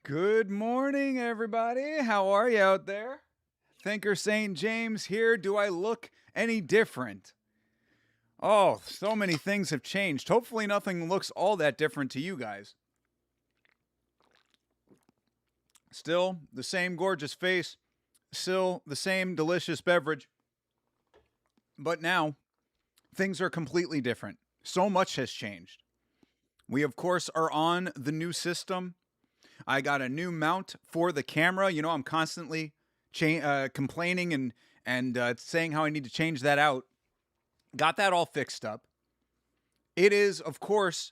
Good morning, everybody. How are you out there? Thinker St. James here. Do I look any different? Oh, so many things have changed. Hopefully nothing looks all that different to you guys. Still the same gorgeous face. Still the same delicious beverage. But now, things are completely different. So much has changed. We, of course, are on the new system. I got a new mount for the camera. You know, I'm constantly complaining and saying how I need to change that out. Got that all fixed up. It is, of course,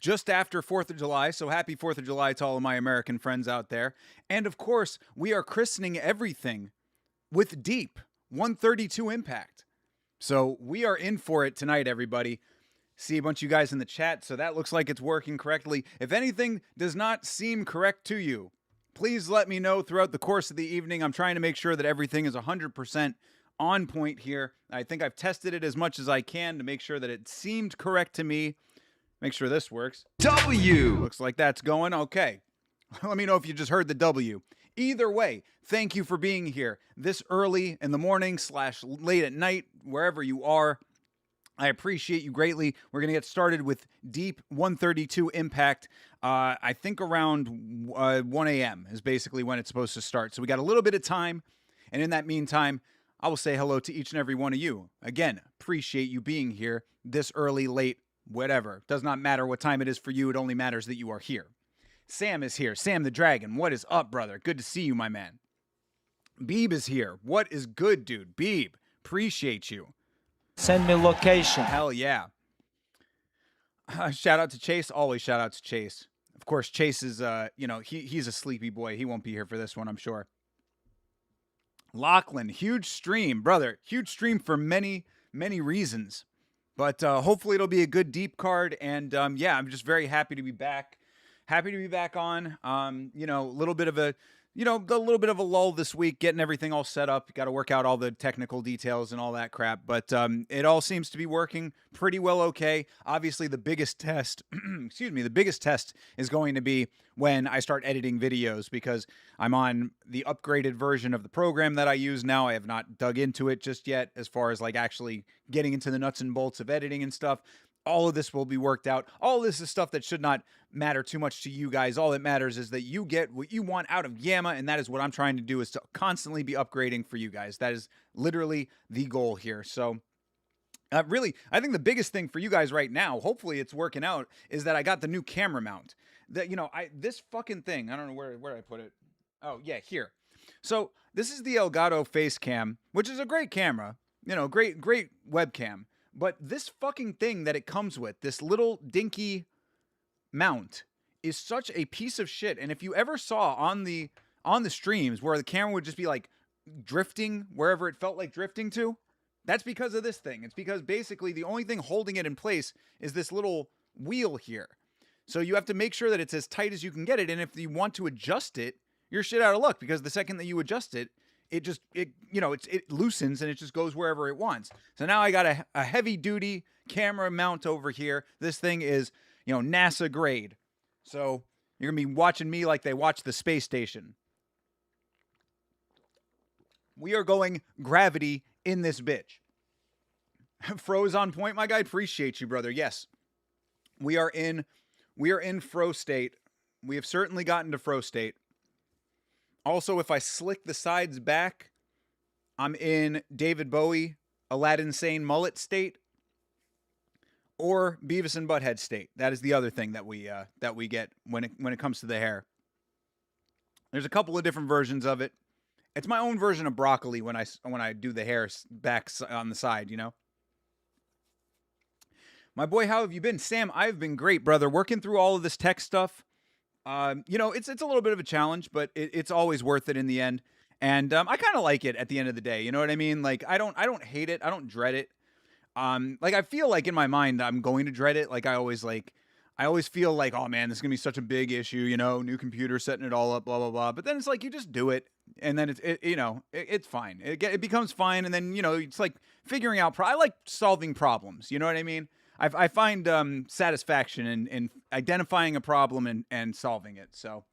just after 4th of July, so happy 4th of July to all of my American friends out there. And, of course, we are christening everything with Deep 132 Impact. So we are in for it tonight, everybody. See a bunch of you guys in the chat, so that looks like it's working correctly. If anything does not seem correct to you, please let me know throughout the course of the evening. I'm trying to make sure that everything is 100% on point here. I think I've tested it as much as I can to make sure that it seemed correct to me. Make sure this works. W! Looks like that's going. Okay. Let me know if you just heard the W. Either way, thank you for being here this early in the morning / late at night, wherever you are. I appreciate you greatly. We're going to get started with Deep 132 Impact. I think around 1 a.m. is basically when it's supposed to start. So we got a little bit of time. And in that meantime, I will say hello to each and every one of you. Again, appreciate you being here this early, late, whatever. Does not matter what time it is for you. It only matters that you are here. Sam is here. Sam the Dragon. What is up, brother? Good to see you, my man. Beeb is here. What is good, dude? Beeb, appreciate you. Send me location. Hell yeah. Shout out to Chase. Always shout out to Chase. Of course, Chase is, he's a sleepy boy. He won't be here for this one, I'm sure. Lachlan, huge stream, brother. Huge stream for many, many reasons. But hopefully it'll be a good deep card. And yeah, I'm just very happy to be back. Happy to be back on. A little bit of a lull this week, getting everything all set up. Got to work out all the technical details and all that crap. But it all seems to be working pretty well okay. Obviously, the biggest test, the biggest test is going to be when I start editing videos because I'm on the upgraded version of the program that I use now. I have not dug into it just yet as far as like actually getting into the nuts and bolts of editing and stuff. All of this will be worked out. All of this is stuff that should not matter too much to you guys. All that matters is that you get what you want out of Gamma, and that is what I'm trying to do, is to constantly be upgrading for you guys. That is literally the goal here. So really, I think the biggest thing for you guys right now, hopefully it's working out, is that I got the new camera mount. This fucking thing, I don't know where I put it. Oh, yeah, here. So this is the Elgato Facecam, which is a great camera, great webcam. But this fucking thing that it comes with, this little dinky mount, is such a piece of shit. And if you ever saw on the streams where the camera would just be like drifting wherever it felt like drifting to, that's because of this thing. It's because basically the only thing holding it in place is this little wheel here. So you have to make sure that it's as tight as you can get it. And if you want to adjust it, you're shit out of luck, because the second that you adjust it, it loosens and it just goes wherever it wants. So now I got a heavy duty camera mount over here. This thing is, NASA grade. So you're going to be watching me like they watch the space station. We are going gravity in this bitch. Froze on point, my guy. Appreciate you, brother. Yes. We are in fro state. We have certainly gotten to fro state. Also, if I slick the sides back, I'm in David Bowie, Aladdin Sane mullet state, or Beavis and Butthead state. That is the other thing that we get when it comes to the hair. There's a couple of different versions of it. It's my own version of broccoli when I do the hair back on the side, My boy, how have you been? Sam, I've been great, brother. Working through all of this tech stuff. It's a little bit of a challenge, but it's always worth it in the end. And I kind of like it at the end of the day. You know what I mean? Like I don't hate it. I don't dread it. Like I feel like in my mind I'm going to dread it. I always feel like, oh man, this is gonna be such a big issue, new computer setting it all up, blah blah blah. But then it's like you just do it, and then it's fine. It becomes fine, and then it's like figuring out. I like solving problems. You know what I mean? I find satisfaction in identifying a problem and solving it. So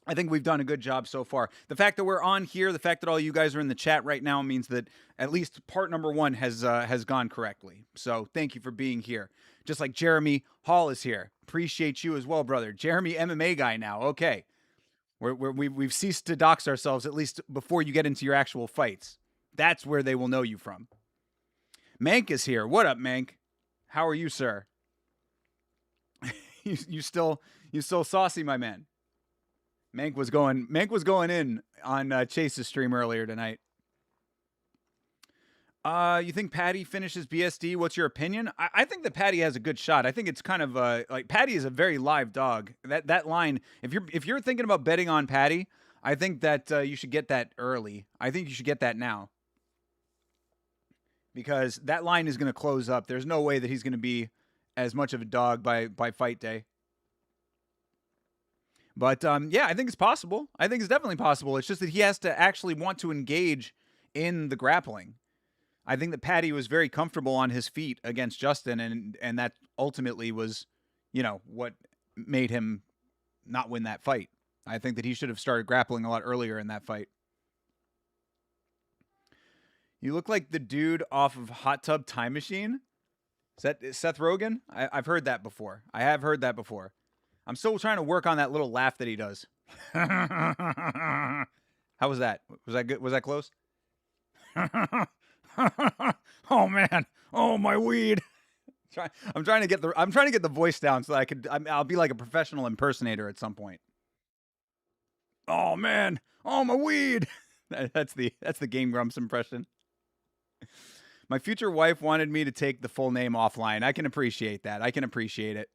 I think we've done a good job so far. The fact that we're on here, the fact that all you guys are in the chat right now means that at least part number one has gone correctly. So thank you for being here. Just like Jeremy Hall is here. Appreciate you as well, brother. Jeremy, MMA guy now. Okay. We've ceased to dox ourselves, at least before you get into your actual fights. That's where they will know you from. Mank is here. What up, Mank? How are you, sir? you still saucy, my man. Mank was going in on Chase's stream earlier tonight. You think Patty finishes BSD? What's your opinion? I think that Patty has a good shot. I think it's kind of like Patty is a very live dog. That line, if you're thinking about betting on Patty, I think that you should get that early. I think you should get that now. Because that line is going to close up. There's no way that he's going to be as much of a dog by fight day. But yeah, I think it's possible. I think it's definitely possible. It's just that he has to actually want to engage in the grappling. I think that Patty was very comfortable on his feet against Justin, and that ultimately was, what made him not win that fight. I think that he should have started grappling a lot earlier in that fight. You look like the dude off of Hot Tub Time Machine. Is that Seth Rogen? I've heard that before. I have heard that before. I'm still trying to work on that little laugh that he does. How was that? Was that good? Was that close? Oh man! Oh my weed! I'm trying to get the voice down so I'll be like a professional impersonator at some point. Oh man! Oh my weed! That's the Game Grumps impression. My future wife wanted me to take the full name offline. I can appreciate that. I can appreciate it.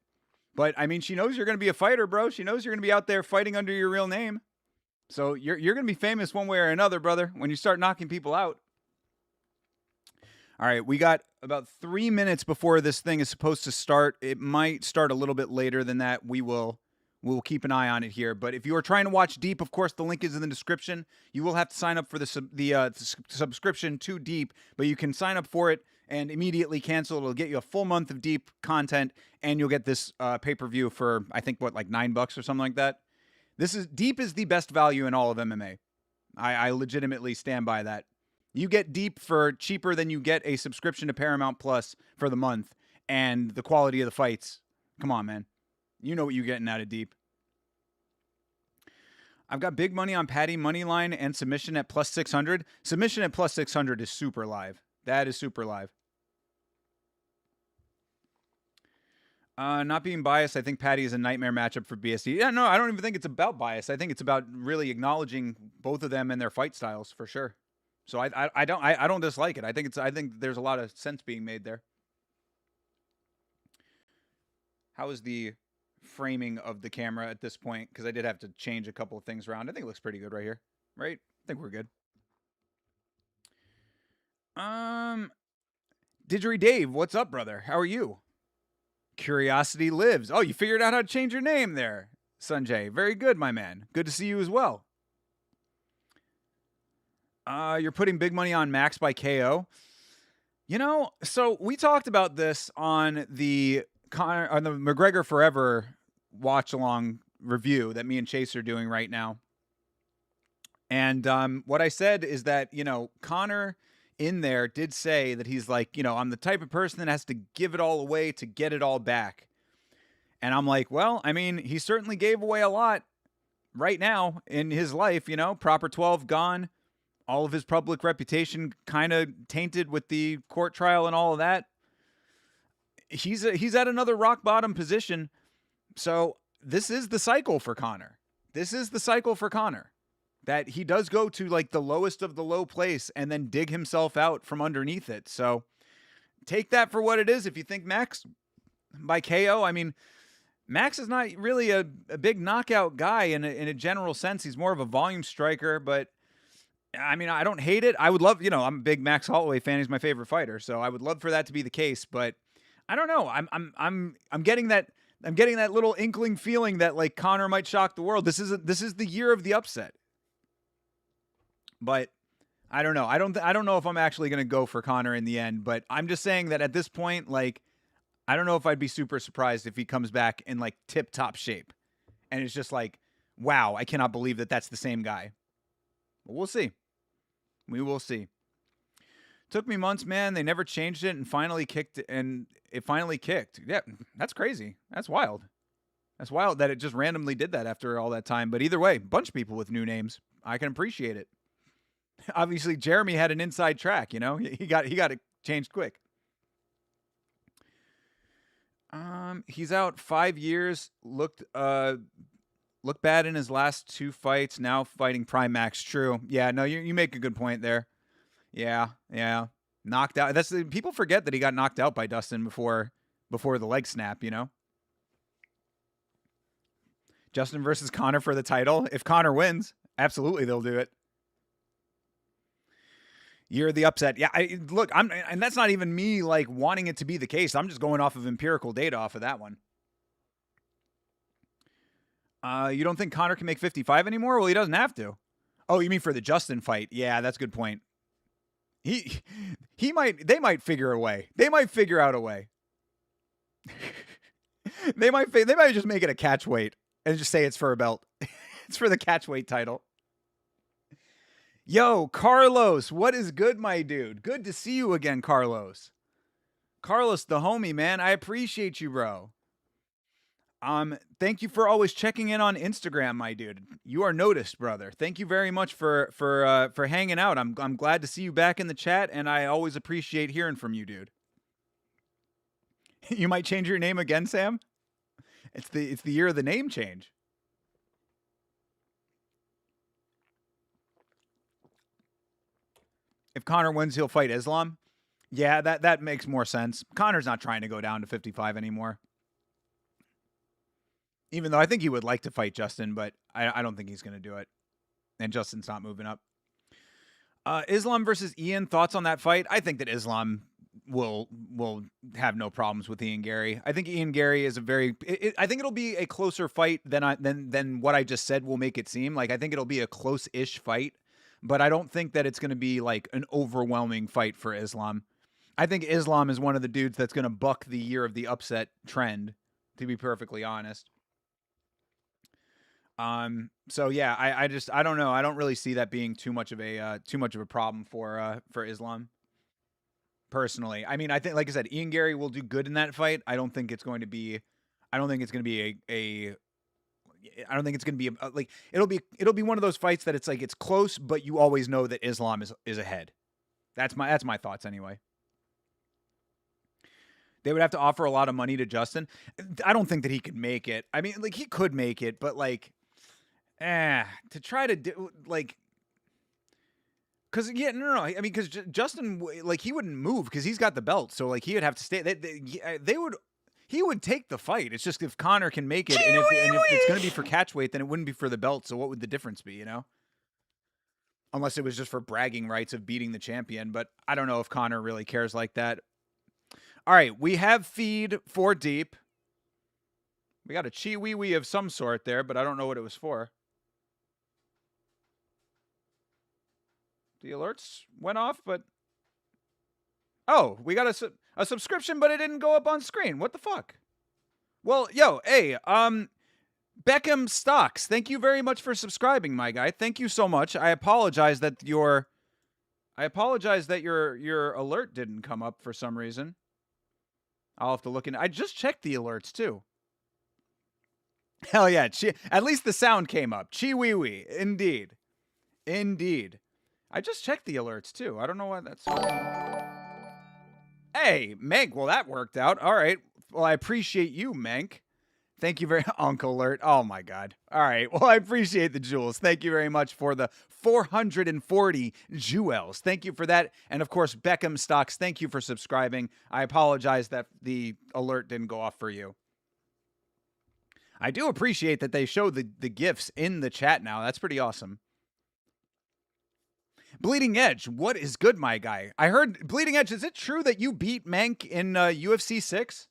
But I mean, she knows you're going to be a fighter, bro. She knows you're going to be out there fighting under your real name. So you're going to be famous one way or another, brother, when you start knocking people out. All right, we got about 3 minutes before this thing is supposed to start. It might start a little bit later than that. We'll keep an eye on it here. But if you are trying to watch Deep, of course, the link is in the description. You will have to sign up for the subscription to Deep, but you can sign up for it and immediately cancel. It'll get you a full month of Deep content, and you'll get this pay-per-view for, I think, like $9 or something like that. Deep is the best value in all of MMA. I legitimately stand by that. You get Deep for cheaper than you get a subscription to Paramount Plus for the month, and the quality of the fights. Come on, man. You know what you're getting out of Deep. I've got big money on Patty Moneyline and submission at plus 600. Submission at plus 600 is super live. That is super live. Not being biased, I think Patty is a nightmare matchup for BSD. Yeah, no, I don't even think it's about bias. I think it's about really acknowledging both of them and their fight styles for sure. So I don't dislike it. I think there's a lot of sense being made there. How is the framing of the camera at this point? Because I did have to change a couple of things around. I think it looks pretty good right here. Right? I think we're good. Didgery Dave, what's up, brother? How are you? Curiosity lives. Oh, you figured out how to change your name there, Sanjay. Very good, my man. Good to see you as well. You're putting big money on Max by KO. So we talked about this on the McGregor Forever watch along review that me and Chase are doing right now. And what I said is that, Conor in there did say that he's like, I'm the type of person that has to give it all away to get it all back. And I'm like, well, I mean, he certainly gave away a lot right now in his life, Proper 12 gone. All of his public reputation kind of tainted with the court trial and all of that. He's at another rock bottom position. So this is the cycle for Conor. That he does go to like the lowest of the low place and then dig himself out from underneath it. So take that for what it is. If you think Max by KO, I mean, Max is not really a big knockout guy in a general sense. He's more of a volume striker, but I mean, I don't hate it. I would love, I'm a big Max Holloway fan. He's my favorite fighter, so I would love for that to be the case. But I don't know. I'm getting that. I'm getting that little inkling feeling that like Conor might shock the world. This is the year of the upset. But I don't know. I don't know if I'm actually going to go for Conor in the end. But I'm just saying that at this point, like, I don't know if I'd be super surprised if he comes back in like tip top shape, and it's just like, wow, I cannot believe that that's the same guy. But we'll see. We will see. Took me months, man. They never changed it and finally kicked, and it finally kicked. Yeah, that's crazy. That's wild. That's wild that it just randomly did that after all that time. But either way, bunch of people with new names. I can appreciate it. Obviously, Jeremy had an inside track. He got it changed quick. He's out 5 years. Looked bad in his last 2 fights. Now fighting Prime Max. True. Yeah. No, you make a good point there. Yeah. Knocked out. People forget that he got knocked out by Dustin before the leg snap. Justin versus Conor for the title. If Conor wins, absolutely they'll do it. Year of the upset. Yeah, and that's not even me like wanting it to be the case. I'm just going off of empirical data off of that one. You don't think Conor can make 55 anymore? Well, he doesn't have to. Oh, you mean for the Justin fight? Yeah, that's a good point. They might figure a way. They might figure out a way. they might just make it a catch weight and just say it's for a belt. It's for the catch weight title. Yo, Carlos, what is good, my dude? Good to see you again, Carlos. Carlos, the homie, man. I appreciate you, bro. Thank you for always checking in on Instagram, my dude. You are noticed, brother. Thank you very much for hanging out. I'm glad to see you back in the chat, and I always appreciate hearing from you, dude. You might change your name again, Sam. It's the year of the name change. If Conor wins, he'll fight Islam. Yeah, that makes more sense. Conor's not trying to go down to 55 anymore. Even though I think he would like to fight Justin, but I don't think he's going to do it. And Justin's not moving up. Islam versus Ian, thoughts on that fight? I think that Islam will have no problems with Ian Gary. I think Ian Gary is I think it'll be a closer fight than what I just said will make it seem. Like, I think it'll be a close-ish fight. But I don't think that it's going to be like an overwhelming fight for Islam. I think Islam is one of the dudes that's going to buck the year of the upset trend, to be perfectly honest. So yeah, I don't know. I don't really see that being too much of a problem for Islam. Personally, I mean, I think, like I said, Ian Gary will do good in that fight. I don't think it's going to be like, it'll be one of those fights that it's like it's close, but you always know that Islam is ahead. That's my thoughts anyway. They would have to offer a lot of money to Justin. I don't think that he could make it. I mean, like, he could make it, but like, to try to do like, because no. I mean, because Justin, like, he wouldn't move because he's got the belt, so like he would have to stay. He would take the fight. It's just if Conor can make it, and if it's going to be for catch weight, then it wouldn't be for the belt. So what would the difference be, Unless it was just for bragging rights of beating the champion. But I don't know if Conor really cares like that. All right, we have feed 4 deep. We got a Chi-Wee-Wee of some sort there, but I don't know what it was for. The alerts went off, but... Oh, we got a subscription, but it didn't go up on screen. What the fuck? Well, yo, hey, Beckham Stocks, thank you very much for subscribing, my guy. Thank you so much. I apologize that your alert didn't come up for some reason. I'll have to look in. I just checked the alerts too. Hell yeah, at least the sound came up. Chi-Wee-Wee, indeed. Indeed. I just checked the alerts too. I don't know why that's... Hey, Mank, well, that worked out. All right. Well, I appreciate you, Mank. Thank you very Uncle Alert. Oh, my God. All right. Well, I appreciate the jewels. Thank you very much for the 440 jewels. Thank you for that. And, of course, Beckham Stocks, thank you for subscribing. I apologize that the alert didn't go off for you. I do appreciate that they show the GIFs in the chat now. That's pretty awesome. Bleeding Edge, what is good, my guy? I heard Bleeding Edge. Is it true that you beat Mank in UFC 6?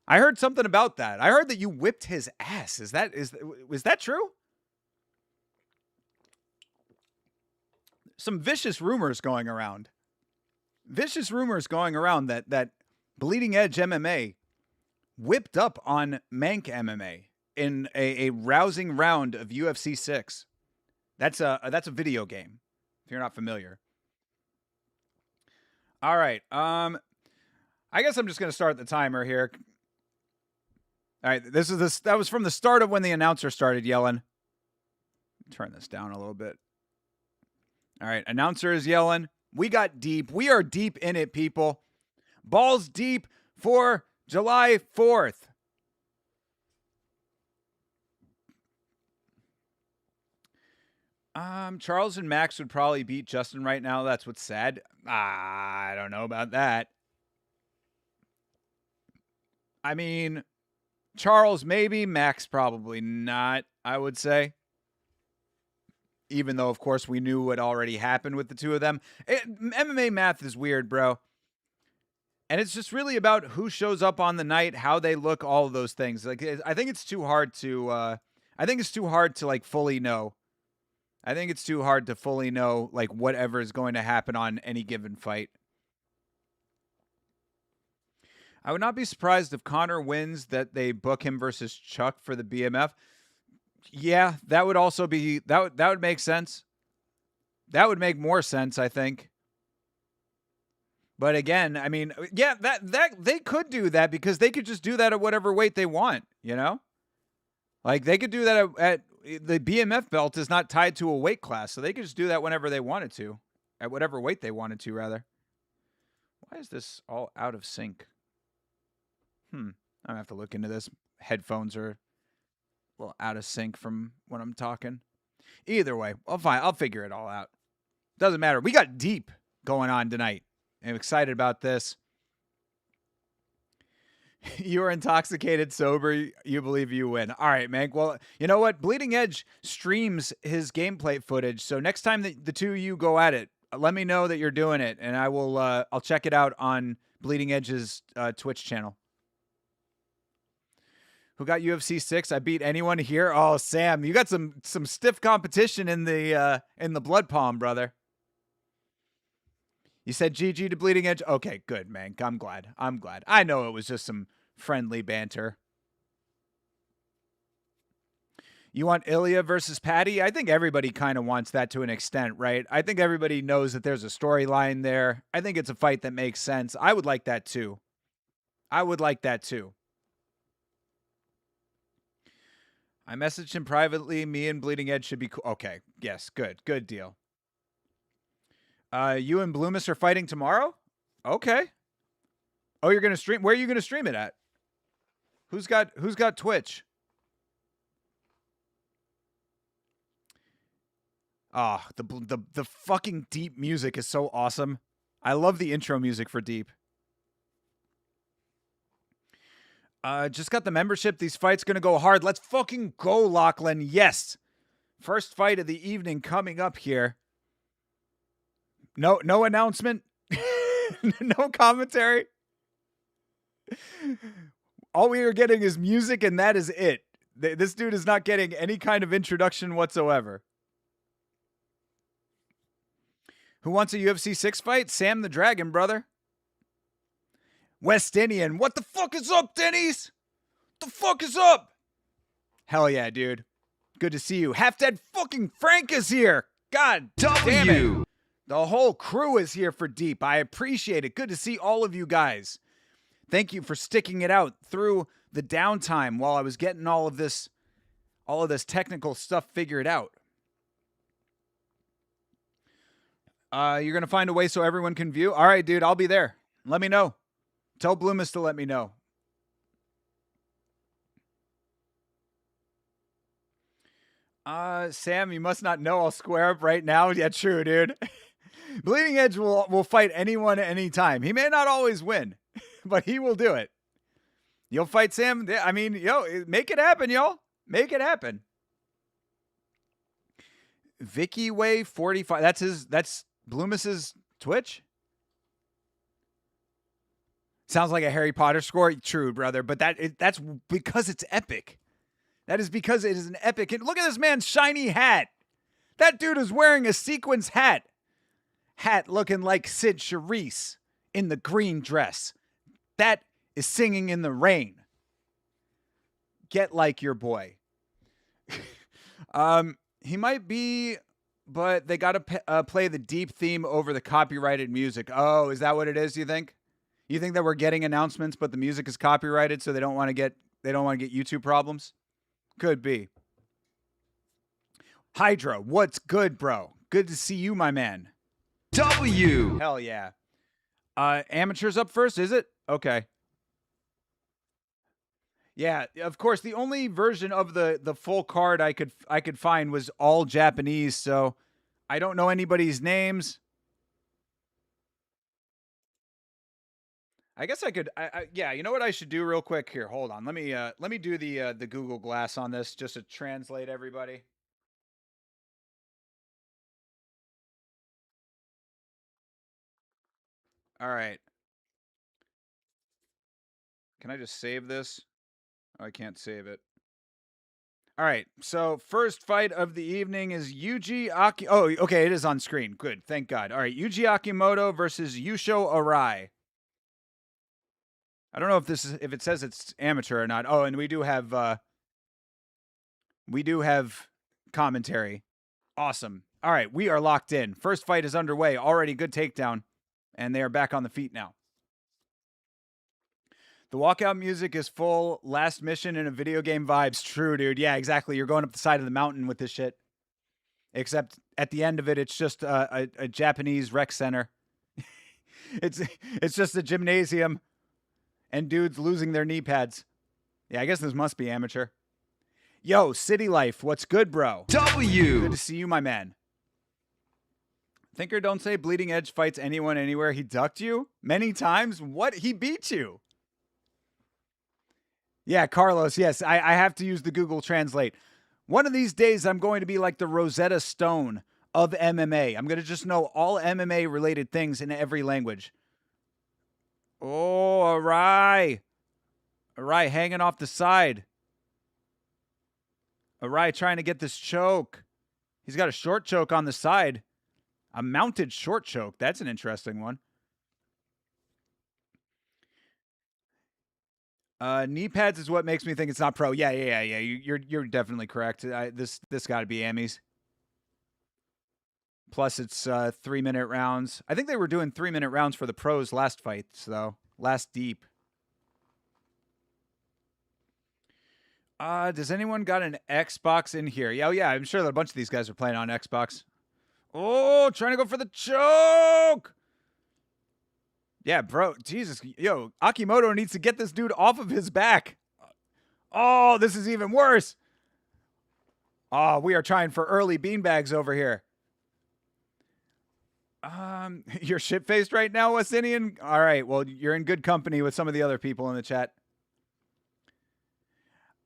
I heard something about that. I heard that you whipped his ass. Is that true? Some vicious rumors going around. Vicious rumors going around that Bleeding Edge MMA whipped up on Mank MMA in a rousing round of UFC 6. That's a video game, if you're not familiar. All right. I guess I'm just gonna start the timer here. All right, that was from the start of when the announcer started yelling. Turn this down a little bit. All right, announcer is yelling. We got deep. We are deep in it, people. Balls deep for July 4th. Charles and Max would probably beat Justin right now. That's what's sad. I don't know about that. I mean, Charles maybe, Max probably not, I would say. Even though, of course, we knew what already happened with the two of them. MMA math is weird, bro. And it's just really about who shows up on the night, how they look, all of those things. Like, I think it's too hard to, like, fully know. I think it's too hard to fully know, like, whatever is going to happen on any given fight. I would not be surprised if Conor wins that they book him versus Chuck for the BMF. Yeah, that would also be, that would make sense. That would make more sense, I think. But again, I mean, yeah, that they could do that because they could just do that at whatever weight they want, you know? Like, they could do that at the BMF belt is not tied to a weight class, so they could just do that whenever they wanted to, at whatever weight they wanted to, rather. Why is this all out of sync? I'm gonna have to look into this. Headphones are a little out of sync from when I'm talking. Either way, I'll figure it all out. Doesn't matter. We got deep going on tonight. I'm excited about this. You are intoxicated, sober. You believe you win. All right, Mank. Well, you know what? Bleeding Edge streams his gameplay footage. So next time the two of you go at it, let me know that you're doing it, and I will. I'll check it out on Bleeding Edge's Twitch channel. Who got UFC 6? I beat anyone here. Oh, Sam, you got some stiff competition in the Blood Palm, brother. You said GG to Bleeding Edge? Okay, good, man. I'm glad. I know it was just some friendly banter. You want Ilya versus Patty? I think everybody kind of wants that to an extent, right? I think everybody knows that there's a storyline there. I think it's a fight that makes sense. I would like that too. I messaged him privately. Me and Bleeding Edge should be cool. Okay. Yes. Good deal. You and Bloomis are fighting tomorrow? Okay. Oh, you're going to stream? Where are you going to stream it at? Who's got Twitch? Oh, the fucking Deep music is so awesome. I love the intro music for Deep. Just got the membership. These fights going to go hard. Let's fucking go, Lachlan. Yes. First fight of the evening coming up here. No announcement. No commentary. All we are getting is music, and that is it. This dude is not getting any kind of introduction whatsoever. Who wants a UFC 6 fight? Sam the Dragon, brother. West Indian. What the fuck is up, Denny's? The fuck is up? Hell yeah, dude. Good to see you. Half Dead fucking Frank is here. God damn it. The whole crew is here for Deep. I appreciate it. Good to see all of you guys. Thank you for sticking it out through the downtime while I was getting all of this technical stuff figured out. You're going to find a way so everyone can view? All right, dude, I'll be there. Let me know. Tell Bloomis to let me know. Sam, you must not know I'll square up right now. Yeah, true, dude. Bleeding Edge will fight anyone at any time. He may not always win, but he will do it. You'll fight Sam. I mean, make it happen, y'all. Make it happen. Vicky Way 45. That's Bloomis's Twitch. Sounds like a Harry Potter score. True, brother, but that's because it's epic. That is because it is an epic. And look at this man's shiny hat. That dude is wearing a sequins hat. Hat looking like Sid Charisse in the green dress. That is Singing in the Rain. Get like your boy. He might be, but they got to play the deep theme over the copyrighted music. Oh, is that what it is, you think? You think that we're getting announcements, but the music is copyrighted, so they don't want to get YouTube problems? Could be. Hydra, what's good, bro? Good to see you, my man. W. Hell yeah. Amateurs up first, is it? Okay. Yeah, of course. The only version of the full card I could find was all Japanese, so I don't know anybody's names. I guess I could. Yeah, you know what I should do real quick here. Hold on. Let me do the Google Glass on this just to translate everybody. All right. Can I just save this? Oh, I can't save it. All right. So first fight of the evening is Yuji Aki. Oh, okay. It is on screen. Good. Thank God. All right. Yuji Akimoto versus Yusho Arai. I don't know if it says it's amateur or not. Oh, and we do have commentary. Awesome. All right, we are locked in. First fight is underway. Already good takedown, and they are back on the feet now. The walkout music is full last mission in a video game vibes. True, dude. Yeah, exactly. You're going up the side of the mountain with this shit. Except at the end of it, it's just a Japanese rec center. It's just a gymnasium. And dudes losing their knee pads. Yeah, I guess this must be amateur. Yo, City Life, what's good, bro? W. Good to see you, my man. Think or don't say Bleeding Edge fights anyone anywhere. He ducked you many times. What? He beat you. Yeah, Carlos, yes, I have to use the Google Translate. One of these days, I'm going to be like the Rosetta Stone of MMA. I'm going to just know all MMA-related things in every language. Oh, Arai. Arai hanging off the side. Arai trying to get this choke. He's got a short choke on the side. A mounted short choke. That's an interesting one. Knee pads is what makes me think it's not pro. Yeah. You're definitely correct. This got to be Amis. Plus, it's 3-minute rounds. I think they were doing 3-minute rounds for the pros last fights, though. Last deep. Does anyone got an Xbox in here? Yeah, yeah, I'm sure that a bunch of these guys are playing on Xbox. Oh, trying to go for the choke. Yeah, bro. Jesus. Yo, Akimoto needs to get this dude off of his back. Oh, this is even worse. Oh, we are trying for early beanbags over here. You're shit-faced right now, Westinian? All right, well, you're in good company with some of the other people in the chat.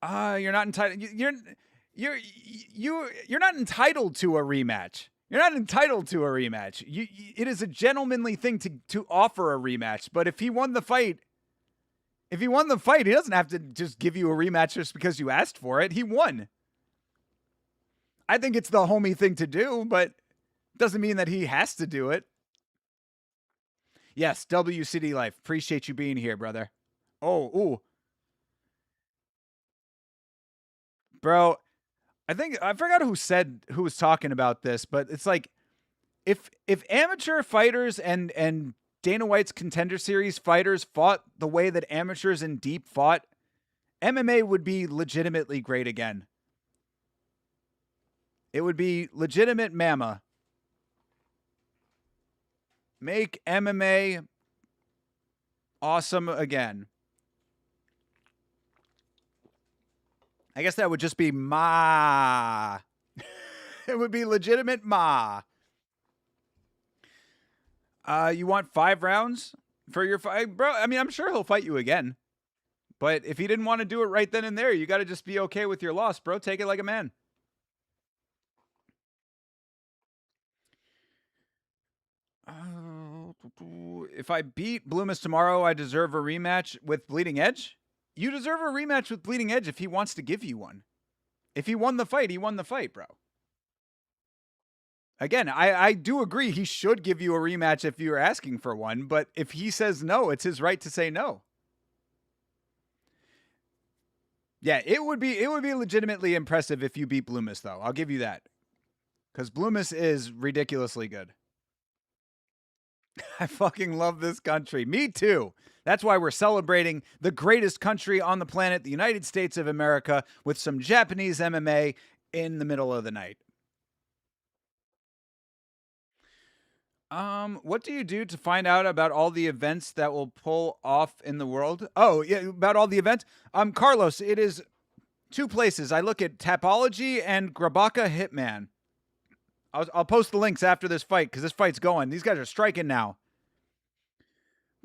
You're not entitled. You're not entitled to a rematch. You're not entitled to a rematch. It is a gentlemanly thing to offer a rematch. But if he won the fight, he doesn't have to just give you a rematch just because you asked for it. He won. I think it's the homie thing to do, but doesn't mean that he has to do it. Yes, W City Life. Appreciate you being here, brother. Oh, ooh. Bro, I forgot who was talking about this, but it's like if amateur fighters and Dana White's Contender Series fighters fought the way that amateurs in Deep fought, MMA would be legitimately great again. It would be legitimate mama. Make MMA awesome again. I guess that would just be ma. It would be legitimate ma. You want 5 rounds for your fight? Bro, I mean, I'm sure he'll fight you again. But if he didn't want to do it right then and there, you got to just be okay with your loss, bro. Take it like a man. if I beat Bloomis tomorrow, I deserve a rematch with Bleeding Edge? You deserve a rematch with Bleeding Edge if he wants to give you one. If he won the fight, he won the fight, bro. Again, I do agree he should give you a rematch if you're asking for one, but if he says no, it's his right to say no. Yeah, it would be legitimately impressive if you beat Bloomis, though. I'll give you that. Because Bloomis is ridiculously good. I fucking love this country. Me too. That's why we're celebrating the greatest country on the planet, the United States of America, with some Japanese MMA in the middle of the night. What do you do to find out about all the events that will pull off in the world? Oh, yeah, about all the events? Carlos, it is 2 places. I look at Tapology and Grabaka Hitman. I'll post the links after this fight because this fight's going. These guys are striking now.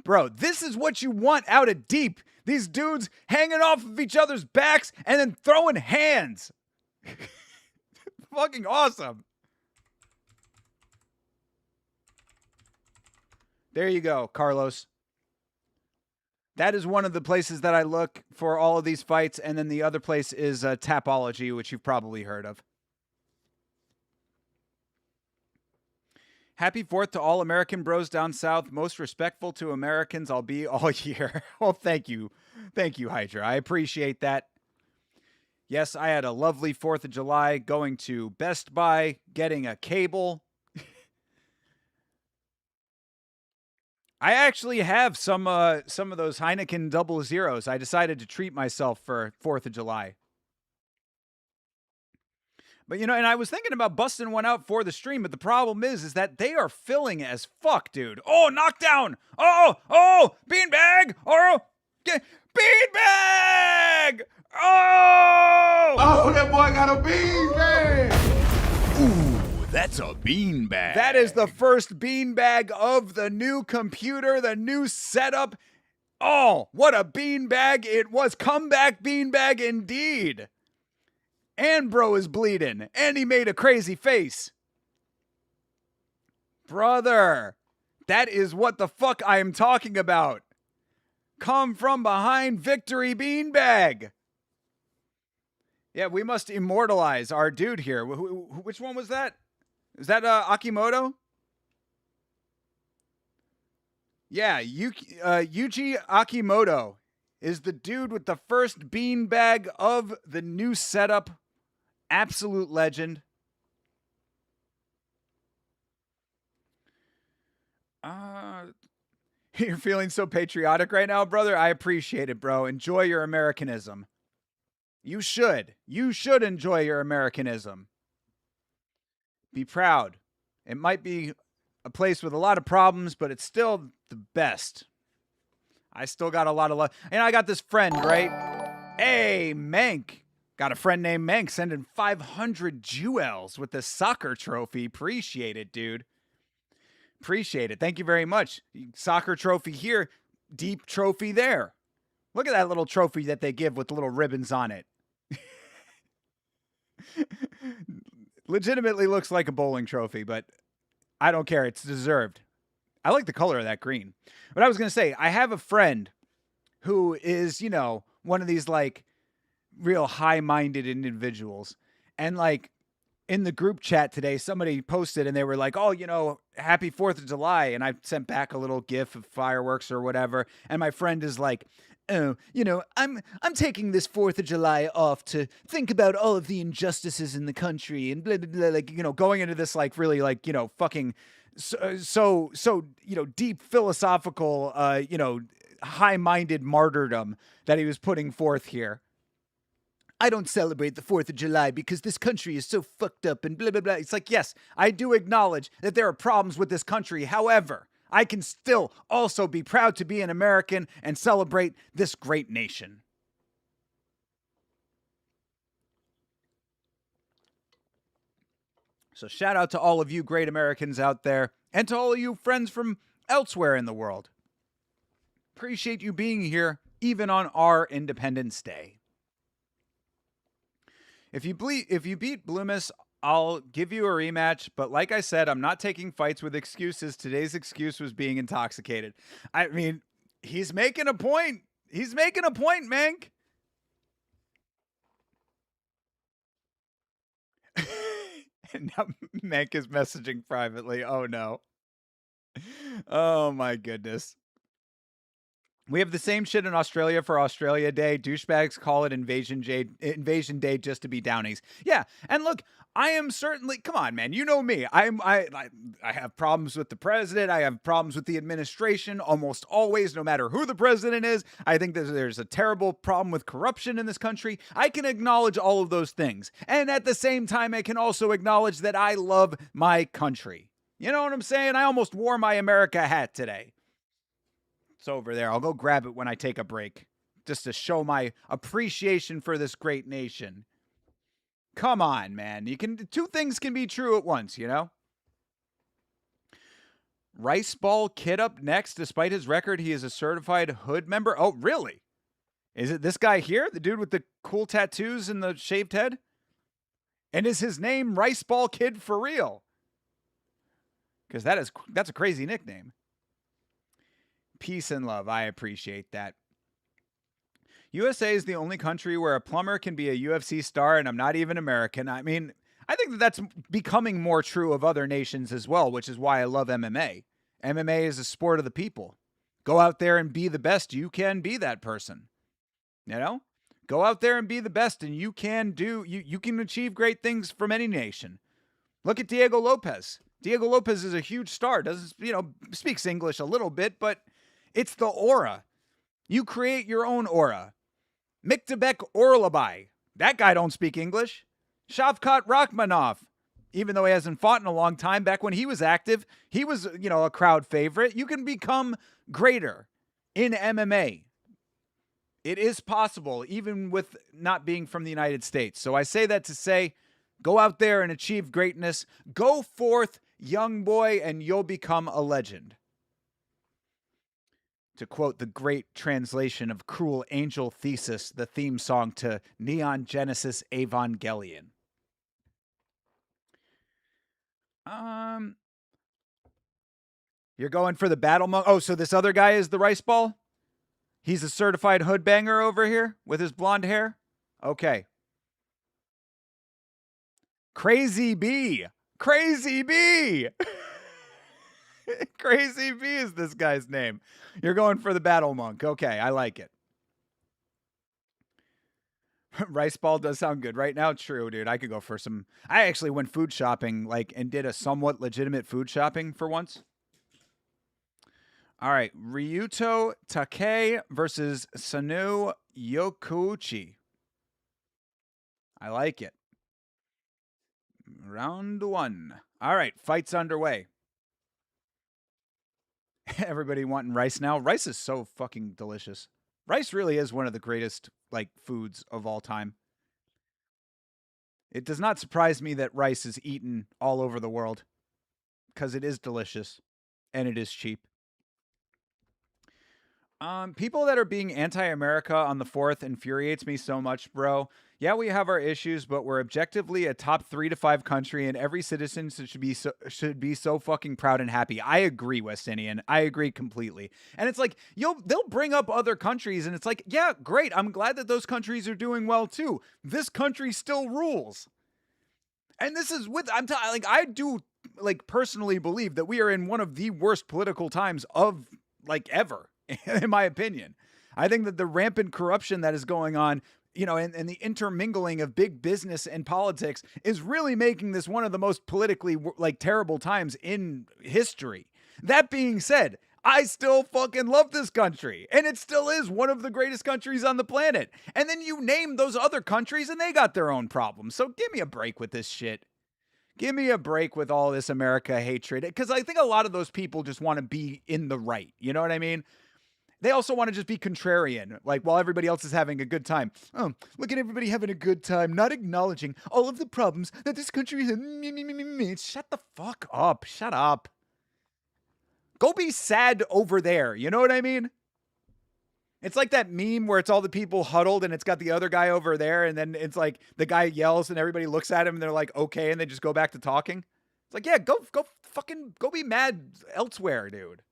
Bro, this is what you want out of Deep. These dudes hanging off of each other's backs and then throwing hands. Fucking awesome. There you go, Carlos. That is one of the places that I look for all of these fights. And then the other place is Tapology, which you've probably heard of. Happy 4th to all American bros down south. Most respectful to Americans I'll be all year. Well, thank you. Thank you, Hydra. I appreciate that. Yes, I had a lovely 4th of July going to Best Buy, getting a cable. I actually have some of those Heineken 00s. I decided to treat myself for 4th of July. But, you know, and I was thinking about busting one out for the stream, but the problem is that they are filling as fuck, dude. Oh, knockdown. Oh, beanbag. Oh, beanbag. Oh, that boy got a beanbag. Ooh, that's a beanbag. That is the first beanbag of the new computer, the new setup. Oh, what a beanbag it was. Comeback beanbag indeed. And bro is bleeding. And he made a crazy face. Brother, that is what the fuck I am talking about. Come from behind victory beanbag. Yeah, we must immortalize our dude here. Which one was that? Is that Akimoto? Yeah, Yuji Akimoto is the dude with the first beanbag of the new setup. Absolute legend. You're feeling so patriotic right now, brother. I appreciate it, bro. Enjoy your Americanism. You should. You should enjoy your Americanism. Be proud. It might be a place with a lot of problems, but it's still the best. I still got a lot of love. And I got this friend, right? Hey, Mank. Got a friend named Mank sending 500 jewels with the soccer trophy. Appreciate it, dude. Appreciate it. Thank you very much. Soccer trophy here, Deep trophy there. Look at that little trophy that they give with the little ribbons on it. Legitimately looks like a bowling trophy, but I don't care. It's deserved. I like the color of that green. But I was going to say, I have a friend who is, you know, one of these like real high-minded individuals. And like in the group chat today, somebody posted and they were like, oh, you know, happy 4th of July. And I sent back a little gif of fireworks or whatever. And my friend is like, oh, you know, I'm taking this 4th of July off to think about all of the injustices in the country and blah, blah, blah, like, you know, going into this like really like, you know, fucking so, you know, deep philosophical, you know, high-minded martyrdom that he was putting forth here. I don't celebrate the 4th of July because this country is so fucked up and blah, blah, blah. It's like, yes, I do acknowledge that there are problems with this country. However, I can still also be proud to be an American and celebrate this great nation. So shout out to all of you great Americans out there and to all of you friends from elsewhere in the world. Appreciate you being here even on our Independence Day. If you beat Bloomis, I'll give you a rematch, but like I said, I'm not taking fights with excuses. Today's excuse was being intoxicated. I mean, he's making a point. He's making a point, Mank. And now Mank is messaging privately. Oh no. Oh my goodness. We have the same shit in Australia for Australia Day. Douchebags call it Invasion Day just to be downies. Yeah, and look, I am certainly. Come on, man. You know me. I have problems with the president. I have problems with the administration almost always, no matter who the president is. I think there's a terrible problem with corruption in this country. I can acknowledge all of those things, and at the same time, I can also acknowledge that I love my country. You know what I'm saying? I almost wore my America hat today. It's over there. I'll go grab it when I take a break, just to show my appreciation for this great nation. Come on, man. Two things can be true at once, you know? Rice Ball Kid up next. Despite his record, he is a certified hood member. Oh, really? Is it this guy here? The dude with the cool tattoos and the shaved head? And is his name Rice Ball Kid for real? Because that's a crazy nickname. Peace and love. I appreciate that. USA is the only country where a plumber can be a UFC star, and I'm not even American. I mean, I think that's becoming more true of other nations as well, which is why I love MMA. MMA is a sport of the people. Go out there and be the best. You can be that person. You know? Go out there and be the best, and you can achieve great things from any nation. Look at Diego Lopez. Diego Lopez is a huge star. Speaks English a little bit, but it's the aura. You create your own aura. Miktabek Orlabai. That guy don't speak English. Shavkat Rakhmonov. Even though he hasn't fought in a long time, back when he was active, he was, a crowd favorite. You can become greater in MMA. It is possible, even with not being from the United States. So I say that to say, go out there and achieve greatness. Go forth, young boy, and you'll become a legend. To quote the great translation of Cruel Angel Thesis, the theme song to Neon Genesis Evangelion. You're going for the Battle Monk. Oh, so this other guy is the Rice Ball? He's a certified hood banger over here with his blonde hair? Okay. Crazy B. Crazy B. Crazy B is this guy's name. You're going for the Battle Monk. Okay, I like it. Rice Ball does sound good right now. True, dude. I could go for some. I actually went food shopping, and did a somewhat legitimate food shopping for once. All right, Ryuto Takei versus Sanu Yokuchi. I like it. Round one. All right, fight's underway. Everybody wanting rice now. Rice is so fucking delicious. Rice really is one of the greatest, foods of all time. It does not surprise me that rice is eaten all over the world, because it is delicious and it is cheap. People that are being anti-America on the 4th infuriates me so much, bro. Yeah, we have our issues, but we're objectively a top 3 to 5 country, and every citizen should be so fucking proud and happy. I agree, West Indian. I agree completely. And it's like, they'll bring up other countries, and it's like, yeah, great. I'm glad that those countries are doing well too. This country still rules. And this is I do personally believe that we are in one of the worst political times of ever. In my opinion, I think that the rampant corruption that is going on, and the intermingling of big business and politics is really making this one of the most politically terrible times in history. That being said, I still fucking love this country, and it still is one of the greatest countries on the planet. And then you name those other countries and they got their own problems. So give me a break with this shit. Give me a break with all this America hatred, because I think a lot of those people just want to be in the right. You know what I mean? They also want to just be contrarian, while everybody else is having a good time. Oh, look at everybody having a good time, not acknowledging all of the problems that this country has. Shut the fuck up. Shut up. Go be sad over there. You know what I mean? It's like that meme where it's all the people huddled and it's got the other guy over there, and then it's like the guy yells and everybody looks at him and they're like, okay, and they just go back to talking. It's like, yeah, go be mad elsewhere, dude.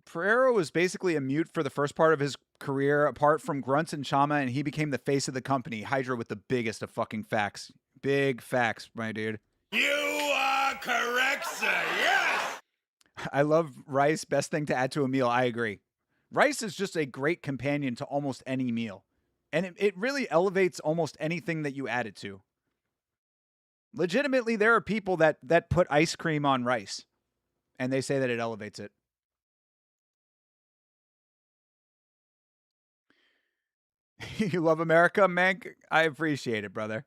Ferrero was basically a mute for the first part of his career, apart from grunts and Chama, and he became the face of the company. Hydra with the biggest of fucking facts. Big facts, my dude. You are correct, sir. Yes. I love rice. Best thing to add to a meal. I agree. Rice is just a great companion to almost any meal. And it really elevates almost anything that you add it to. Legitimately, there are people that put ice cream on rice. And they say that it elevates it. You love America, Mank? I appreciate it, brother.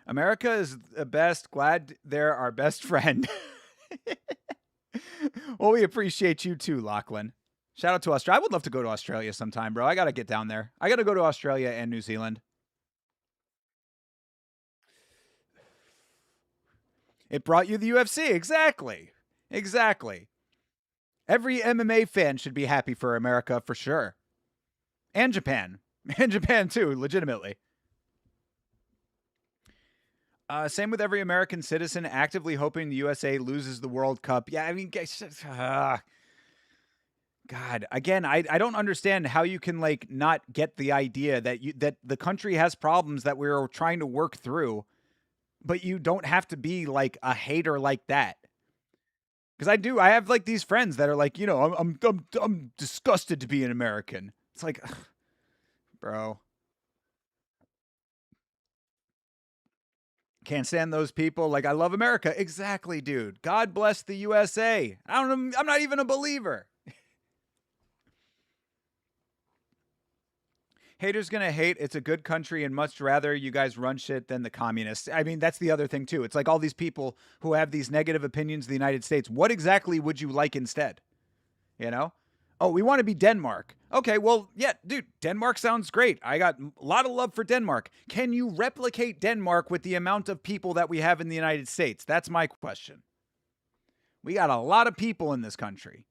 America is the best. Glad they're our best friend. Well, we appreciate you too, Lachlan. Shout out to Australia. I would love to go to Australia sometime, bro. I got to get down there. I got to go to Australia and New Zealand. It brought you the UFC. Exactly. Every MMA fan should be happy for America for sure. And Japan. And Japan too, legitimately. Same with every American citizen actively hoping the USA loses the World Cup. Yeah, I mean, God, again, I don't understand how you can like not get the idea that that the country has problems that we're trying to work through, but you don't have to be like a hater like that. Because I have like these friends that are like, you know, I'm disgusted to be an American. It's like, ugh, bro. Can't stand those people. Like, I love America. Exactly, dude. God bless the USA. I'm not even a believer. Haters gonna hate. It's a good country and much rather you guys run shit than the communists. I mean, that's the other thing too. It's like all these people who have these negative opinions of the United States. What exactly would you like instead? You know? Oh, we want to be Denmark. Okay, well, yeah, dude, Denmark sounds great. I got a lot of love for Denmark. Can you replicate Denmark with the amount of people that we have in the United States? That's my question. We got a lot of people in this country.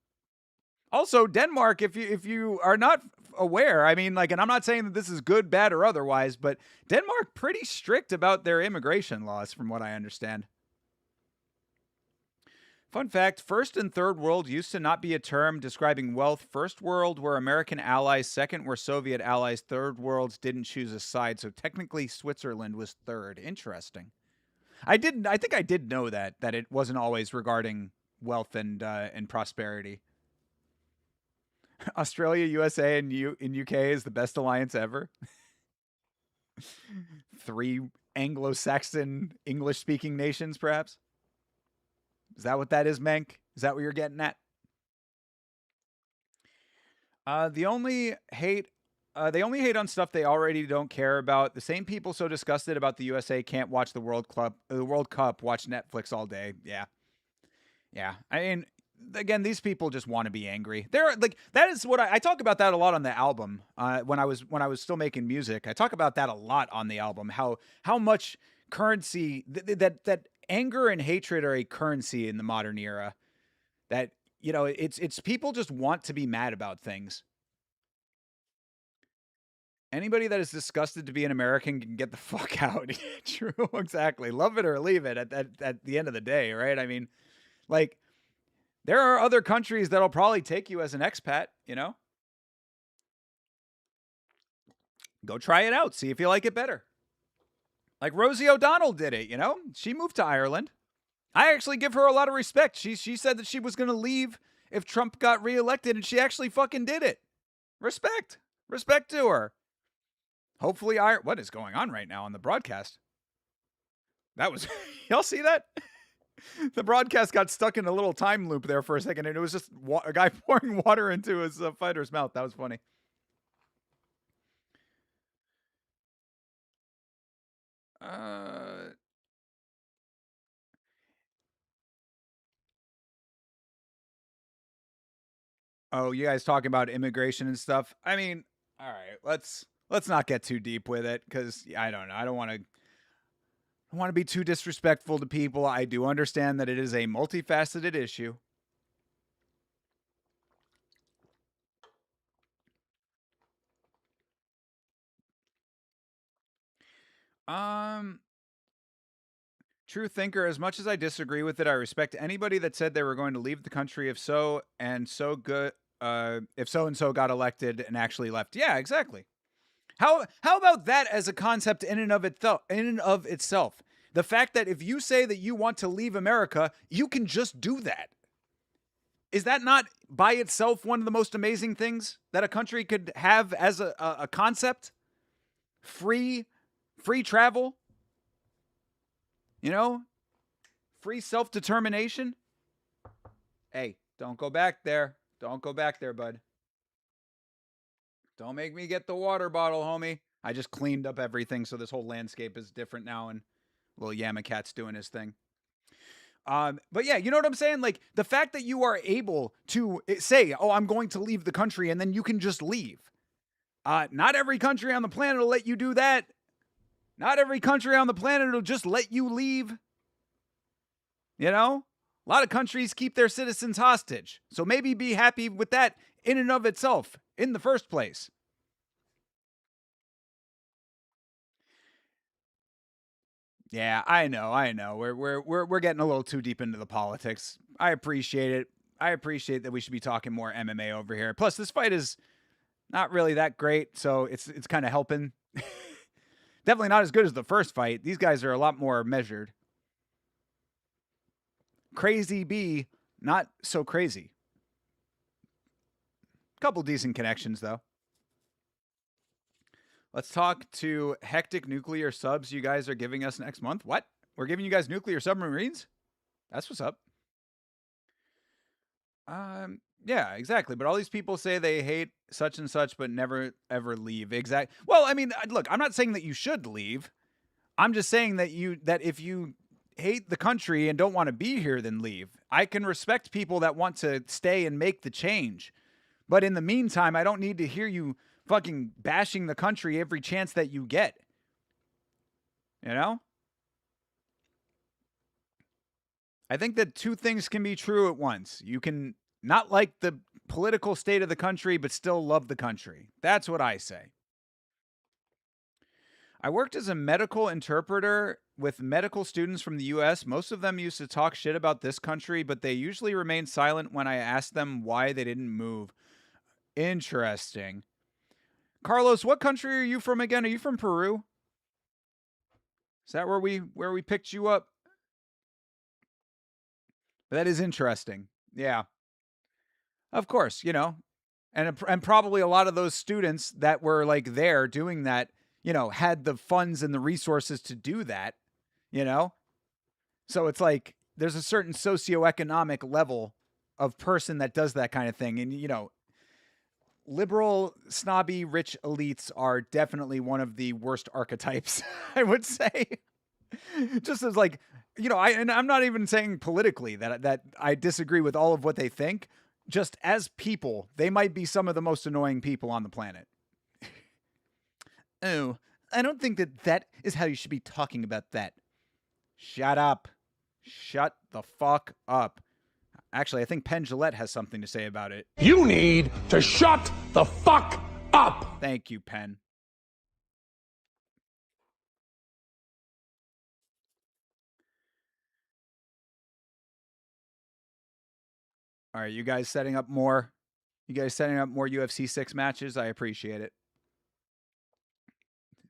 Also, Denmark, if you are not aware, I mean, like, and I'm not saying that this is good, bad, or otherwise, but Denmark pretty strict about their immigration laws, from what I understand. Fun fact, first and third world used to not be a term describing wealth. First world were American allies, second were Soviet allies, third world didn't choose a side, so technically Switzerland was third. Interesting. I think I did know that it wasn't always regarding wealth and prosperity. Australia, USA, and UK is the best alliance ever. 3 Anglo-Saxon English-speaking nations, perhaps? Is that what that is, Mank? Is that what you're getting at? They only hate on stuff they already don't care about. The same people so disgusted about the USA can't watch the World Cup, watch Netflix all day. Yeah. I mean, again, these people just want to be angry. They're like, that is what I talk about that a lot on the album. When I was still making music, I talk about that a lot on the album. How much currency that anger and hatred are a currency in the modern era. That, you know, it's people just want to be mad about things. Anybody that is disgusted to be an American can get the fuck out. True, exactly. Love it or leave it at the end of the day, right? I mean, like, there are other countries that'll probably take you as an expat, you know? Go try it out. See if you like it better. Like Rosie O'Donnell did it, you know? She moved to Ireland. I actually give her a lot of respect. She said that she was going to leave if Trump got reelected, and she actually fucking did it. Respect. Respect to her. Hopefully, what is going on right now on the broadcast? That was... Y'all see that? The broadcast got stuck in a little time loop there for a second, and it was just a guy pouring water into his fighter's mouth. That was funny. Oh, you guys talking about immigration and stuff? I mean, all right, let's not get too deep with it, because I don't know. I don't want to be too disrespectful to people. I do understand that it is a multifaceted issue. Um, True thinker. As much as I disagree with it, I respect anybody that said they were going to leave the country if so and so good. If so and so got elected and actually left. Yeah, exactly. How about that as a concept in and of itself? In and of itself, the fact that if you say that you want to leave America, you can just do that. Is that not by itself one of the most amazing things that a country could have as a concept? Free, free travel. You know, free self determination. Hey, don't go back there. Don't go back there, bud. Don't make me get the water bottle, homie. I just cleaned up everything, so this whole landscape is different now, and little Yamakat's doing his thing. But yeah, you know what I'm saying? Like the fact that you are able to say, "Oh, I'm going to leave the country," and then you can just leave. Not every country on the planet will let you do that. Not every country on the planet will just let you leave. You know, a lot of countries keep their citizens hostage, so maybe be happy with that in and of itself in the first place. Yeah, I know, I know. We're getting a little too deep into the politics. I appreciate it. I appreciate that we should be talking more MMA over here. Plus, this fight is not really that great, so it's kind of helping. Definitely not as good as the first fight. These guys are a lot more measured. Crazy B, not so crazy. Couple decent connections though. Let's talk to hectic nuclear subs you guys are giving us next month. What? We're giving you guys nuclear submarines? That's what's up. Yeah, exactly. But all these people say they hate such and such, but never ever leave. Exactly. Well, I mean, look, I'm not saying that you should leave. I'm just saying that if you hate the country and don't want to be here, then leave. I can respect people that want to stay and make the change. But in the meantime, I don't need to hear you fucking bashing the country every chance that you get. You know? I think that two things can be true at once. You can not like the political state of the country, but still love the country. That's what I say. I worked as a medical interpreter with medical students from the US. Most of them used to talk shit about this country, but they usually remained silent when I asked them why they didn't move. Interesting. Carlos, what country are you from again? Are you from Peru? Is that where we picked you up? That is interesting. Yeah. Of course, you know. And probably a lot of those students that were like there doing that, you know, had the funds and the resources to do that, you know? So it's like there's a certain socioeconomic level of person that does that kind of thing. And, you know, liberal, snobby, rich elites are definitely one of the worst archetypes, I would say. Just as like, you know, I'm not even saying politically that I disagree with all of what they think. Just as people, they might be some of the most annoying people on the planet. Oh, I don't think that is how you should be talking about that. Shut up. Shut the fuck up. Actually, I think Penn Jillette has something to say about it. You need to shut the fuck up. Thank you, Penn. All right, you guys setting up more? You guys setting up more UFC 6 matches? I appreciate it.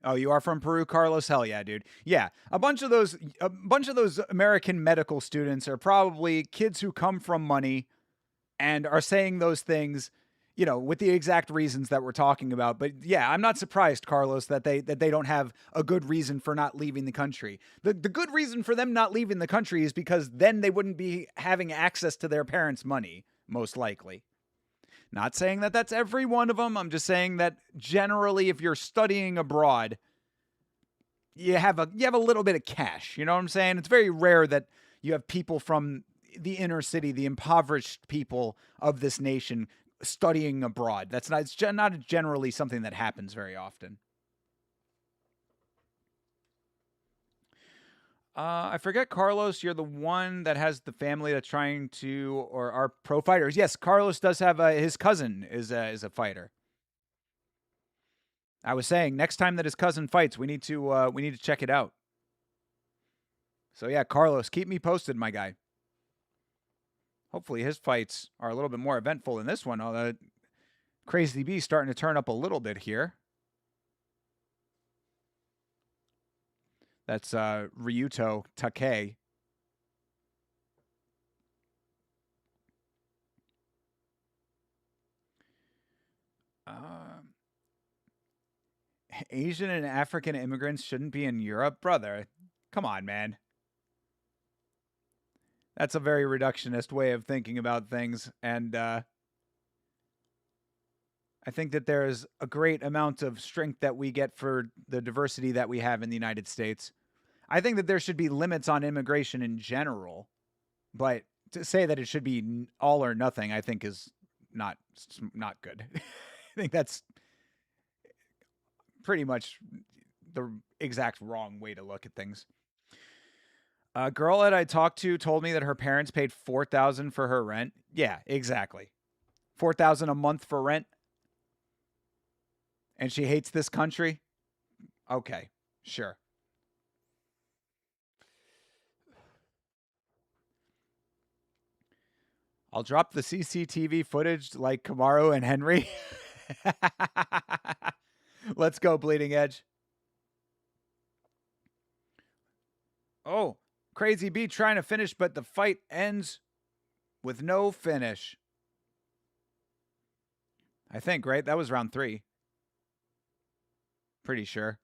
Oh, you are from Peru, Carlos? Hell yeah, dude. Yeah, a bunch of those American medical students are probably kids who come from money and are saying those things, you know, with the exact reasons that we're talking about. But yeah, I'm not surprised, Carlos, that they don't have a good reason for not leaving the country. The good reason for them not leaving the country is because then they wouldn't be having access to their parents' money, most likely. Not saying that that's every one of them. I'm just saying that generally, if you're studying abroad, you have a little bit of cash. You know what I'm saying? It's very rare that you have people from the inner city, the impoverished people of this nation, studying abroad. It's not generally something that happens very often. I forget, Carlos, you're the one that has the family that's trying to, or are pro fighters. Yes, Carlos does have his cousin is a fighter. I was saying next time that his cousin fights, we need to check it out. So yeah, Carlos, keep me posted, my guy. Hopefully his fights are a little bit more eventful than this one, although Crazy B starting to turn up a little bit here. That's Ryuto Takei. Asian and African immigrants shouldn't be in Europe? Brother, come on, man. That's a very reductionist way of thinking about things. And I think that there's a great amount of strength that we get for the diversity that we have in the United States. I think that there should be limits on immigration in general. But to say that it should be all or nothing, I think is not good. I think that's pretty much the exact wrong way to look at things. A girl that I talked to told me that her parents paid $4,000 for her rent. Yeah, exactly. $4,000 a month for rent. And she hates this country. Okay, sure. I'll drop the CCTV footage like Kamaru and Henry. Let's go, Bleeding Edge. Oh, Crazy B trying to finish, but the fight ends with no finish. I think, right? That was round 3. Pretty sure.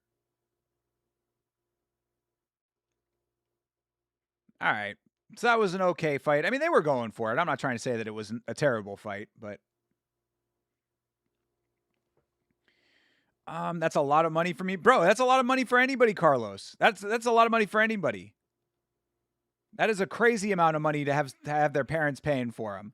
All right. So that was an okay fight. I mean, they were going for it. I'm not trying to say that it was a terrible fight, but that's a lot of money for me. Bro, that's a lot of money for anybody, Carlos. That's a lot of money for anybody. That is a crazy amount of money to have their parents paying for them.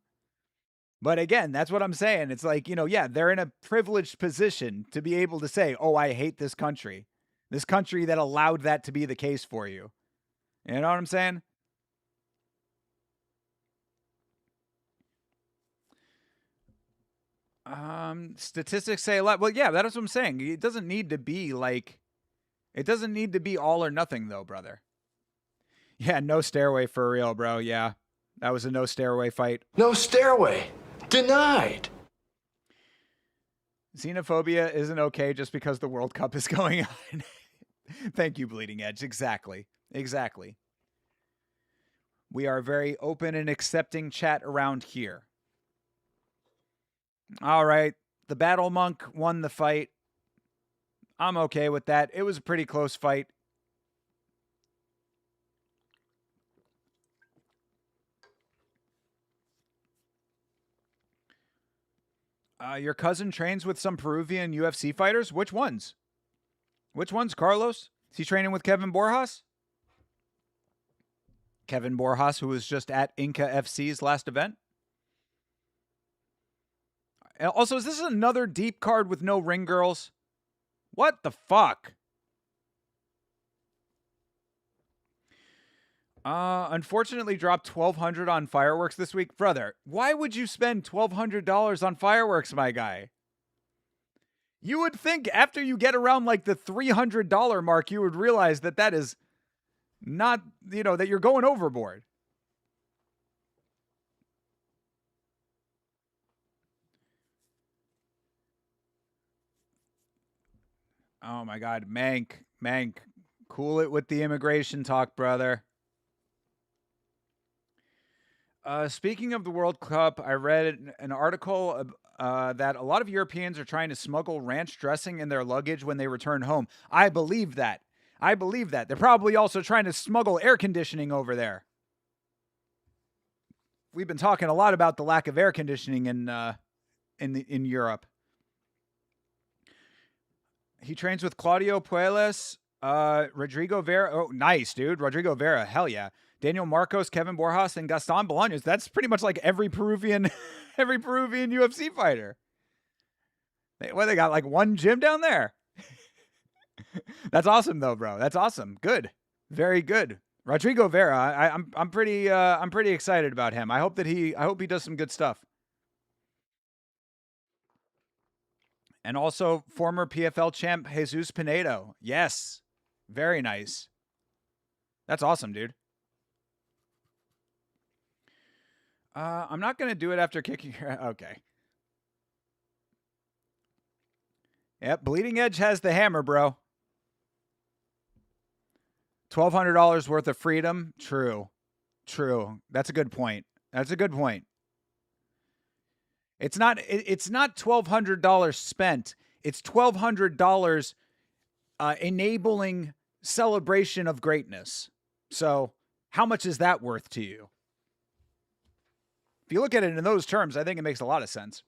But again, that's what I'm saying. It's like, yeah, they're in a privileged position to be able to say, oh, I hate this country. This country that allowed that to be the case for you. You know what I'm saying? Statistics say a lot. Well, yeah, that's what I'm saying. It doesn't need to be all or nothing though, brother. Yeah, no stairway for real, bro. Yeah, that was a no stairway fight. No stairway. Denied. Xenophobia isn't okay just because the World Cup is going on. Thank you, Bleeding Edge. Exactly. We are very open and accepting chat around here. All right. The Battle Monk won the fight. I'm okay with that. It was a pretty close fight. Your cousin trains with some Peruvian UFC fighters? Which ones? Which ones, Carlos? Is he training with Kevin Borjas? Kevin Borjas, who was just at Inca FC's last event? Also, is this another deep card with no ring girls? What the fuck? Unfortunately dropped $1,200 on fireworks this week. Brother, why would you spend $1,200 on fireworks, my guy? You would think after you get around like the $300 mark, you would realize that is not, that you're going overboard. Oh my God, Mank, cool it with the immigration talk, brother. Speaking of the World Cup, I read an article that a lot of Europeans are trying to smuggle ranch dressing in their luggage when they return home. I believe that. They're probably also trying to smuggle air conditioning over there. We've been talking a lot about the lack of air conditioning in Europe. He trains with Claudio Puelles, Rodrigo Vera. Oh, nice, dude. Rodrigo Vera. Hell yeah. Daniel Marcos, Kevin Borjas, and Gaston Bolaños. That's pretty much like every Peruvian UFC fighter. They got like one gym down there. That's awesome though, bro. That's awesome. Good. Very good. Rodrigo Vera. I'm pretty excited about him. I hope he does some good stuff. And also former PFL champ Jesus Pinedo. Yes. Very nice. That's awesome, dude. I'm not going to do it after kicking your... Okay. Yep, Bleeding Edge has the hammer, bro. $1,200 worth of freedom. True. That's a good point. It's not $1,200 spent. It's $1,200 enabling celebration of greatness. So how much is that worth to you? If you look at it in those terms, I think it makes a lot of sense.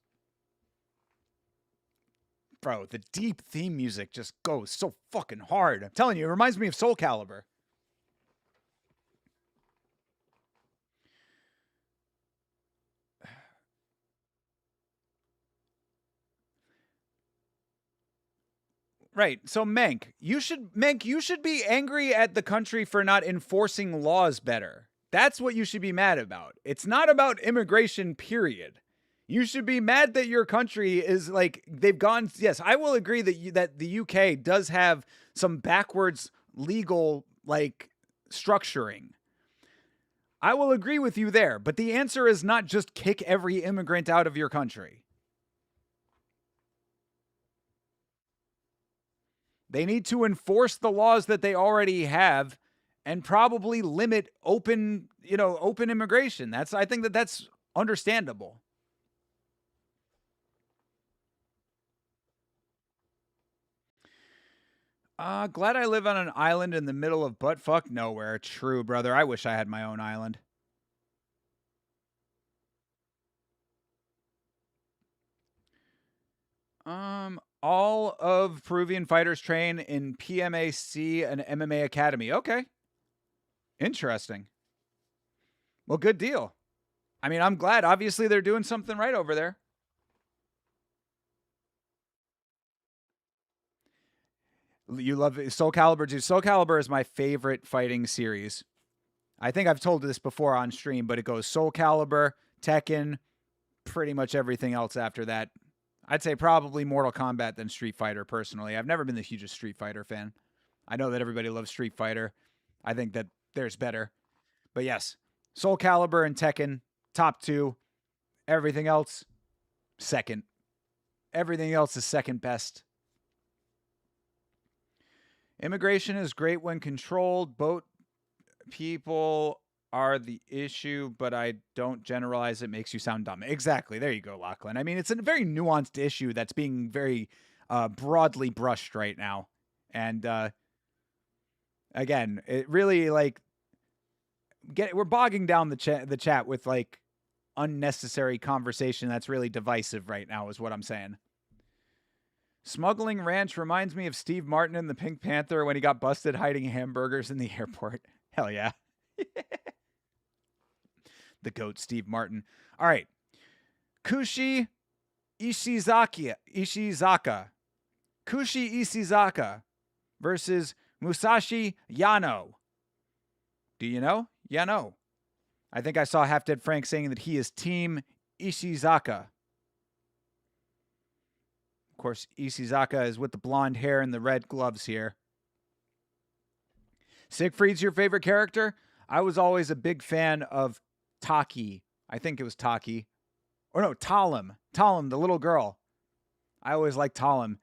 Bro, the deep theme music just goes so fucking hard. I'm telling you, it reminds me of Soul Calibur. Right. So Menk, you should be angry at the country for not enforcing laws better. That's what you should be mad about. It's not about immigration, period. You should be mad that your country is like, they've gone. Yes, I will agree that the UK does have some backwards legal like structuring. I will agree with you there, but the answer is not just kick every immigrant out of your country. They need to enforce the laws that they already have and probably limit open immigration. I think that's understandable. Glad I live on an island in the middle of buttfuck nowhere. True, brother. I wish I had my own island. All of Peruvian fighters train in PMAC and MMA Academy. Okay. Interesting. Well, good deal. I mean, I'm glad. Obviously, they're doing something right over there. You love Soul Calibur, dude. Soul Calibur is my favorite fighting series. I think I've told this before on stream, but it goes Soul Calibur, Tekken, pretty much everything else after that. I'd say probably Mortal Kombat than Street Fighter, personally. I've never been the hugest Street Fighter fan. I know that everybody loves Street Fighter. I think that there's better. But yes, Soul Calibur and Tekken, top two. Everything else, second. Everything else is second best. Immigration is great when controlled. Boat people are the issue, but I don't generalize. It makes you sound dumb. Exactly. There you go, Lachlan. I mean, it's a very nuanced issue that's being very broadly brushed right now. And again, it really we're bogging down the chat with like unnecessary conversation that's really divisive right now is what I'm saying. Smuggling Ranch reminds me of Steve Martin in the Pink Panther when he got busted hiding hamburgers in the airport. Hell yeah. The GOAT, Steve Martin. All right. Kushi Ishizaka. Kushi Ishizaka versus Musashi Yano. Do you know? Yano. I think I saw Half Dead Frank saying that he is Team Ishizaka. Of course, Ishizaka is with the blonde hair and the red gloves here. Siegfried's your favorite character? I was always a big fan of Taki. I think it was Taki. Or no, Talim. Talim, the little girl. I always liked Talim.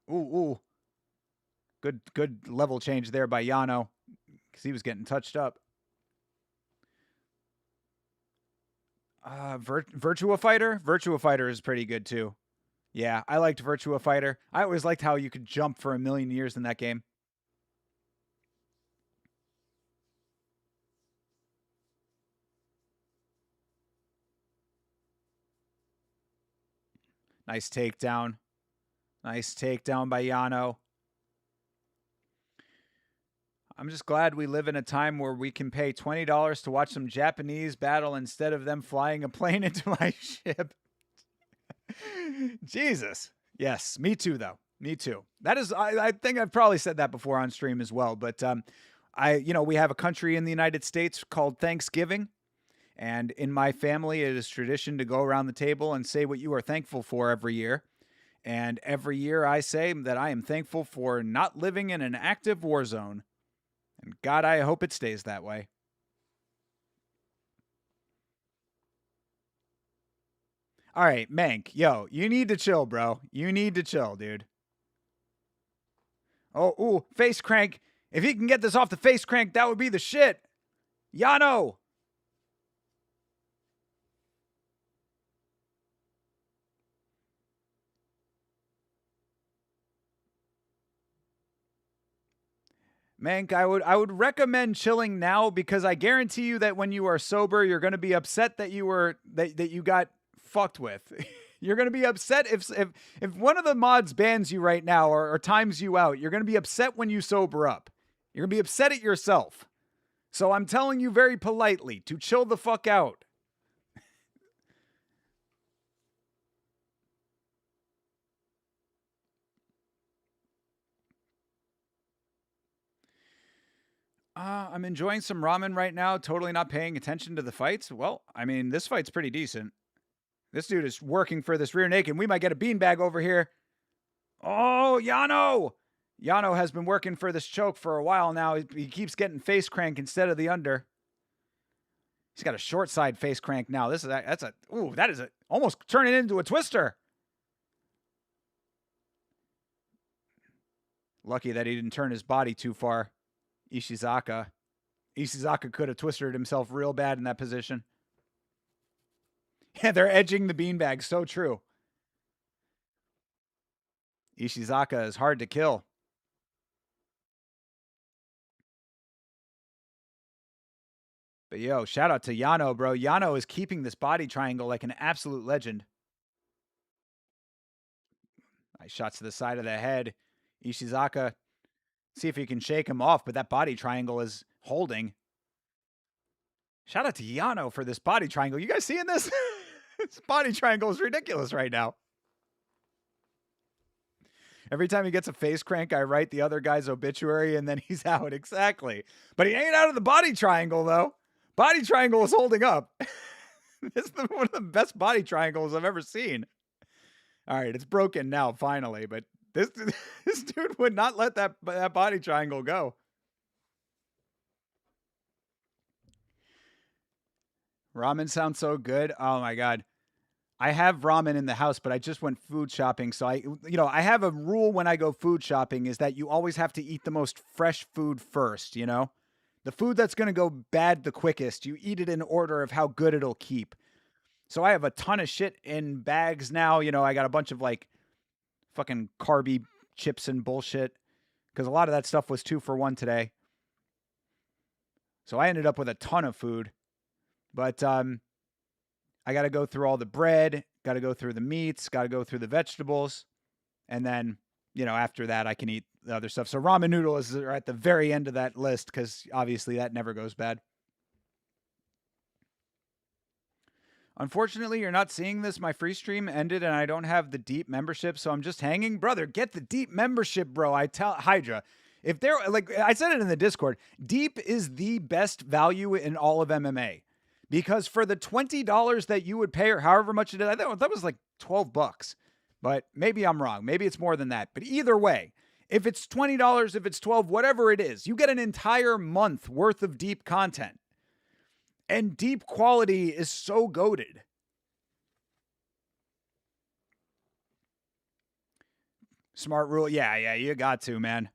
Ooh. Good level change there by Yano. Because he was getting touched up. Virtua Fighter? Virtua Fighter is pretty good too. Yeah, I liked Virtua Fighter. I always liked how you could jump for a million years in that game. Nice takedown. Nice takedown by Yano. I'm just glad we live in a time where we can pay $20 to watch some Japanese battle instead of them flying a plane into my ship. Jesus. Yes, me too, though. Me too. That is, I think I've probably said that before on stream as well. But we have a country in the United States called Thanksgiving. And in my family, it is tradition to go around the table and say what you are thankful for every year. And every year I say that I am thankful for not living in an active war zone. And God, I hope it stays that way. All right, Mank, yo, you need to chill, bro. You need to chill, dude. Oh, ooh, face crank. If he can get this off the face crank, that would be the shit. Yano. Mank, I would recommend chilling now because I guarantee you that when you are sober, you're going to be upset that you got fucked with. You're going to be upset if one of the mods bans you right now or times you out. You're going to be upset when you sober up. You're going to be upset at yourself. So I'm telling you very politely to chill the fuck out. I'm enjoying some ramen right now, totally not paying attention to the fights. Well, I mean, this fight's pretty decent. This dude is working for this rear naked. We might get a beanbag over here. Oh, Yano! Yano has been working for this choke for a while now. He keeps getting face crank instead of the under. He's got a short side face crank now. That is almost turning into a twister. Lucky that he didn't turn his body too far. Ishizaka could have twisted himself real bad in that position. Yeah, they're edging the beanbag. So true. Ishizaka is hard to kill. But yo, shout out to Yano, bro. Yano is keeping this body triangle like an absolute legend. Nice shots to the side of the head. Ishizaka, see if he can shake him off, but that body triangle is holding. Shout out to Yano for this body triangle. You guys seeing this? This body triangle is ridiculous right now. Every time he gets a face crank, I write the other guy's obituary and then he's out. Exactly. But he ain't out of the body triangle, though. Body triangle is holding up. This is one of the best body triangles I've ever seen. All right, it's broken now, finally. But this dude would not let that body triangle go. Ramen sounds so good. Oh, my God. I have ramen in the house, but I just went food shopping. So I have a rule when I go food shopping is that you always have to eat the most fresh food first, you know? The food that's going to go bad the quickest, you eat it in order of how good it'll keep. So I have a ton of shit in bags now. You know, I got a bunch of like fucking carby chips and bullshit because a lot of that stuff was 2 for 1 today. So I ended up with a ton of food. But I got to go through all the bread, got to go through the meats, got to go through the vegetables. And then, you know, after that, I can eat the other stuff. So ramen noodles are at the very end of that list because obviously that never goes bad. Unfortunately, you're not seeing this. My free stream ended and I don't have the deep membership, so I'm just hanging. Brother, get the deep membership, bro. I tell Hydra, if they're like, I said it in the Discord, deep is the best value in all of MMA. Because for the $20 that you would pay or however much it is, I thought that was like $12. But maybe I'm wrong. Maybe it's more than that. But either way, if it's $20, if it's $12, whatever it is, you get an entire month worth of deep content. And deep quality is so goated. Smart rule. Yeah, you got to, man.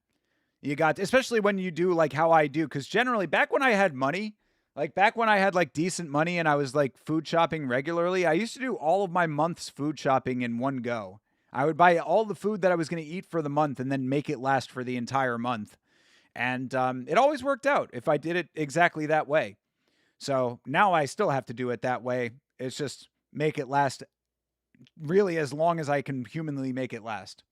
You got to, especially when you do like how I do. Because generally, back when I had money, like back when I had like decent money and I was like food shopping regularly, I used to do all of my month's food shopping in one go. I would buy all the food that I was going to eat for the month and then make it last for the entire month. And it always worked out if I did it exactly that way. So now I still have to do it that way. It's just make it last really as long as I can humanly make it last.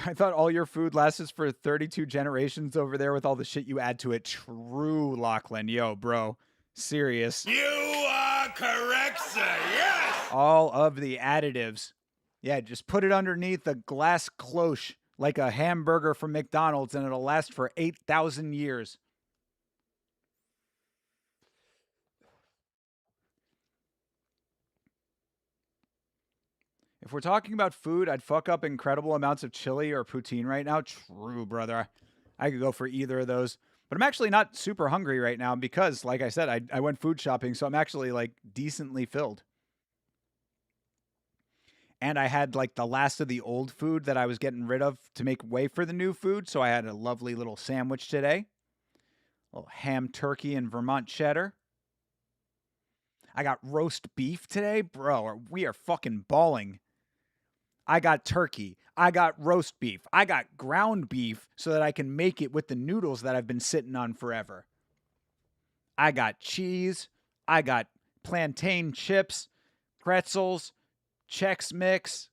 I thought all your food lasts for 32 generations over there with all the shit you add to it. True, Lachlan. Yo, bro. Serious. You are correct, sir. Yes! All of the additives. Yeah, just put it underneath a glass cloche like a hamburger from McDonald's and it'll last for 8,000 years. If we're talking about food, I'd fuck up incredible amounts of chili or poutine right now. True, brother. I could go for either of those. But I'm actually not super hungry right now because, like I said, I went food shopping, so I'm actually like decently filled. And I had like the last of the old food that I was getting rid of to make way for the new food. So I had a lovely little sandwich today. A little ham turkey and Vermont cheddar. I got roast beef today. Bro, we are fucking balling. I got turkey. I got roast beef. I got ground beef so that I can make it with the noodles that I've been sitting on forever. I got cheese. I got plantain chips, pretzels, Chex Mix.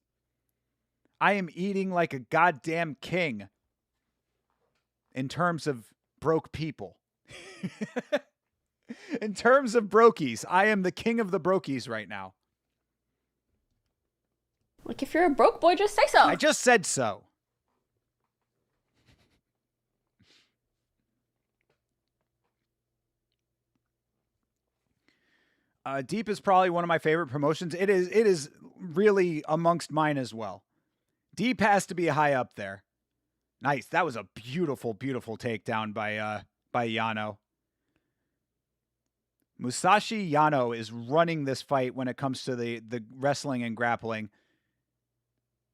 I am eating like a goddamn king in terms of broke people. In terms of brokies, I am the king of the brokies right now. Like, if you're a broke boy, just say so. I just said so. Deep is probably one of my favorite promotions. It is really amongst mine as well. Deep has to be high up there. Nice. That was a beautiful, beautiful takedown by Yano. Musashi Yano is running this fight when it comes to the wrestling and grappling.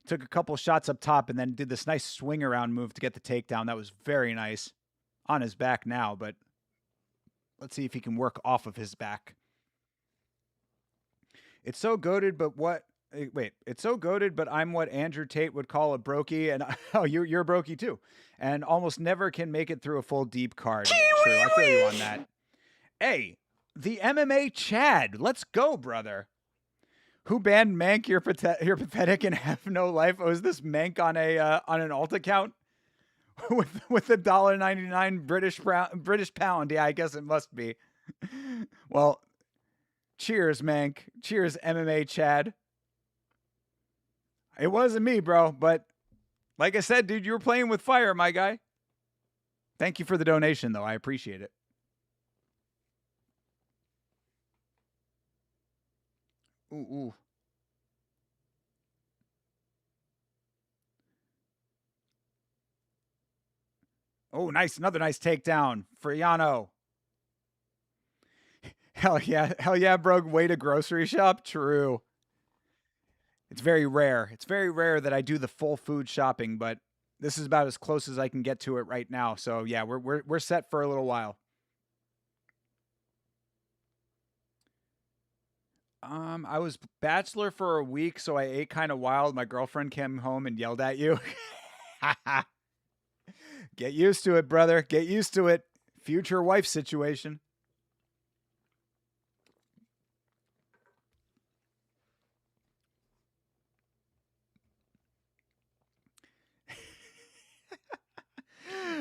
Took a couple shots up top and then did this nice swing around move to get the takedown. That was very nice. On his back now, but let's see if he can work off of his back. It's so goated, but what? Wait, it's so goated, but I'm what Andrew Tate would call a brokey, and oh, you're a brokey too, and almost never can make it through a full deep card. True, I feel you on that. Hey, the MMA Chad, let's go, brother. Who banned Mank? You're pathetic and have no life. Oh, is this Mank on an alt account with a $1.99 British pound? Yeah, I guess it must be. Well, cheers, Mank. Cheers, MMA Chad. It wasn't me, bro, but like I said, dude, you were playing with fire, my guy. Thank you for the donation, though. I appreciate it. Ooh. Oh, nice. Another nice takedown for Yano. Hell yeah, bro. Way to grocery shop. True. It's very rare. It's very rare that I do the full food shopping, but this is about as close as I can get to it right now. So yeah, we're set for a little while. I was bachelor for a week, so I ate kind of wild. My girlfriend came home and yelled at you. Get used to it, brother. Get used to it. Future wife situation.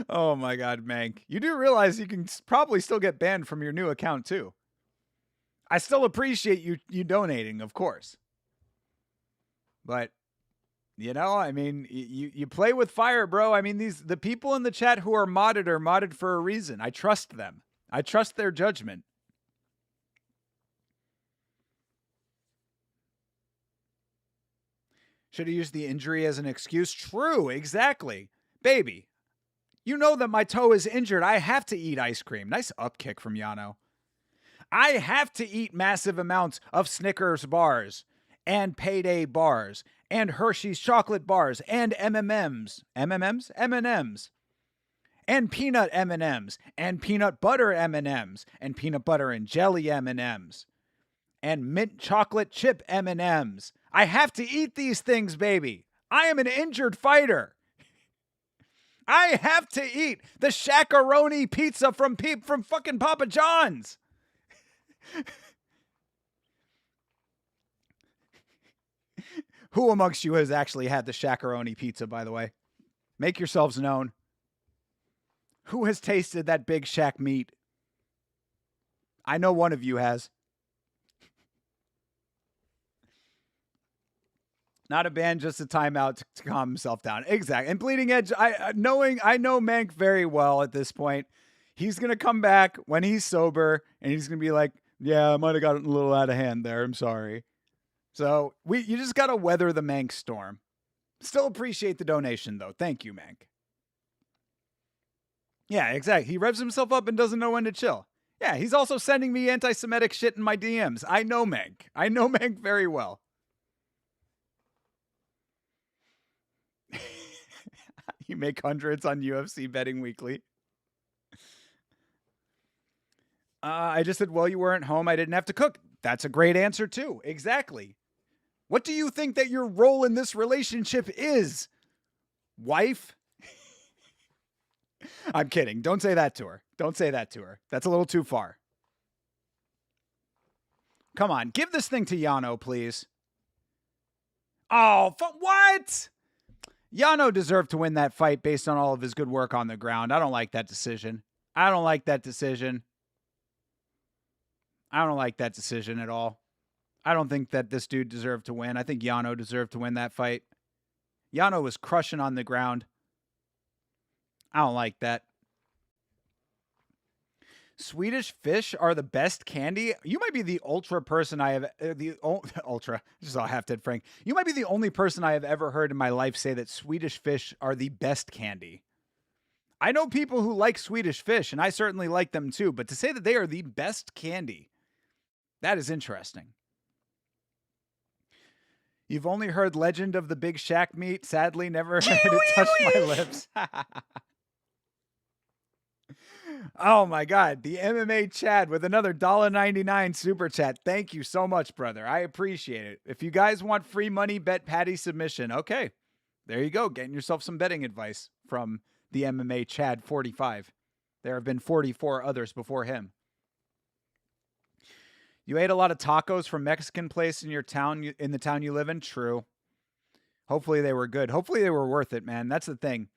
Oh my God, Mank. You do realize you can probably still get banned from your new account too. I still appreciate you donating, of course. But, you know, I mean, you play with fire, bro. I mean, the people in the chat who are modded for a reason. I trust them. I trust their judgment. Should have used the injury as an excuse. True, exactly. Baby, you know that my toe is injured. I have to eat ice cream. Nice upkick from Yano. I have to eat massive amounts of Snickers bars and Payday bars and Hershey's chocolate bars and M&Ms, M&Ms, and peanut M&Ms and peanut butter M&Ms and peanut butter and jelly M&Ms and mint chocolate chip M&Ms. I have to eat these things, baby. I am an injured fighter. I have to eat the Shaq-a-Roni pizza from fucking Papa John's. Who amongst you has actually had the Shaq-a-Roni pizza, by the way? Make yourselves known. Who has tasted that Big Shaq meat? I know one of you has. Not a ban, just a timeout to calm himself down. Exactly. And Bleeding Edge, I know Mank very well at this point. He's going to come back when he's sober, and he's going to be like, yeah, I might have gotten a little out of hand there. I'm sorry. So you just got to weather the Mank storm. Still appreciate the donation, though. Thank you, Mank. Yeah, exactly. He revs himself up and doesn't know when to chill. Yeah, he's also sending me anti-Semitic shit in my DMs. I know Mank. I know Mank very well. You make hundreds on UFC betting weekly. I just said, well, you weren't home. I didn't have to cook. That's a great answer, too. Exactly. What do you think that your role in this relationship is? Wife? I'm kidding. Don't say that to her. Don't say that to her. That's a little too far. Come on. Give this thing to Yano, please. Oh, what? Yano deserved to win that fight based on all of his good work on the ground. I don't like that decision. I don't like that decision. I don't like that decision at all. I don't think that this dude deserved to win. I think Yano deserved to win that fight. Yano was crushing on the ground. I don't like that. Swedish Fish are the best candy. You might be the ultra person I have. Ultra. Just all half dead Frank. You might be the only person I have ever heard in my life say that Swedish Fish are the best candy. I know people who like Swedish Fish, and I certainly like them too. But to say that they are the best candy, that is interesting. You've only heard Legend of the Big Shack meat. Sadly, never heard it touch my lips. Oh my God. The MMA Chad with another $1.99 super chat. Thank you so much, brother. I appreciate it. If you guys want free money, bet Patty submission. Okay. There you go. Getting yourself some betting advice from the MMA Chad 45. There have been 44 others before him. You ate a lot of tacos from Mexican place in your town, in the town you live in? True. Hopefully they were good. Hopefully they were worth it, man. That's the thing.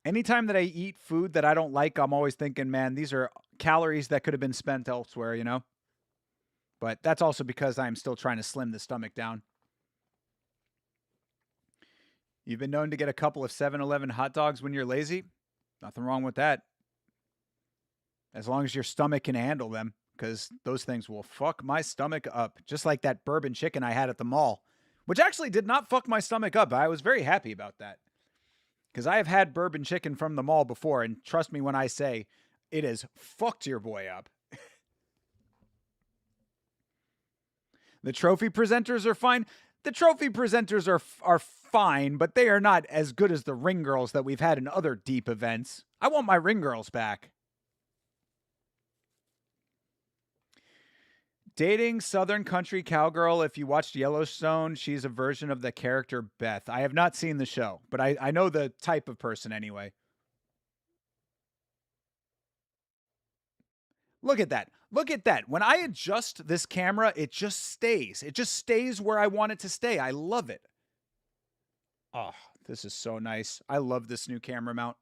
Anytime that I eat food that I don't like, I'm always thinking, man, these are calories that could have been spent elsewhere, you know? But that's also because I'm still trying to slim the stomach down. You've been known to get a couple of 7-Eleven hot dogs when you're lazy? Nothing wrong with that. As long as your stomach can handle them, because those things will fuck my stomach up. Just like that bourbon chicken I had at the mall, which actually did not fuck my stomach up. I was very happy about that. Because I have had bourbon chicken from the mall before, and trust me when I say it has fucked your boy up. The trophy presenters are fine. The trophy presenters are fine, but they are not as good as the ring girls that we've had in other deep events. I want my ring girls back. Dating Southern Country Cowgirl. If you watched Yellowstone, she's a version of the character Beth. I have not seen the show, but I know the type of person anyway. Look at that. Look at that. When I adjust this camera, it just stays. It just stays where I want it to stay. I love it. Oh, this is so nice. I love this new camera mount.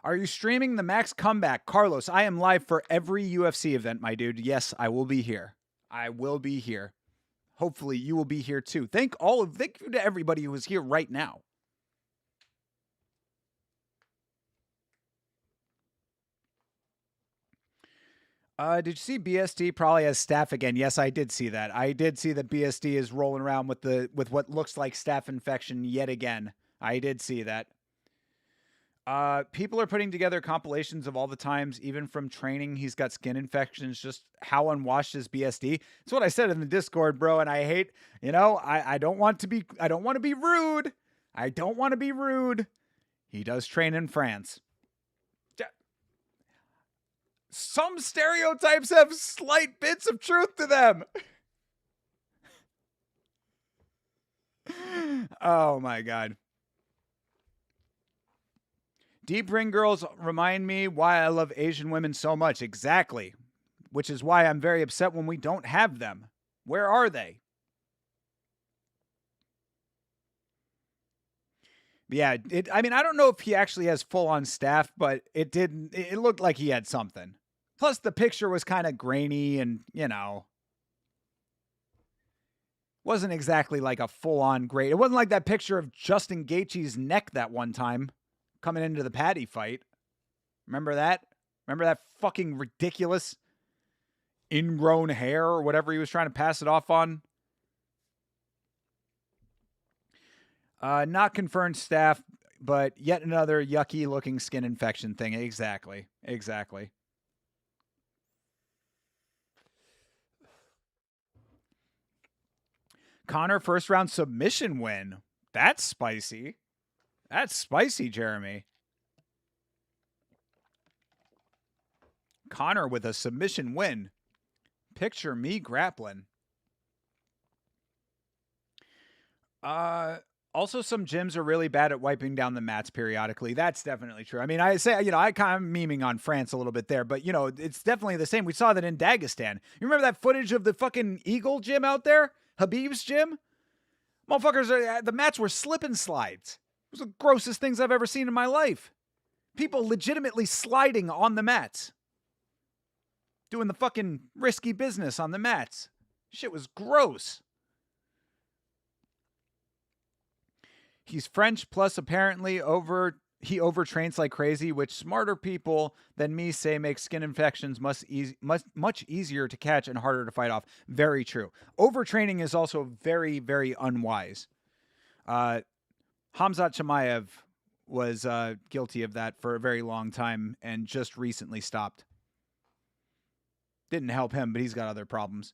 Are you streaming the Max Comeback? Carlos, I am live for every UFC event, my dude. Yes, I will be here. I will be here. Hopefully you will be here too. Thank you to everybody who is here right now. Did you see BSD probably has staff again? Yes, I did see that. I did see that BSD is rolling around with what looks like staph infection yet again. I did see that. People are putting together compilations of all the times, even from training, he's got skin infections. Just how unwashed is BSD? It's what I said in the Discord, bro. And I hate, I don't want to be rude. I don't want to be rude. He does train in France. Some stereotypes have slight bits of truth to them. Oh my God. Deep ring girls remind me why I love Asian women so much. Exactly. Which is why I'm very upset when we don't have them. Where are they? Yeah, I mean, I don't know if he actually has full-on staff, but it looked like he had something. Plus, the picture was kind of grainy and, wasn't exactly like a full-on great. It wasn't like that picture of Justin Gaethje's neck that one time coming into the Paddy fight. Remember that? Remember that fucking ridiculous ingrown hair or whatever he was trying to pass it off on. Not confirmed staph, but yet another yucky looking skin infection thing. Exactly. Conor first round submission win. That's spicy. Jeremy. Conor with a submission win. Picture me grappling. Also, some gyms are really bad at wiping down the mats periodically. That's definitely true. I mean, I say, I kind of memeing on France a little bit there, but, it's definitely the same. We saw that in Dagestan. You remember that footage of the fucking Eagle gym out there? Habib's gym? Motherfuckers, the mats were slip and slides. It was the grossest things I've ever seen in my life. People legitimately sliding on the mats. Doing the fucking risky business on the mats. Shit was gross. He's French, plus apparently he overtrains like crazy, which smarter people than me say makes skin infections much easier to catch and harder to fight off. Very true. Overtraining is also very, very unwise. Hamzat Chimaev was guilty of that for a very long time and just recently stopped. Didn't help him, but he's got other problems.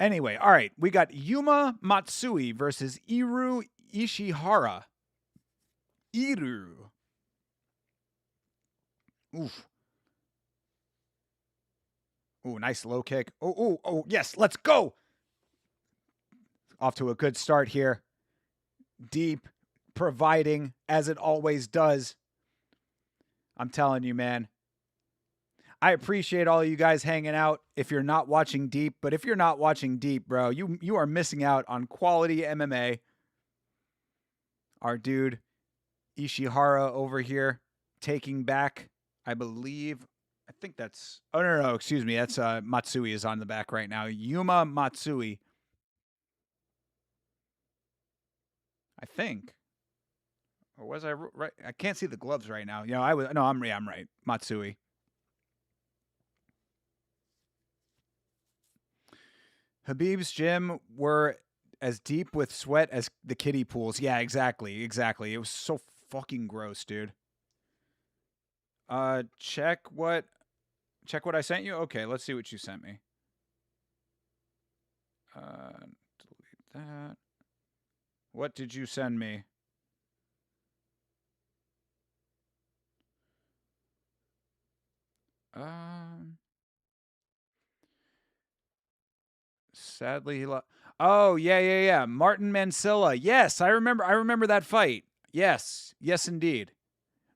Anyway, all right. We got Yuma Matsui versus Iru Ishihara. Iru. Oof. Ooh, nice low kick. Oh, yes, let's go. Off to a good start here. Deep, providing, as it always does. I'm telling you, man. I appreciate all of you guys hanging out if you're not watching Deep, but if you're not watching Deep, bro, you are missing out on quality MMA. Our dude, Ishihara over here, taking back, I think that's, no, excuse me, that's Matsui is on the back right now. Yuma Matsui. I think. Or was I right? I can't see the gloves right now. I'm right. Matsui. Habib's gym were as deep with sweat as the kiddie pools. Yeah, exactly. It was so fucking gross, dude. Check what I sent you? Okay, let's see what you sent me. Delete that. What did you send me? Sadly, oh, yeah. Martin Mansilla. Yes, I remember that fight. Yes, indeed.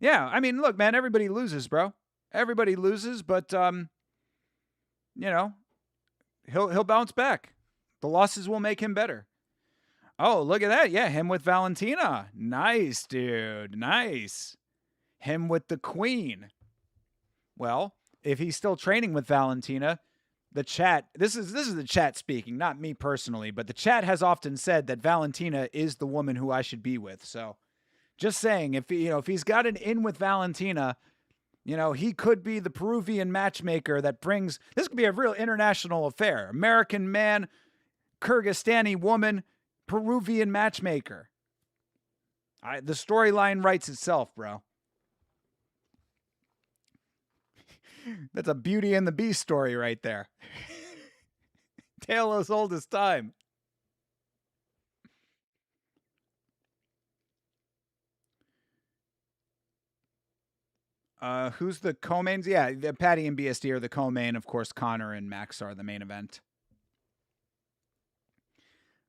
Yeah, I mean, look, man, everybody loses, bro. Everybody loses, but he'll bounce back. The losses will make him better. Oh, look at that. Yeah, him with Valentina. Nice, dude. Nice. Him with the queen. Well, if he's still training with Valentina, the chat, this is the chat speaking, not me personally, but the chat has often said that Valentina is the woman who I should be with. So just saying, if he's got an in with Valentina, he could be the Peruvian matchmaker that brings, this could be a real international affair. American man, Kyrgyzstani woman, Peruvian matchmaker. The storyline writes itself, bro. That's a Beauty and the Beast story right there. Tale as old as time. Who's the co-mains? Yeah, Patty and BSD are the co-main. Of course, Conor and Max are the main event.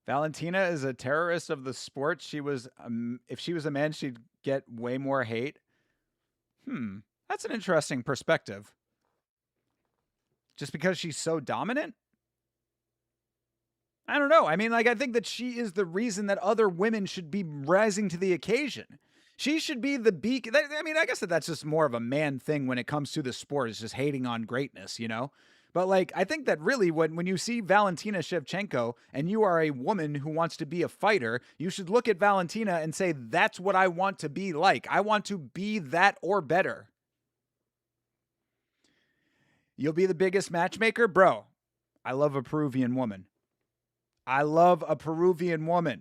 Valentina is a terrorist of the sport. If she was a man, she'd get way more hate. That's an interesting perspective. Just because she's so dominant? I don't know. I mean, I think that she is the reason that other women should be rising to the occasion. She should be the beacon. I mean, I guess that's just more of a man thing when it comes to the sport, is just hating on greatness, But, I think that really when you see Valentina Shevchenko and you are a woman who wants to be a fighter, you should look at Valentina and say, that's what I want to be like. I want to be that or better. You'll be the biggest matchmaker? Bro, I love a Peruvian woman. I love a Peruvian woman.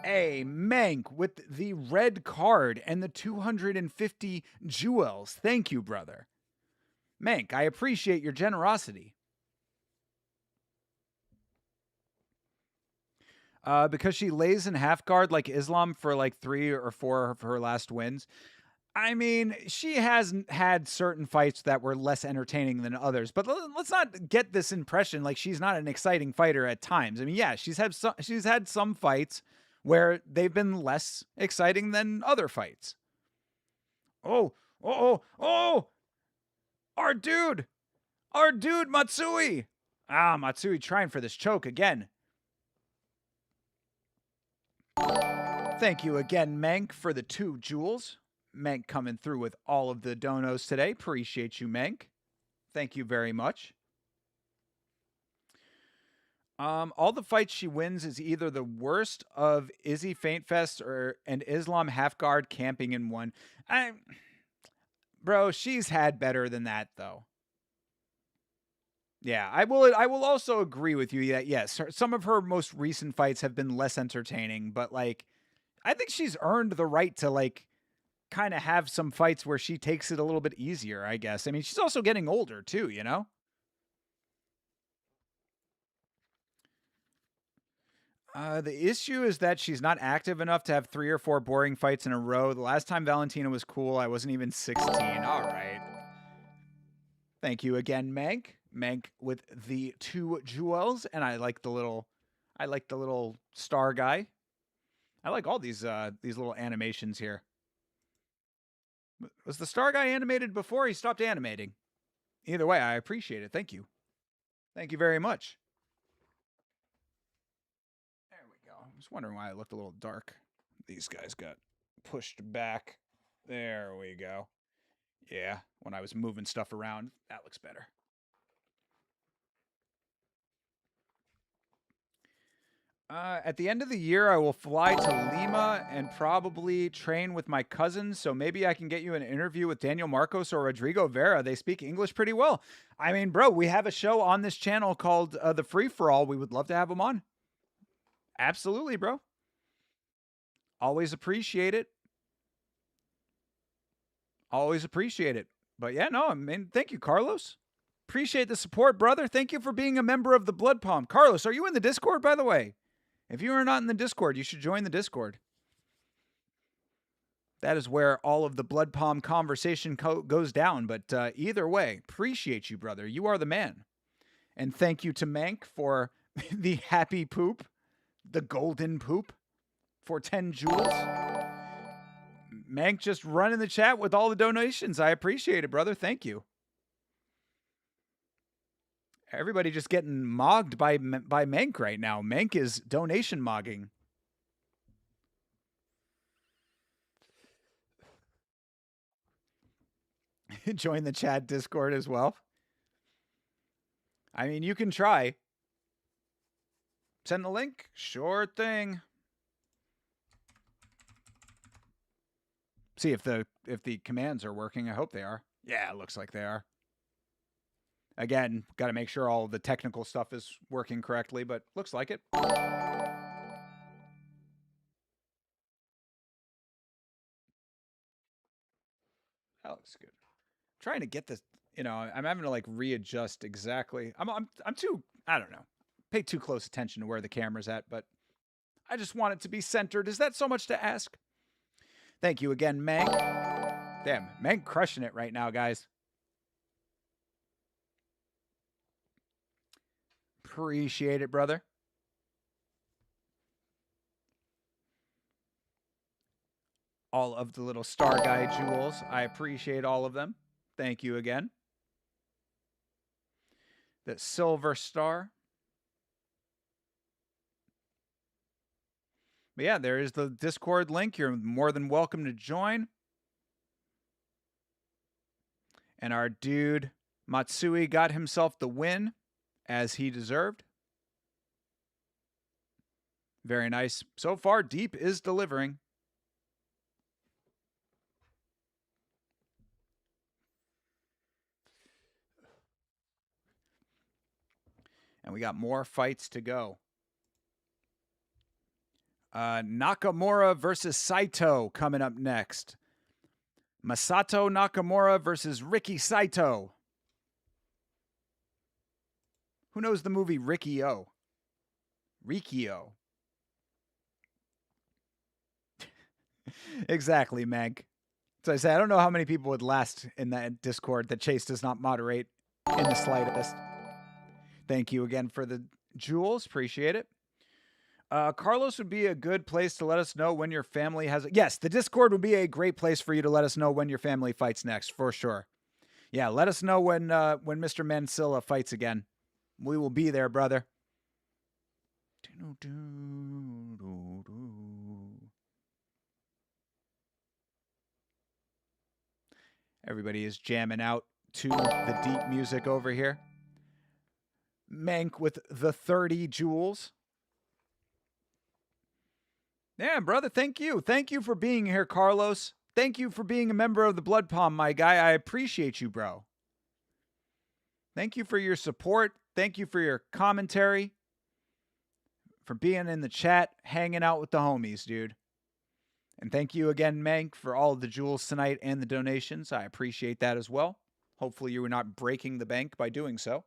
Hey, Mank with the red card and the 250 jewels. Thank you, brother. Mank, I appreciate your generosity. Because she lays in half guard like Islam for like 3 or 4 of her last wins. I mean, she has had certain fights that were less entertaining than others, but let's not get this impression like she's not an exciting fighter at times. I mean, yeah, she's had some fights where they've been less exciting than other fights. Oh, our dude, Matsui. Matsui trying for this choke again. Thank you again, Mank, for the 2 jewels. Mank coming through with all of the donos today. Appreciate you, Mank. Thank you very much. All the fights she wins is either the worst of Izzy Faintfest or an Islam half guard camping in one. Bro, she's had better than that though. Yeah, I will also agree with you that yes, some of her most recent fights have been less entertaining, but like I think she's earned the right to like kind of have some fights where she takes it a little bit easier, I guess. I mean, she's also getting older too, you know? The issue is that she's not active enough to have 3 or 4 boring fights in a row. The last time Valentina was cool, I wasn't even 16. All right. Thank you again, Mank. Mank with the 2 jewels, and I like the little star guy. I like all these little animations here. Was the star guy animated before he stopped animating? Either way, I appreciate it. Thank you. Thank you very much. There we go. I was wondering why it looked a little dark. These guys got pushed back. There we go. Yeah, when I was moving stuff around, that looks better. At the end of the year, I will fly to Lima and probably train with my cousins, so maybe I can get you an interview with Daniel Marcos or Rodrigo Vera. They speak English pretty well. I mean, bro, we have a show on this channel called The Free For All. We would love to have them on. Absolutely, bro. Always appreciate it. Always appreciate it. But yeah, no, I mean, thank you, Carlos. Appreciate the support, brother. Thank you for being a member of the Blood Palm. Carlos, are you in the Discord, by the way? If you are not in the Discord, you should join the Discord. That is where all of the Blood Palm conversation goes down. But either way, appreciate you, brother. You are the man. And thank you to Mank for the happy poop, the golden poop, for 10 jewels. Mank just running the chat with all the donations. I appreciate it, brother. Thank you. Everybody just getting mogged by Mank right now. Mank is donation mogging. Join the chat Discord as well. I mean, you can try. Send the link. Sure thing. See if the commands are working. I hope they are. Yeah, it looks like they are. Again, got to make sure all the technical stuff is working correctly, but looks like it. That looks good. I'm trying to get this, you know, I'm having to like readjust exactly. I'm too, I don't know, pay too close attention to where the camera's at, but I just want it to be centered. Is that so much to ask? Thank you again, Mank. Damn, Mank crushing it right now, guys. Appreciate it, brother. All of the little star guy jewels. I appreciate all of them. Thank you again. The silver star. But yeah, there is the Discord link. You're more than welcome to join. And our dude, Matsui, got himself the win, as he deserved. Very nice. So far, Deep is delivering. And we got more fights to go. Nakamura versus Saito coming up next. Masato Nakamura versus Ricky Saito. Who knows the movie Riki-Oh? Riki-Oh. Exactly, Meg. So I say, I don't know how many people would last in that Discord that Chase does not moderate in the slightest. Thank you again for the jewels. Appreciate it. Carlos would be a good place to let us know when your family has... Yes, the Discord would be a great place for you to let us know when your family fights next, for sure. Yeah, let us know when Mr. Mansilla fights again. We will be there, brother. Everybody is jamming out to the deep music over here. Mank with the 30 jewels. Yeah, brother, thank you. Thank you for being here, Carlos. Thank you for being a member of the Blood Palm, my guy. I appreciate you, bro. Thank you for your support. Thank you for your commentary. For being in the chat, hanging out with the homies, dude. And thank you again, Mank, for all of the jewels tonight and the donations. I appreciate that as well. Hopefully you were not breaking the bank by doing so.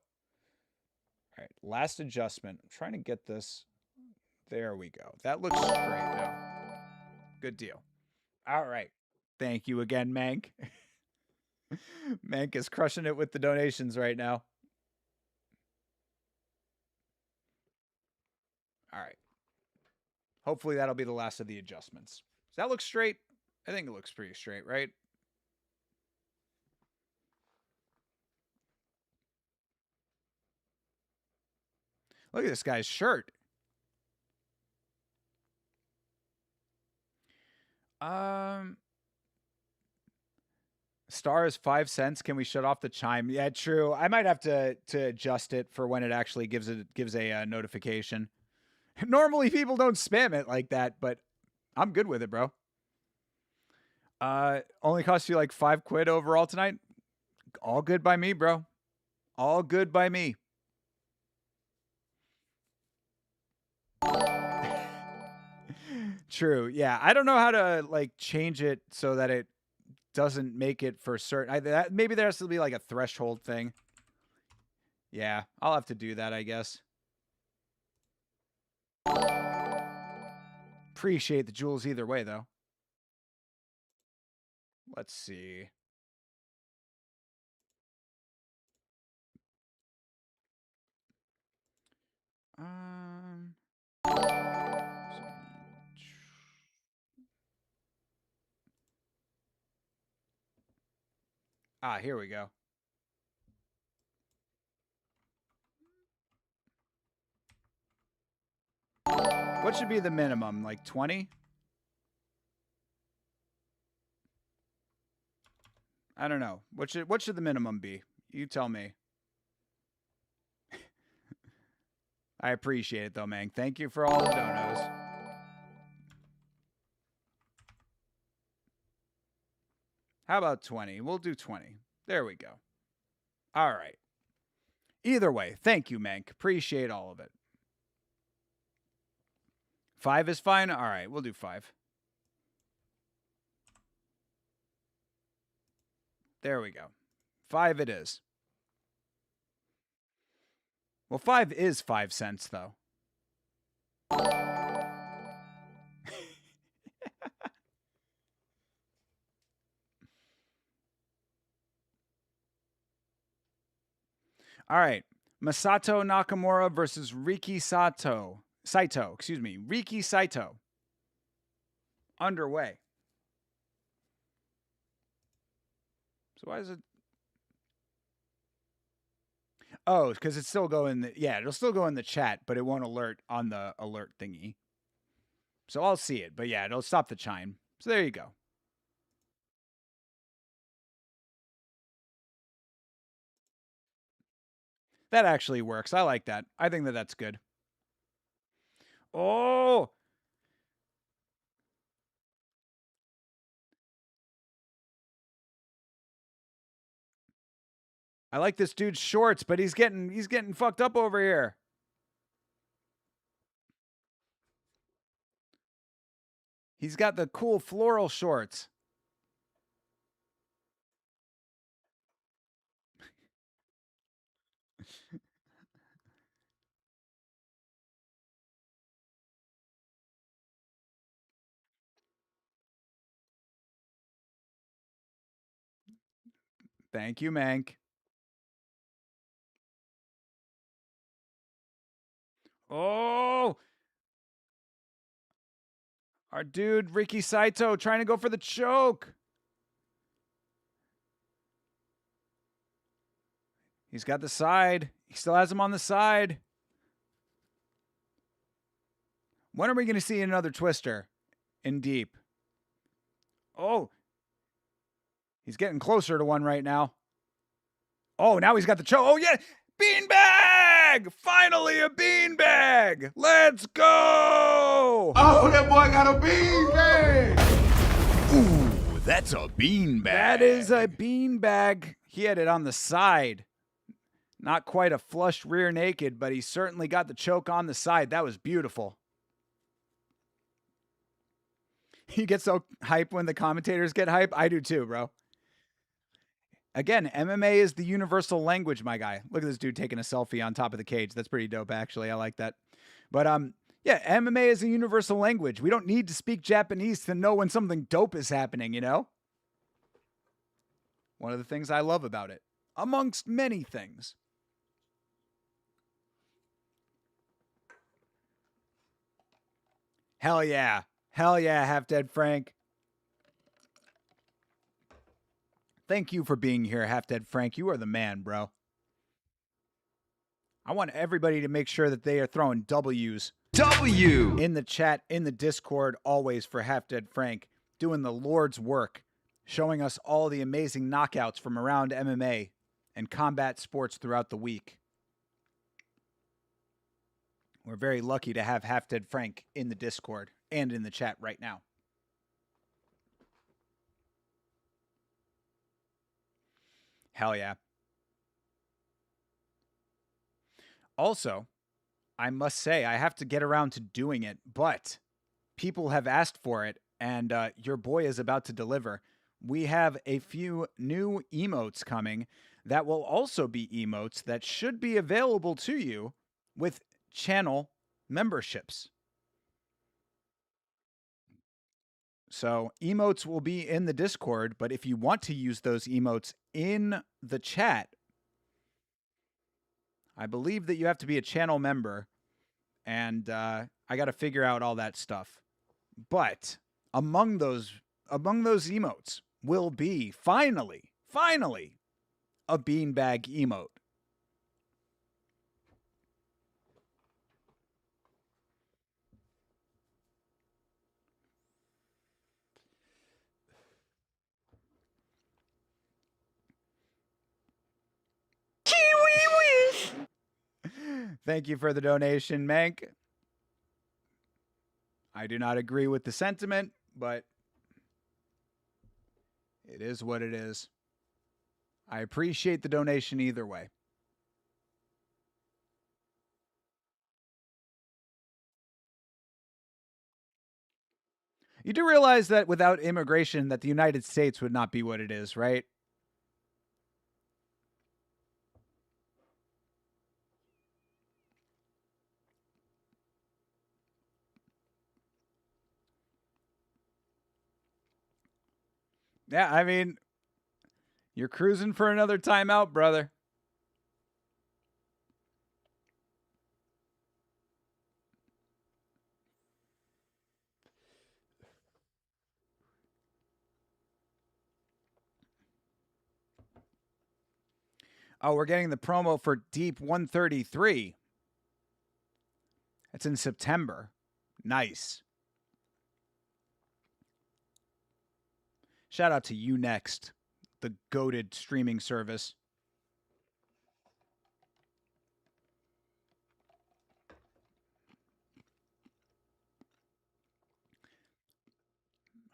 All right, last adjustment. I'm trying to get this. There we go. That looks straight now. Good deal. All right. Thank you again, Mank. Mank is crushing it with the donations right now. All right. Hopefully that'll be the last of the adjustments. Does that look straight? I think it looks pretty straight, right? Look at this guy's shirt. Star is 5 cents. Can we shut off the chime? Yeah, true. I might have to adjust it for when it actually gives a notification. Normally people don't spam it like that, but I'm good with it, bro. Only cost you like £5 overall tonight. All good by me, bro. All good by me. True. Yeah. I don't know how to like change it so that it doesn't make it for certain. Maybe there has to be like a threshold thing. Yeah. I'll have to do that, I guess. Appreciate the jewels either way, though. Let's see. Here we go. What should be the minimum? Like 20? I don't know. What should the minimum be? You tell me. I appreciate it though, man. Thank you for all the donos. How about 20? We'll do 20. There we go. All right. Either way, thank you, Mank. Appreciate all of it. 5 is fine? All right, we'll do 5. There we go. 5 it is. Well, 5 is 5 cents, though. All right. Masato Nakamura versus Riki Saito. Excuse me. Riki Saito. Underway. So why is it? Oh, because it's still going. Yeah, it'll still go in the chat, but it won't alert on the alert thingy. So I'll see it, but yeah, it'll stop the chime. So there you go. That actually works. I like that. I think that that's good. Oh! I like this dude's shorts, but he's getting fucked up over here. He's got the cool floral shorts. Thank you, Mank. Oh! Our dude, Ricky Saito, trying to go for the choke. He's got the side. He still has him on the side. When are we going to see another twister in deep? Oh. He's getting closer to one right now. Oh, now he's got the choke. Oh, yeah. Beanbag! Finally a beanbag! Let's go! Oh, that boy got a beanbag! Ooh, That's a beanbag. that is a beanbag. He had it on the side. Not quite a flush rear naked, but he certainly got the choke on the side. That was beautiful. He gets so hype when the commentators get hype. I do too, bro. Again, MMA is the universal language, my guy. Look at this dude taking a selfie on top of the cage. That's pretty dope, actually. I like that. But yeah, MMA is a universal language. We don't need to speak Japanese to know when something dope is happening, you know? One of the things I love about it, amongst many things. Hell yeah. Hell yeah, Half Dead Frank. Thank you for being here, Half Dead Frank. You are the man, bro. I want everybody to make sure that they are throwing W's in the chat, in the Discord, always for Half Dead Frank, doing the Lord's work, showing us all the amazing knockouts from around MMA and combat sports throughout the week. We're very lucky to have Half Dead Frank in the Discord and in the chat right now. Hell yeah. Also, I must say, I have to get around to doing it, but people have asked for it, and your boy is about to deliver. We have a few new emotes coming that will also be emotes that should be available to you with channel memberships. So emotes will be in the Discord, but if you want to use those emotes in the chat, I believe that you have to be a channel member, and I got to figure out all that stuff. But among those emotes will be finally a beanbag emote. Thank you for the donation, Mank. I do not agree with the sentiment, but it is what it is. I appreciate the donation either way. You do realize that without immigration that the United States would not be what it is, right? Yeah, I mean, you're cruising for another timeout, brother. Oh, we're getting the promo for Deep 133. It's in September. Nice. Shout out to Unext, the goated streaming service.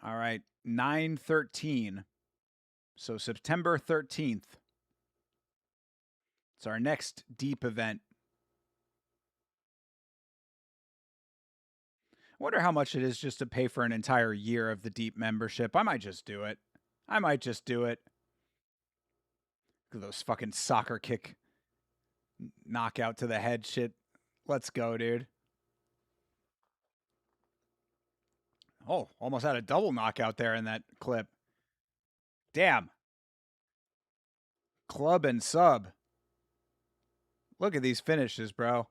All right, 9/13. So September 13th. It's our next Deep event. wonder how much it is just to pay for an entire year of the Deep membership. I might just do it. I might just do it. Look at those fucking soccer kick knockout to the head shit. Let's go, dude. Oh, almost had a double knockout there in that clip. Damn. Club and sub. Look at these finishes, bro.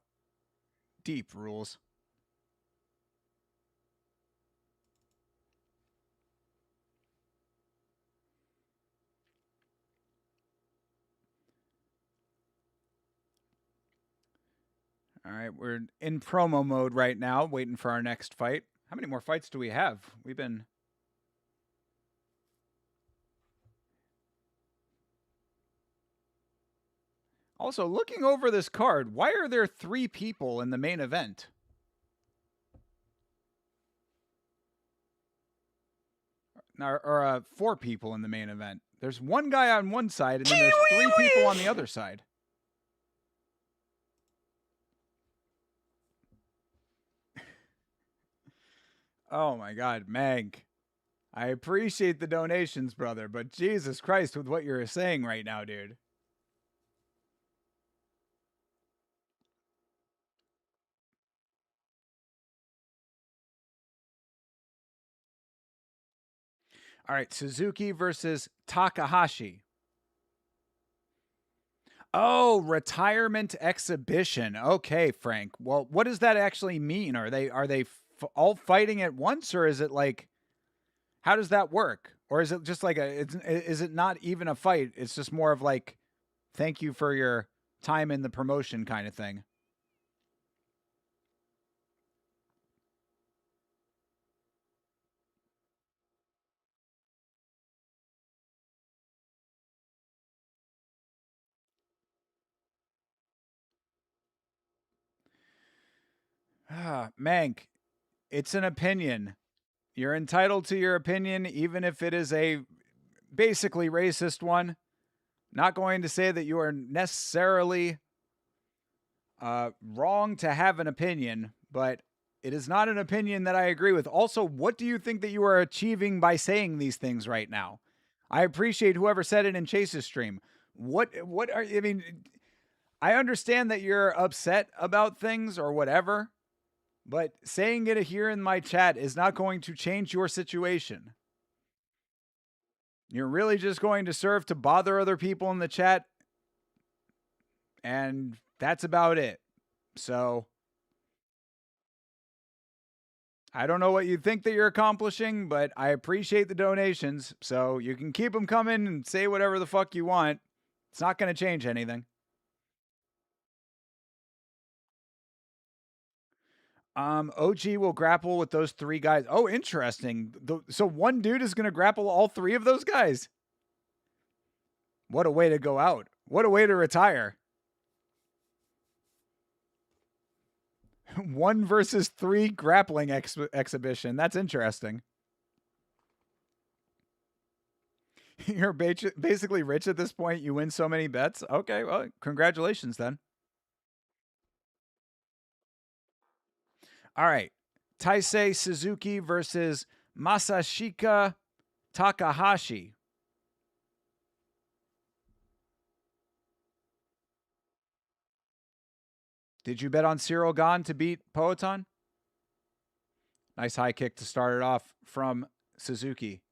Deep rules. All right, we're in promo mode right now, waiting for our next fight. How many more fights do we have? We've been... Also, looking over this card, why are there 3 people in the main event? Or 4 people in the main event. There's one guy on one side, and then there's 3 people on the other side. Oh my God, Meg. I appreciate the donations, brother, but Jesus Christ with what you're saying right now, dude. All right, Suzuki versus Takahashi. Oh, retirement exhibition. Okay, Frank. Well, what does that actually mean? Are they all fighting at once, or is it like, how does that work? Or is it just like is it not even a fight? It's just more of like, thank you for your time in the promotion kind of thing. Mank, it's an opinion. You're entitled to your opinion, even if it is a basically racist one. Not going to say that you are necessarily wrong to have an opinion, but it is not an opinion that I agree with. Also, what do you think that you are achieving by saying these things right now? I appreciate whoever said it in Chase's stream. What are, I mean, I understand that you're upset about things or whatever, but saying it here in my chat is not going to change your situation. You're really just going to serve to bother other people in the chat, and that's about it. So, I don't know what you think that you're accomplishing, but I appreciate the donations, so you can keep them coming and say whatever the fuck you want. It's not going to change anything. OG will grapple with those 3 guys. Oh, interesting. So one dude is going to grapple all 3 of those guys? What a way to go out. What a way to retire. 1 versus 3 grappling exhibition. That's interesting. You're basically rich at this point. You win so many bets. Okay, well, congratulations then. All right. Taisei Suzuki versus Masashika Takahashi. Did you bet on Cyril Gane to beat Poatan? Nice high kick to start it off from Suzuki.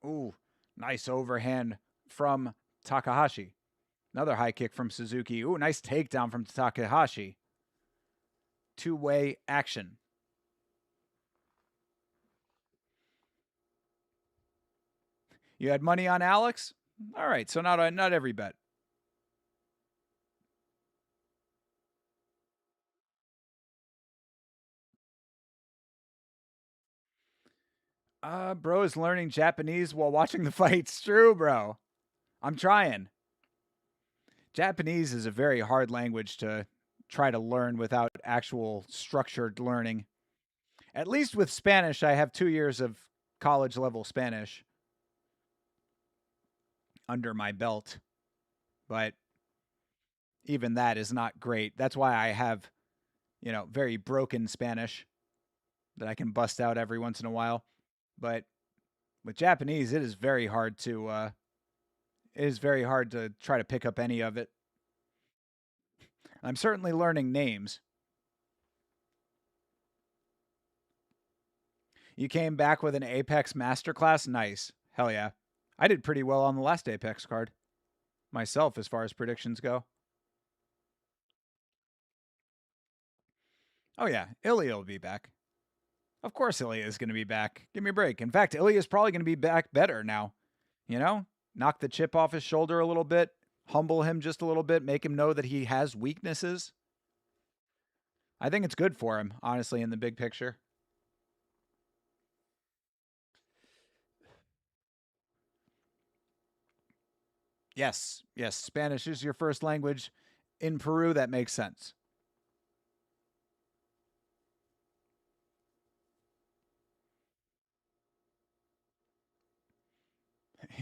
Ooh, nice overhand from Takahashi. Another high kick from Suzuki. Ooh, nice takedown from Takahashi. 2-way action. You had money on Alex? All right, so not every bet. Bro is learning Japanese while watching the fights. True, bro. I'm trying. Japanese is a very hard language to try to learn without actual structured learning. At least with Spanish, I have 2 years of college level Spanish under my belt. But even that is not great. That's why I have very broken Spanish that I can bust out every once in a while. But with Japanese, it is very hard to try to pick up any of it. I'm certainly learning names. You came back with an Apex Masterclass? Nice. Hell yeah. I did pretty well on the last Apex card myself as far as predictions go. Oh yeah, Ilya will be back. Of course Ilya is going to be back. Give me a break. In fact, Ilya is probably going to be back better now. Knock the chip off his shoulder a little bit, humble him just a little bit, make him know that he has weaknesses. I think it's good for him, honestly, in the big picture. Yes, Spanish is your first language. In Peru, that makes sense.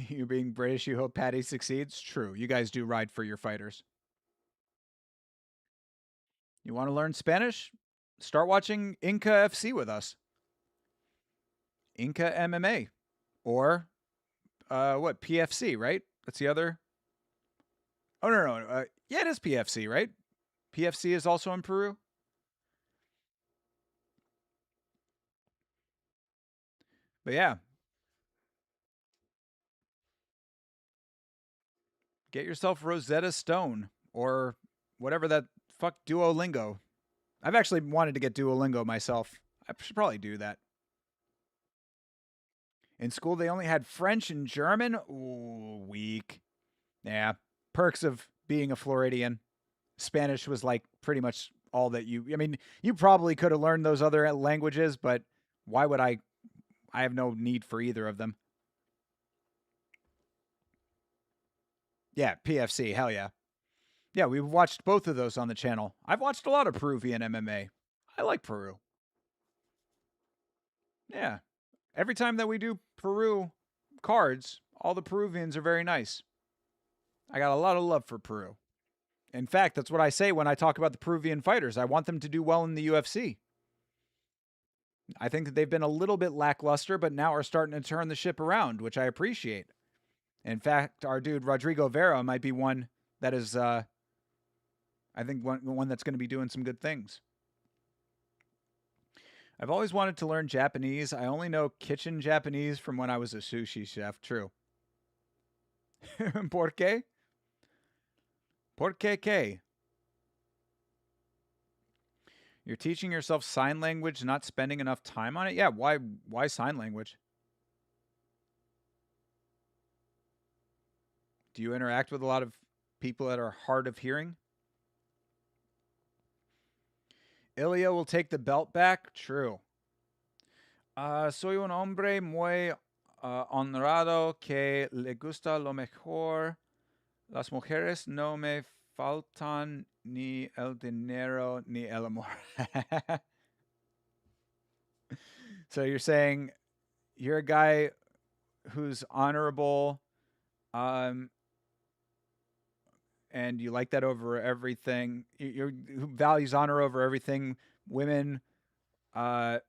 You being British, you hope Patty succeeds? True. You guys do ride for your fighters. You want to learn Spanish? Start watching Inca FC with us. Inca MMA. Or, PFC, right? That's the other. Oh, no. Yeah, it is PFC, right? PFC is also in Peru. But yeah. Get yourself Rosetta Stone or whatever that fuck Duolingo. I've actually wanted to get Duolingo myself. I should probably do that. In school, they only had French and German. Ooh, weak. Yeah. Perks of being a Floridian. Spanish was like pretty much all that you probably could have learned those other languages, but why would I have no need for either of them. Yeah, PFC, hell yeah. Yeah, we've watched both of those on the channel. I've watched a lot of Peruvian MMA. I like Peru. Yeah. Every time that we do Peru cards, all the Peruvians are very nice. I got a lot of love for Peru. In fact, that's what I say when I talk about the Peruvian fighters. I want them to do well in the UFC. I think that they've been a little bit lackluster, but now are starting to turn the ship around, which I appreciate. In fact, our dude Rodrigo Vera might be one that is, I think, one that's going to be doing some good things. I've always wanted to learn Japanese. I only know kitchen Japanese from when I was a sushi chef. True. ¿Por qué? ¿Por qué? You're teaching yourself sign language, not spending enough time on it? Yeah, why sign language? Do you interact with a lot of people that are hard of hearing? Ilya will take the belt back? True. Soy un hombre muy honrado que le gusta lo mejor. Las mujeres no me faltan ni el dinero ni el amor. So you're saying you're a guy who's honorable, and you like that over everything. Who values honor over everything. Women don't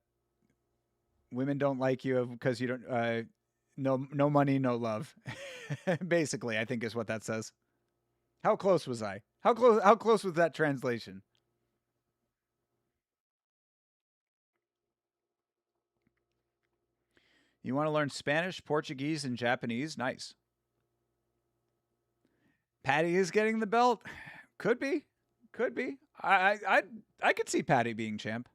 like you because you don't. No money, no love. Basically, I think is what that says. How close was I? How close was that translation? You want to learn Spanish, Portuguese, and Japanese? Nice. Patty is getting the belt. Could be. I could see Patty being champ.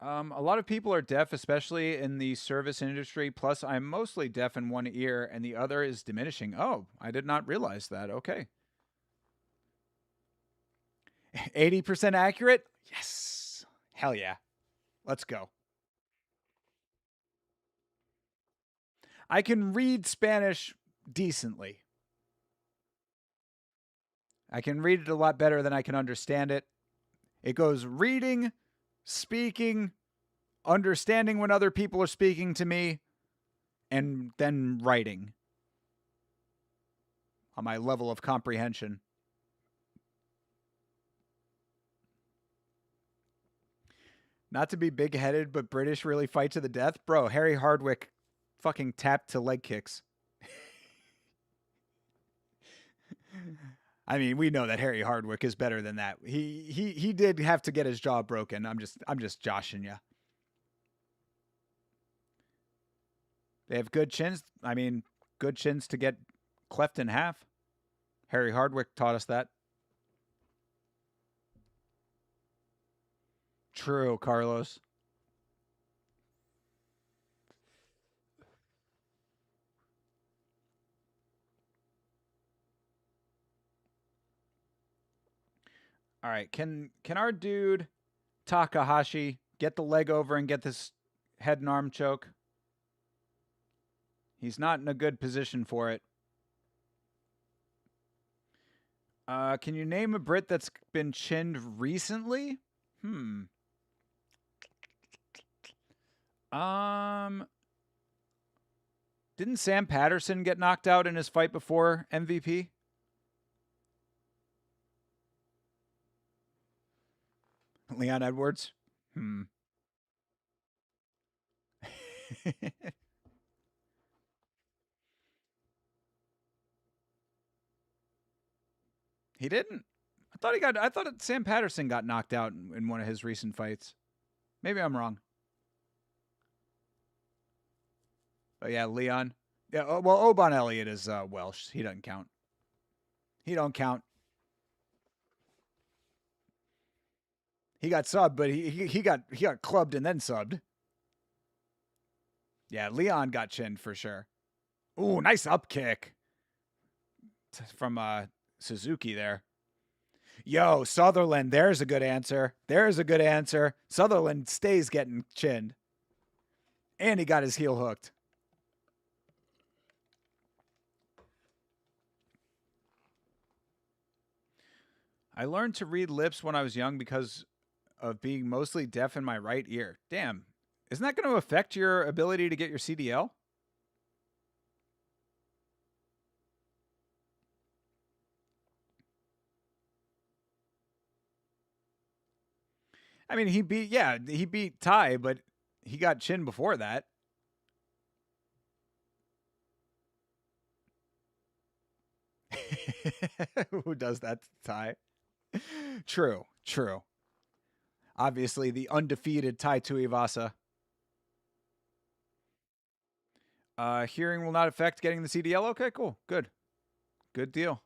A lot of people are deaf, especially in the service industry. Plus, I'm mostly deaf in one ear, and the other is diminishing. Oh, I did not realize that. Okay. 80% accurate? Yes. Hell yeah. Let's go. I can read Spanish decently. I can read it a lot better than I can understand it. It goes reading, speaking, understanding when other people are speaking to me, and then writing on my level of comprehension. Not to be big-headed, but British really fight to the death? Bro, Harry Hardwick fucking tapped to leg kicks. I mean, we know that Harry Hardwick is better than that. He did have to get his jaw broken. I'm just joshing you. They have good chins. I mean, good chins to get cleft in half. Harry Hardwick taught us that. True, Carlos. All right, can our dude Takahashi get the leg over and get this head and arm choke? He's not in a good position for it. Can you name a Brit that's been chinned recently? Didn't Sam Patterson get knocked out in his fight before MVP? Leon Edwards? He didn't. I thought Sam Patterson got knocked out in one of his recent fights. Maybe I'm wrong. Oh yeah, Leon. Yeah, well, Oban Elliott is Welsh. He doesn't count. He don't count. He got subbed, but he got clubbed and then subbed. Yeah, Leon got chinned for sure. Ooh, nice up kick from Suzuki there. Yo, Sutherland, there's a good answer. There's a good answer. Sutherland stays getting chinned. And he got his heel hooked. I learned to read lips when I was young because of being mostly deaf in my right ear. Damn. Isn't that going to affect your ability to get your CDL? I mean, he beat Ty, but he got chin before that. Who does that to Ty? True. Obviously, the undefeated Tai Tuivasa. Hearing will not affect getting the CDL. Okay, cool. Good deal.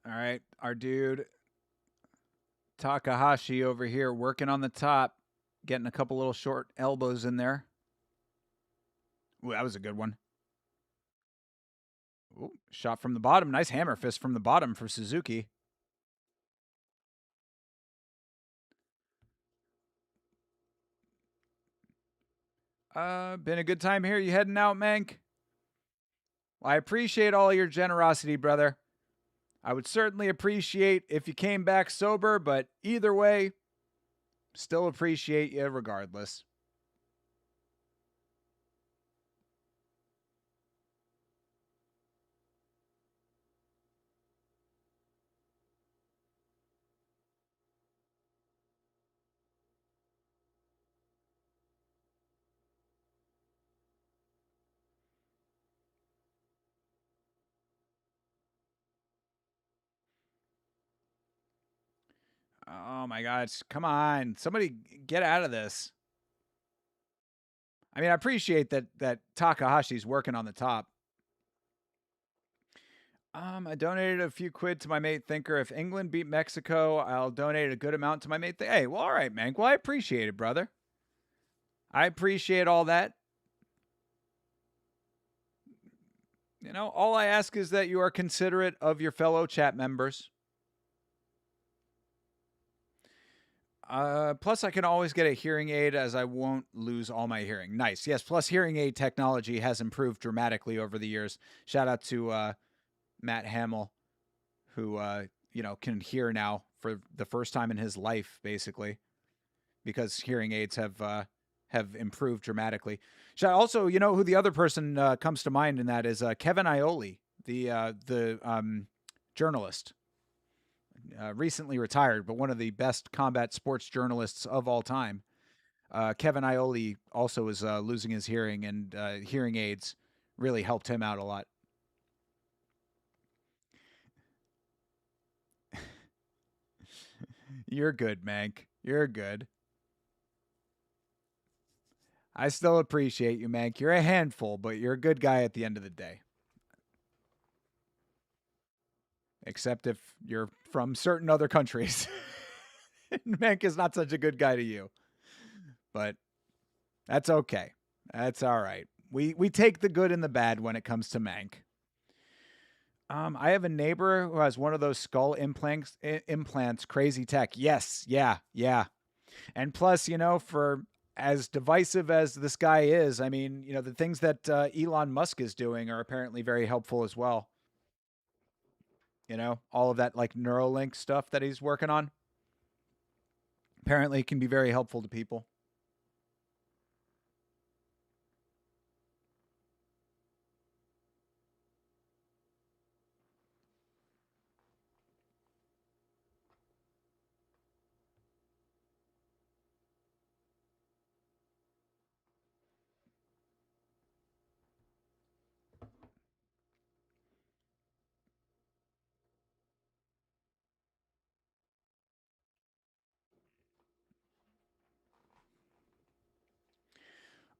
All right, our dude Takahashi over here working on the top, getting a couple little short elbows in there. Ooh, that was a good one. Ooh, shot from the bottom. Nice hammer fist from the bottom for Suzuki. Been a good time here. You heading out, Mank? Well, I appreciate all your generosity, brother. I would certainly appreciate if you came back sober, but either way, still appreciate you regardless. Oh my God. Come on. Somebody get out of this. I mean, I appreciate that Takahashi's working on the top. I donated a few quid to my mate Thinker. If England beat Mexico, I'll donate a good amount to my mate. Hey, well, all right, man. Well, I appreciate it, brother. I appreciate all that. You know, all I ask is that you are considerate of your fellow chat members. Plus, I can always get a hearing aid as I won't lose all my hearing. Nice. Yes. Plus, hearing aid technology has improved dramatically over the years. Shout out to Matt Hamill, who can hear now for the first time in his life, basically, because hearing aids have improved dramatically. Also, who the other person comes to mind in that is Kevin Iole, the journalist, recently retired, but one of the best combat sports journalists of all time. Kevin Iole also is losing his hearing, and hearing aids really helped him out a lot. You're good, Mank. You're good. I still appreciate you, Mank. You're a handful, but you're a good guy at the end of the day. Except if you're from certain other countries. Mank is not such a good guy to you. But that's okay. That's all right. We take the good and the bad when it comes to Mank. I have a neighbor who has one of those skull implants, crazy tech. Yes, yeah. And plus, for as divisive as this guy is, I mean, the things that Elon Musk is doing are apparently very helpful as well. All of that like Neuralink stuff that he's working on apparently can be very helpful to people.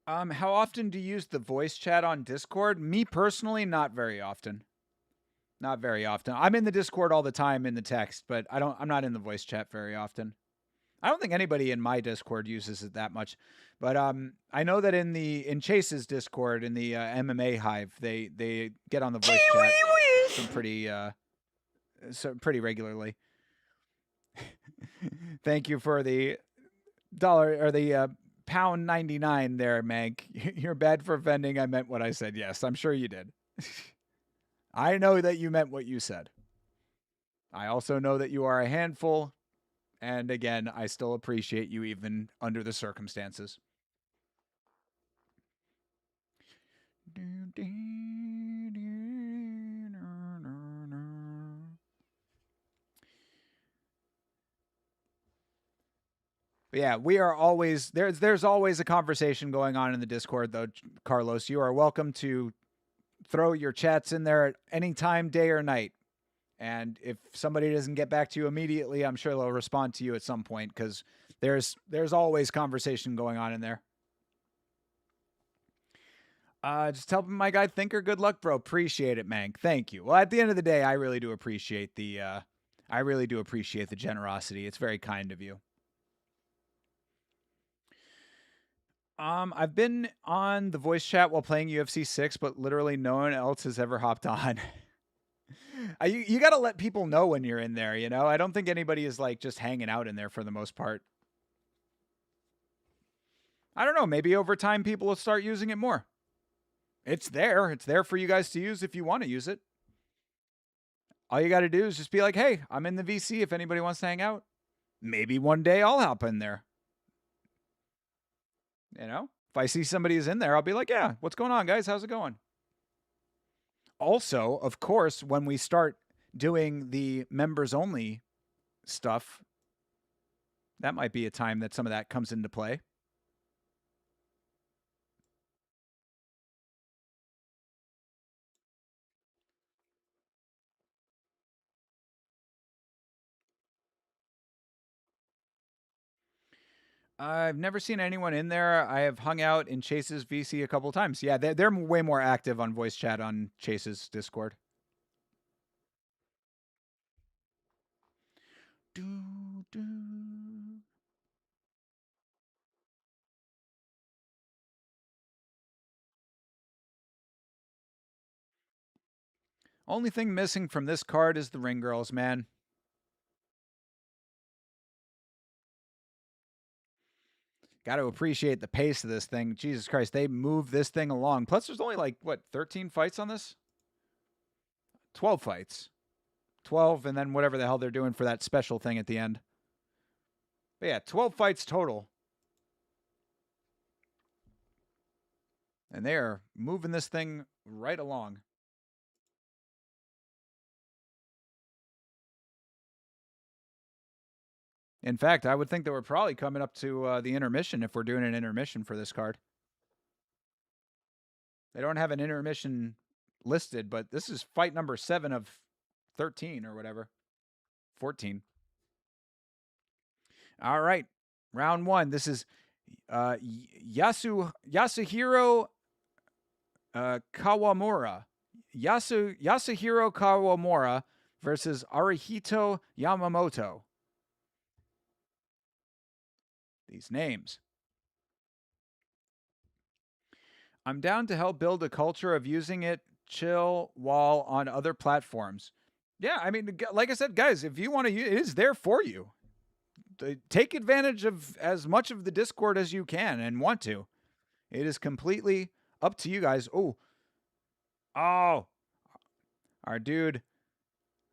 How often do you use the voice chat on Discord? Me personally, not very often. Not very often. I'm in the Discord all the time in the text, but I'm not in the voice chat very often. I don't think anybody in my Discord uses it that much. But I know that in Chase's Discord, in the MMA Hive, they get on the voice chat pretty regularly. Thank you for the dollar or the £1.99 there, Mank. You're bad for offending. I meant what I said. Yes, I'm sure you did. I know that you meant what you said. I also know that you are a handful. And again, I still appreciate you even under the circumstances. But yeah, we are always there's always a conversation going on in the Discord though, Carlos. You are welcome to throw your chats in there at any time, day or night. And if somebody doesn't get back to you immediately, I'm sure they'll respond to you at some point because there's always conversation going on in there. Just helping my guy Thinker. Good luck, bro. Appreciate it, Mank. Thank you. Well, at the end of the day, I really do appreciate the generosity. It's very kind of you. I've been on the voice chat while playing UFC 6, but literally no one else has ever hopped on. You got to let people know when you're in there, I don't think anybody is like just hanging out in there for the most part. I don't know. Maybe over time people will start using it more. It's there. It's there for you guys to use if you want to use it. All you got to do is just be like, hey, I'm in the VC if anybody wants to hang out. Maybe one day I'll hop in there. If I see somebody is in there, I'll be like, yeah, what's going on, guys? How's it going? Also, of course, when we start doing the members only stuff, that might be a time that some of that comes into play. I've never seen anyone in there. I have hung out in Chase's VC a couple times. Yeah, they're way more active on voice chat on Chase's Discord. Only thing missing from this card is the Ring Girls, man. Got to appreciate the pace of this thing. Jesus Christ, they move this thing along. Plus, there's only like, what, 13 fights on this? 12 fights. 12, and then whatever the hell they're doing for that special thing at the end. But yeah, 12 fights total. And they are moving this thing right along. In fact, I would think that we're probably coming up to the intermission if we're doing an intermission for this card. They don't have an intermission listed, but this is fight number 7 of 13 or whatever. 14. All right. Round 1. This is Yasuhiro Kawamura. Yasuhiro Kawamura versus Arihito Yamamoto. These names. I'm down to help build a culture of using it chill while on other platforms. Yeah, I mean, like I said, guys, if you want to use it, is there for you. Take advantage of as much of the Discord as you can and want to. It is completely up to you guys. Oh, our dude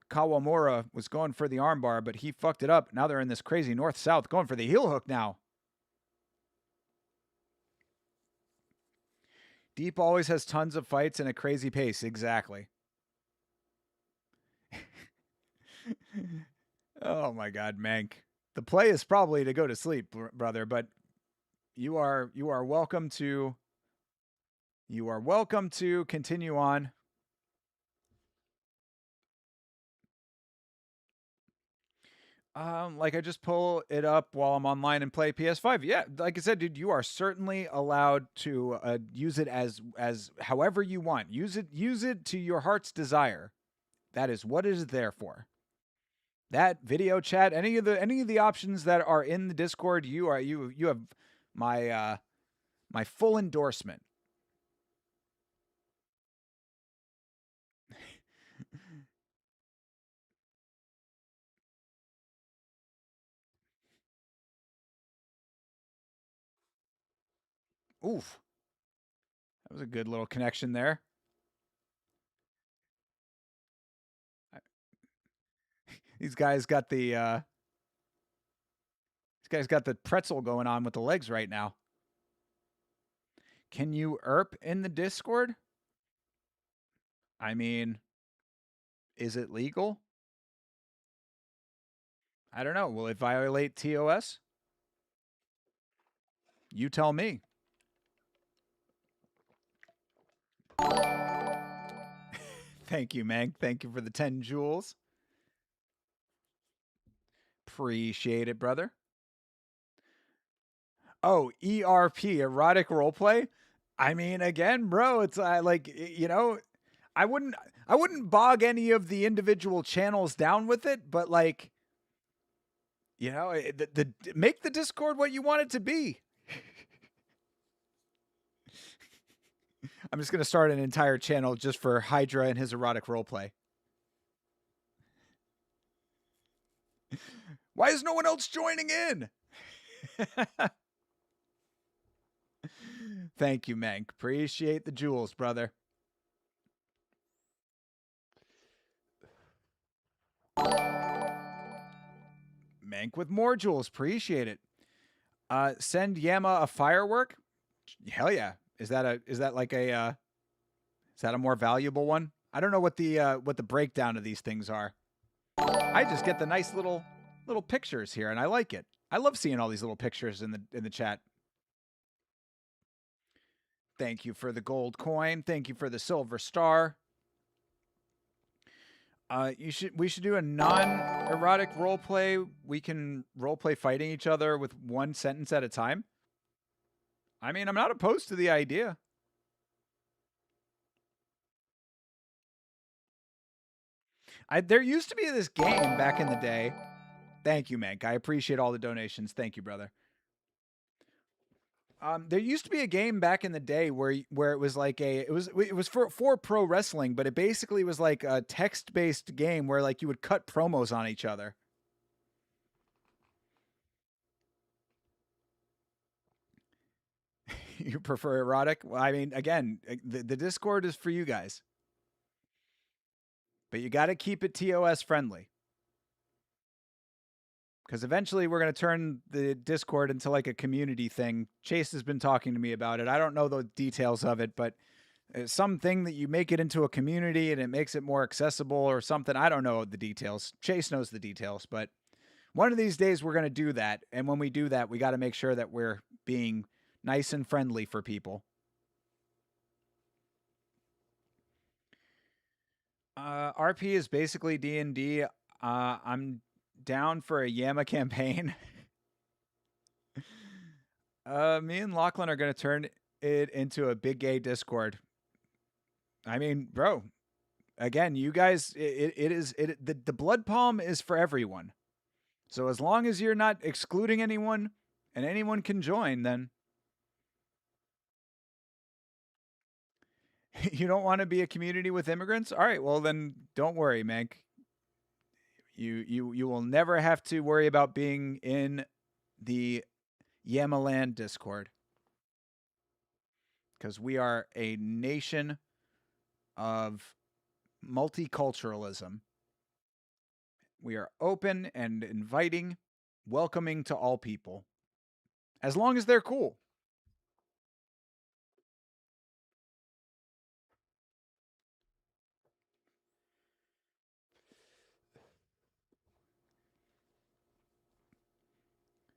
Kawamura was going for the armbar, but he fucked it up. Now they're in this crazy north-south going for the heel hook now. Deep always has tons of fights and a crazy pace. Exactly. Oh my God, Mank. The play is probably to go to sleep, brother, but you are welcome to continue on. Like I just pull it up while I'm online and play PS5. Yeah, like I said, dude, you are certainly allowed to use it as however you want. Use it to your heart's desire. That is what it is there for. That video chat, any of the options that are in the Discord, you have my my full endorsement. Oof. That was a good little connection there. These guys got the pretzel going on with the legs right now. Can you ERP in the Discord? I mean, is it legal? I don't know. Will it violate TOS? You tell me. Thank you, Mank. Thank you for the 10 jewels. Appreciate it, brother. Oh, ERP, erotic roleplay? I mean, again, bro, it's like, you know, I wouldn't bog any of the individual channels down with it, but like, you know, make the Discord what you want it to be. I'm just going to start an entire channel just for Hydra and his erotic roleplay. Why is no one else joining in? Thank you, Mank. Appreciate the jewels, brother. Mank with more jewels. Appreciate it. Send Yama a firework? Hell yeah. Is that a more valuable one? I don't know what the breakdown of these things are. I just get the nice little pictures here, and I like it. I love seeing all these little pictures in the chat. Thank you for the gold coin. Thank you for the silver star. We should do a non-erotic roleplay. We can roleplay fighting each other with one sentence at a time. I mean, I'm not opposed to the idea. There used to be this game back in the day. Thank you, Mank. I appreciate all the donations. Thank you, brother. There used to be a game back in the day where it was like it was for pro wrestling, but it basically was like a text-based game where like you would cut promos on each other. You prefer erotic? Well, I mean, again, the Discord is for you guys. But you got to keep it TOS friendly. Because eventually we're going to turn the Discord into like a community thing. Chase has been talking to me about it. I don't know the details of it, but something that you make it into a community and it makes it more accessible or something. I don't know the details. Chase knows the details, but one of these days we're going to do that. And when we do that, we got to make sure that we're being nice and friendly for people. RP is basically D&D. I'm down for a Yama campaign. Me and Lachlan are going to turn it into a big gay Discord. I mean, bro, again, you guys, the blood palm is for everyone. So as long as you're not excluding anyone and anyone can join, then you don't want to be a community with immigrants? All right, well then don't worry, Mank. You will never have to worry about being in the Yamaland Discord. Because we are a nation of multiculturalism. We are open and inviting, welcoming to all people. As long as they're cool.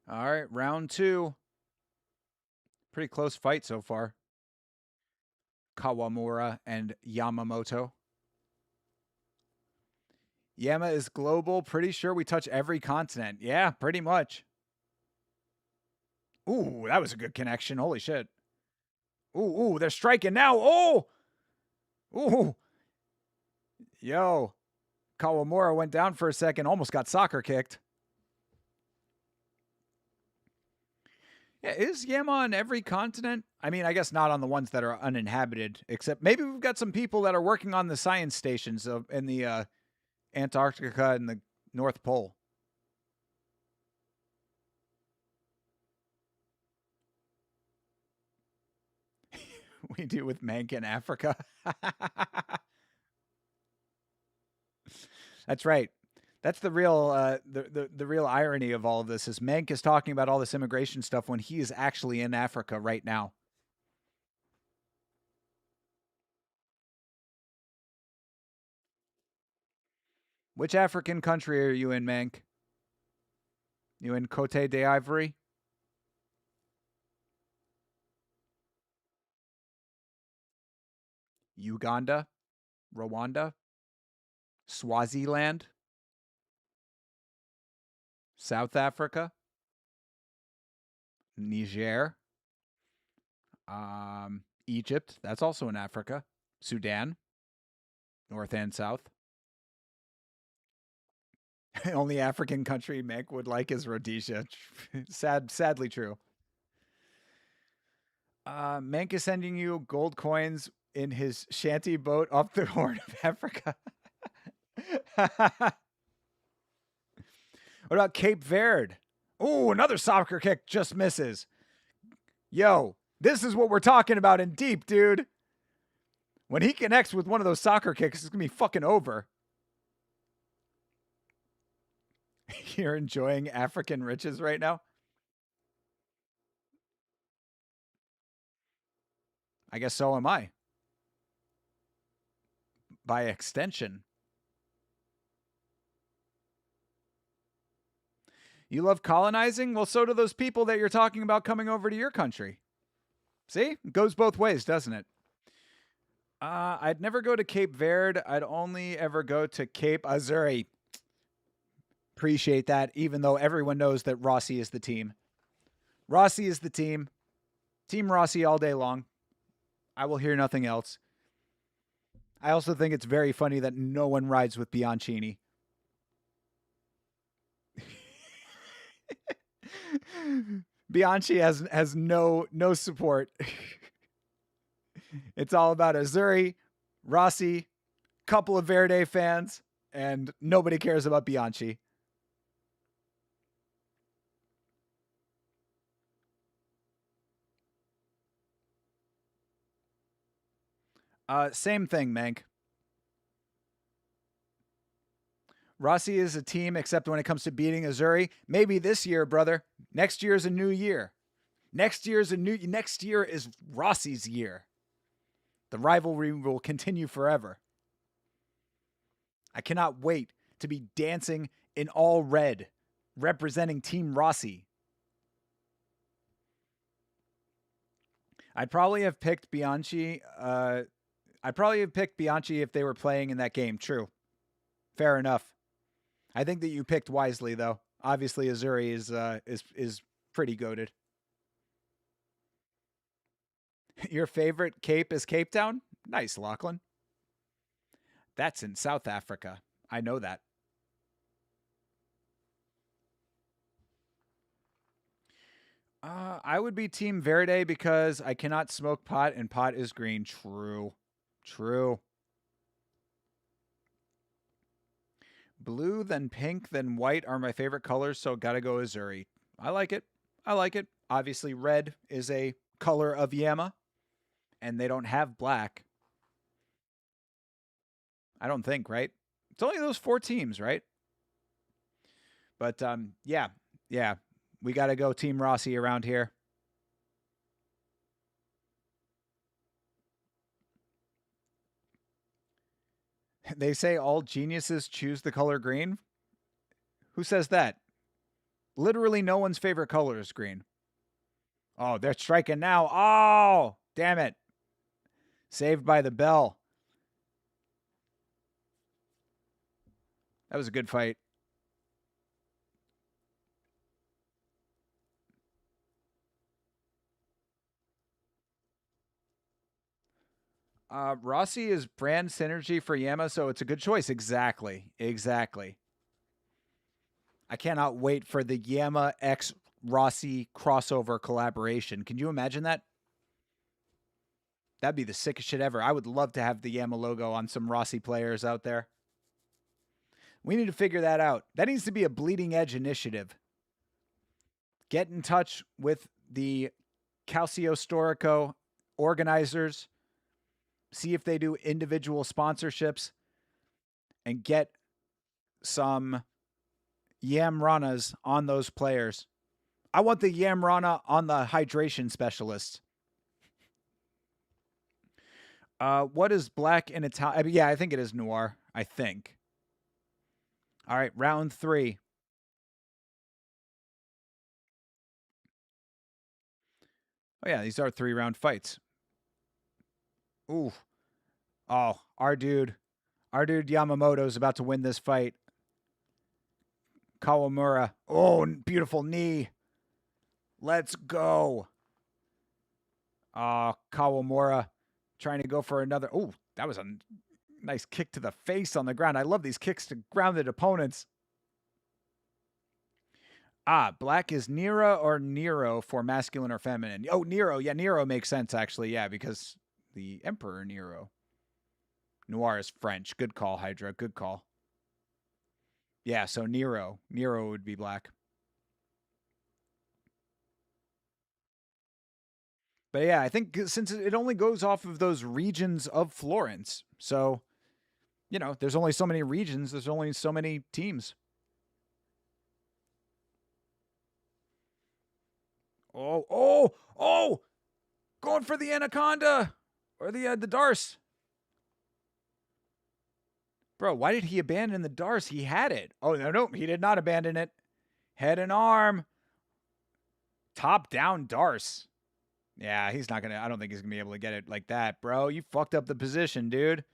All right, round 2. Pretty close fight so far. Kawamura and Yamamoto. Yama is global. Pretty sure we touch every continent. Yeah, pretty much. Ooh, that was a good connection. Holy shit. Ooh, they're striking now. Oh! Ooh. Yo. Kawamura went down for a second. Almost got soccer kicked. Yeah, is Yama on every continent? I mean, I guess not on the ones that are uninhabited, except maybe we've got some people that are working on the science stations in the Antarctica and the North Pole. We do with Mank in Africa. That's right. That's the real the real irony of all of this is Mank is talking about all this immigration stuff when he is actually in Africa right now. Which African country are you in, Mank? You in Cote d'Ivoire? Uganda? Rwanda? Swaziland? South Africa? Niger? Egypt, that's also in Africa. Sudan? North and South? Only African country Mick would like is Rhodesia. Sadly true. Mank is sending you gold coins in his shanty boat off the Horn of Africa. What about Cape Verde? Oh, another soccer kick just misses. Yo, this is what we're talking about in deep, dude. When he connects with one of those soccer kicks, it's going to be fucking over. You're enjoying African riches right now? I guess so am I. By extension. You love colonizing? Well, so do those people that you're talking about coming over to your country. See? It goes both ways, doesn't it? I'd never go to Cape Verde. I'd only ever go to Cape Azzurri. Appreciate that, even though everyone knows that Rossi is the team. Rossi is the team. Team Rossi all day long. I will hear nothing else. I also think it's very funny that no one rides with Bianchini. Bianchi has no support. It's all about Azzurri, Rossi, couple of Verde fans, and nobody cares about Bianchi. Same thing, Mank. Rossi is a team, except when it comes to beating Azuri. Maybe this year, brother. Next year is a new year. Next year is Rossi's year. The rivalry will continue forever. I cannot wait to be dancing in all red, representing Team Rossi. I'd probably have picked Bianchi. If they were playing in that game. True. Fair enough. I think that you picked wisely, though. Obviously, Azuri is pretty goated. Your favorite Cape is Cape Town? Nice, Lachlan. That's in South Africa. I know that. I would be Team Verde because I cannot smoke pot and pot is green. True. True. Blue, then pink, then white are my favorite colors, so gotta go Azuri. I like it. I like it. Obviously, red is a color of Yama, and they don't have black. I don't think, right? It's only those 4 teams, right? But, yeah. We got to go Team Rossi around here. They say all geniuses choose the color green. Who says that? Literally no one's favorite color is green. Oh, they're striking now. Oh, damn it. Saved by the bell. That was a good fight. Rossi is brand synergy for Yama, so it's a good choice. Exactly. I cannot wait for the Yama X Rossi crossover collaboration. Can you imagine that? That'd be the sickest shit ever. I would love to have the Yama logo on some Rossi players out there. We need to figure that out. That needs to be a bleeding edge initiative. Get in touch with the Calcio Storico organizers. See if they do individual sponsorships and get some Yamranas on those players. I want the Yamrana on the hydration specialists. What is black in Italian? Yeah, I think it is noir. I think. All right, round 3. Oh, yeah, these are 3-round fights. Ooh. Oh, our dude Yamamoto is about to win this fight. Kawamura. Oh, beautiful knee. Let's go. Kawamura trying to go for another. Oh, that was a nice kick to the face on the ground. I love these kicks to grounded opponents. Black is Nira or Nero for masculine or feminine. Oh, Nero. Yeah, Nero makes sense, actually. Yeah, because the Emperor Nero. Noir is French. Good call, Hydra. Good call. Yeah, so Nero. Nero would be black. But yeah, I think since it only goes off of those regions of Florence, so, you know, there's only so many regions, there's only so many teams. Oh! Going for the Anaconda! Or the Darce. Bro, why did he abandon the Darce? He had it. Oh, no, he did not abandon it. Head and arm. Top down Darce. Yeah, he's not going to, I don't think he's going to be able to get it like that, bro. You fucked up the position, dude.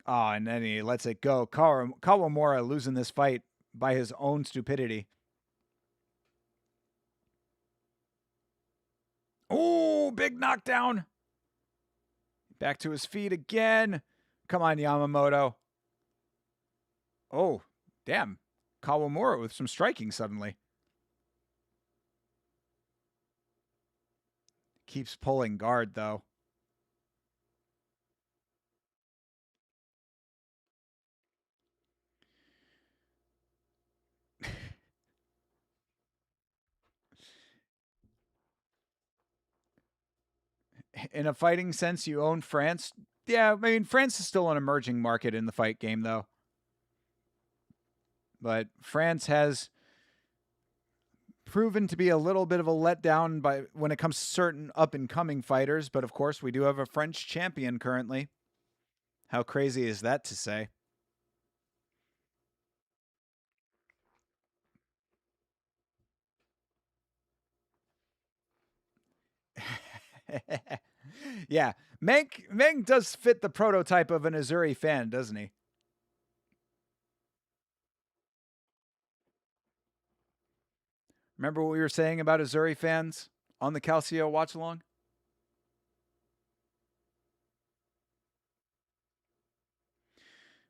Oh, and then he lets it go. Kawamura losing this fight by his own stupidity. Oh, big knockdown. Back to his feet again. Come on, Yamamoto. Oh, damn. Kawamura with some striking suddenly. Keeps pulling guard, though. In a fighting sense, you own France. Yeah, I mean, France is still an emerging market in the fight game, though. But France has proven to be a little bit of a letdown when it comes to certain up-and-coming fighters. But, of course, we do have a French champion currently. How crazy is that to say? Yeah, Mank does fit the prototype of an Azuri fan, doesn't he? Remember what we were saying about Azuri fans on the Calcio watch along?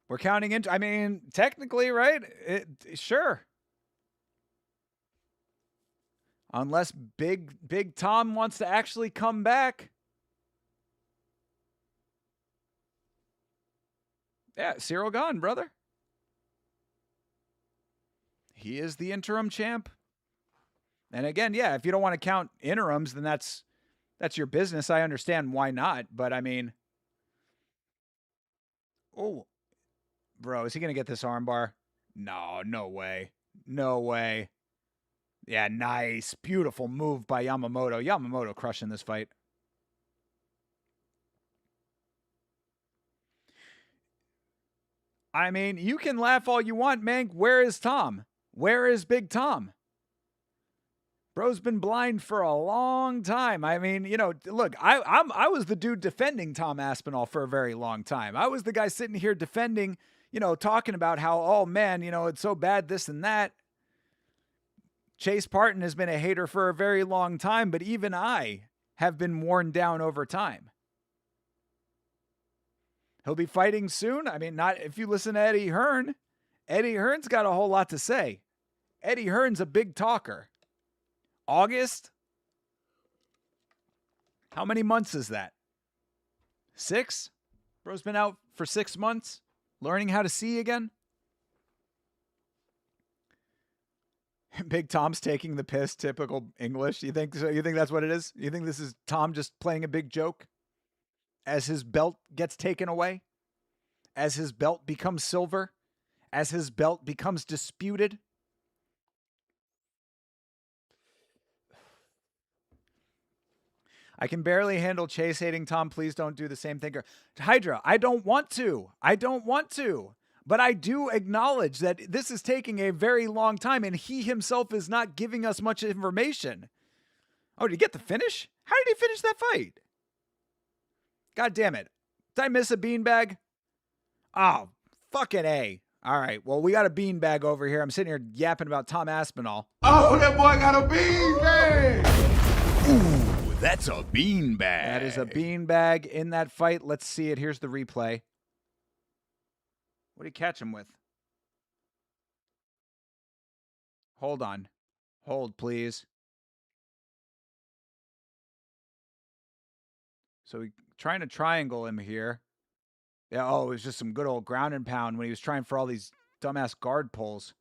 We're counting into, I mean, technically, right? Sure. Unless Big Tom wants to actually come back. Yeah, Cyril gone, brother. He is the interim champ. And again, yeah, if you don't want to count interims, then that's your business. I understand why not, but I mean, oh, bro, is he going to get this armbar? No, no way. No way. Yeah, nice. Beautiful move by Yamamoto. Yamamoto crushing this fight. I mean, you can laugh all you want, Mank. Where is Tom? Where is Big Tom? Bro's been blind for a long time. I mean, you know, look, I was the dude defending Tom Aspinall for a very long time. I was the guy sitting here defending, you know, talking about how, oh man, you know, it's so bad, this and that. Chase Parton has been a hater for a very long time, but even I have been worn down over time. He'll be fighting soon. I mean, not if you listen to Eddie Hearn. Eddie Hearn's got a whole lot to say. Eddie Hearn's a big talker. August? How many months is that? 6? Bro's been out for 6 months, learning how to see again. Big Tom's taking the piss, typical English. You think so? You think that's what it is? You think this is Tom just playing a big joke as his belt gets taken away? As his belt becomes silver? As his belt becomes disputed? I can barely handle Chase hating Tom. Please don't do the same thing. Hydra, I don't want to. I don't want to. But I do acknowledge that this is taking a very long time, and he himself is not giving us much information. Oh, did he get the finish? How did he finish that fight? God damn it. Did I miss a beanbag? Oh, fucking A. All right, well, we got a beanbag over here. I'm sitting here yapping about Tom Aspinall. Oh, that boy got a beanbag! Ooh, that's a beanbag. That is a beanbag in that fight. Let's see it. Here's the replay. What did he catch him with? Hold on. Hold, please. So he trying to triangle him here. Yeah, oh, it was just some good old ground and pound when he was trying for all these dumbass guard pulls.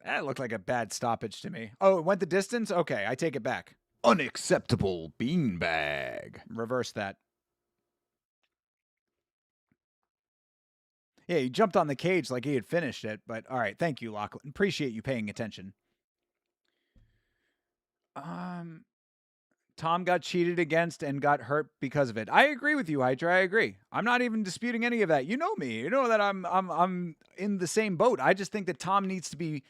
That looked like a bad stoppage to me. Oh, it went the distance? Okay, I take it back. Unacceptable beanbag. Reverse that. Yeah, he jumped on the cage like he had finished it, but all right, thank you, Lachlan. Appreciate you paying attention. Tom got cheated against and got hurt because of it. I agree with you, Hydra. I agree. I'm not even disputing any of that. You know me. You know that I'm in the same boat. I just think that Tom needs to be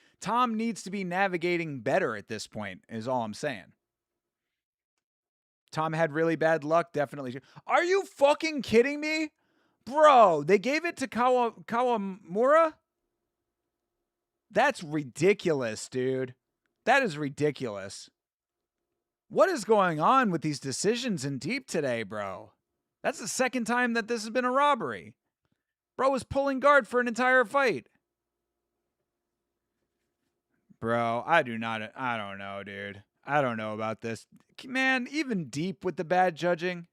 navigating better at this point, is all I'm saying. Tom had really bad luck, definitely. Are you fucking kidding me? Bro, they gave it to Kawamura? That's ridiculous, dude. That is ridiculous. What is going on with these decisions in Deep today, bro? That's the second time that this has been a robbery. Bro was pulling guard for an entire fight. Bro, I don't know, dude. I don't know about this. Man, even Deep with the bad judging.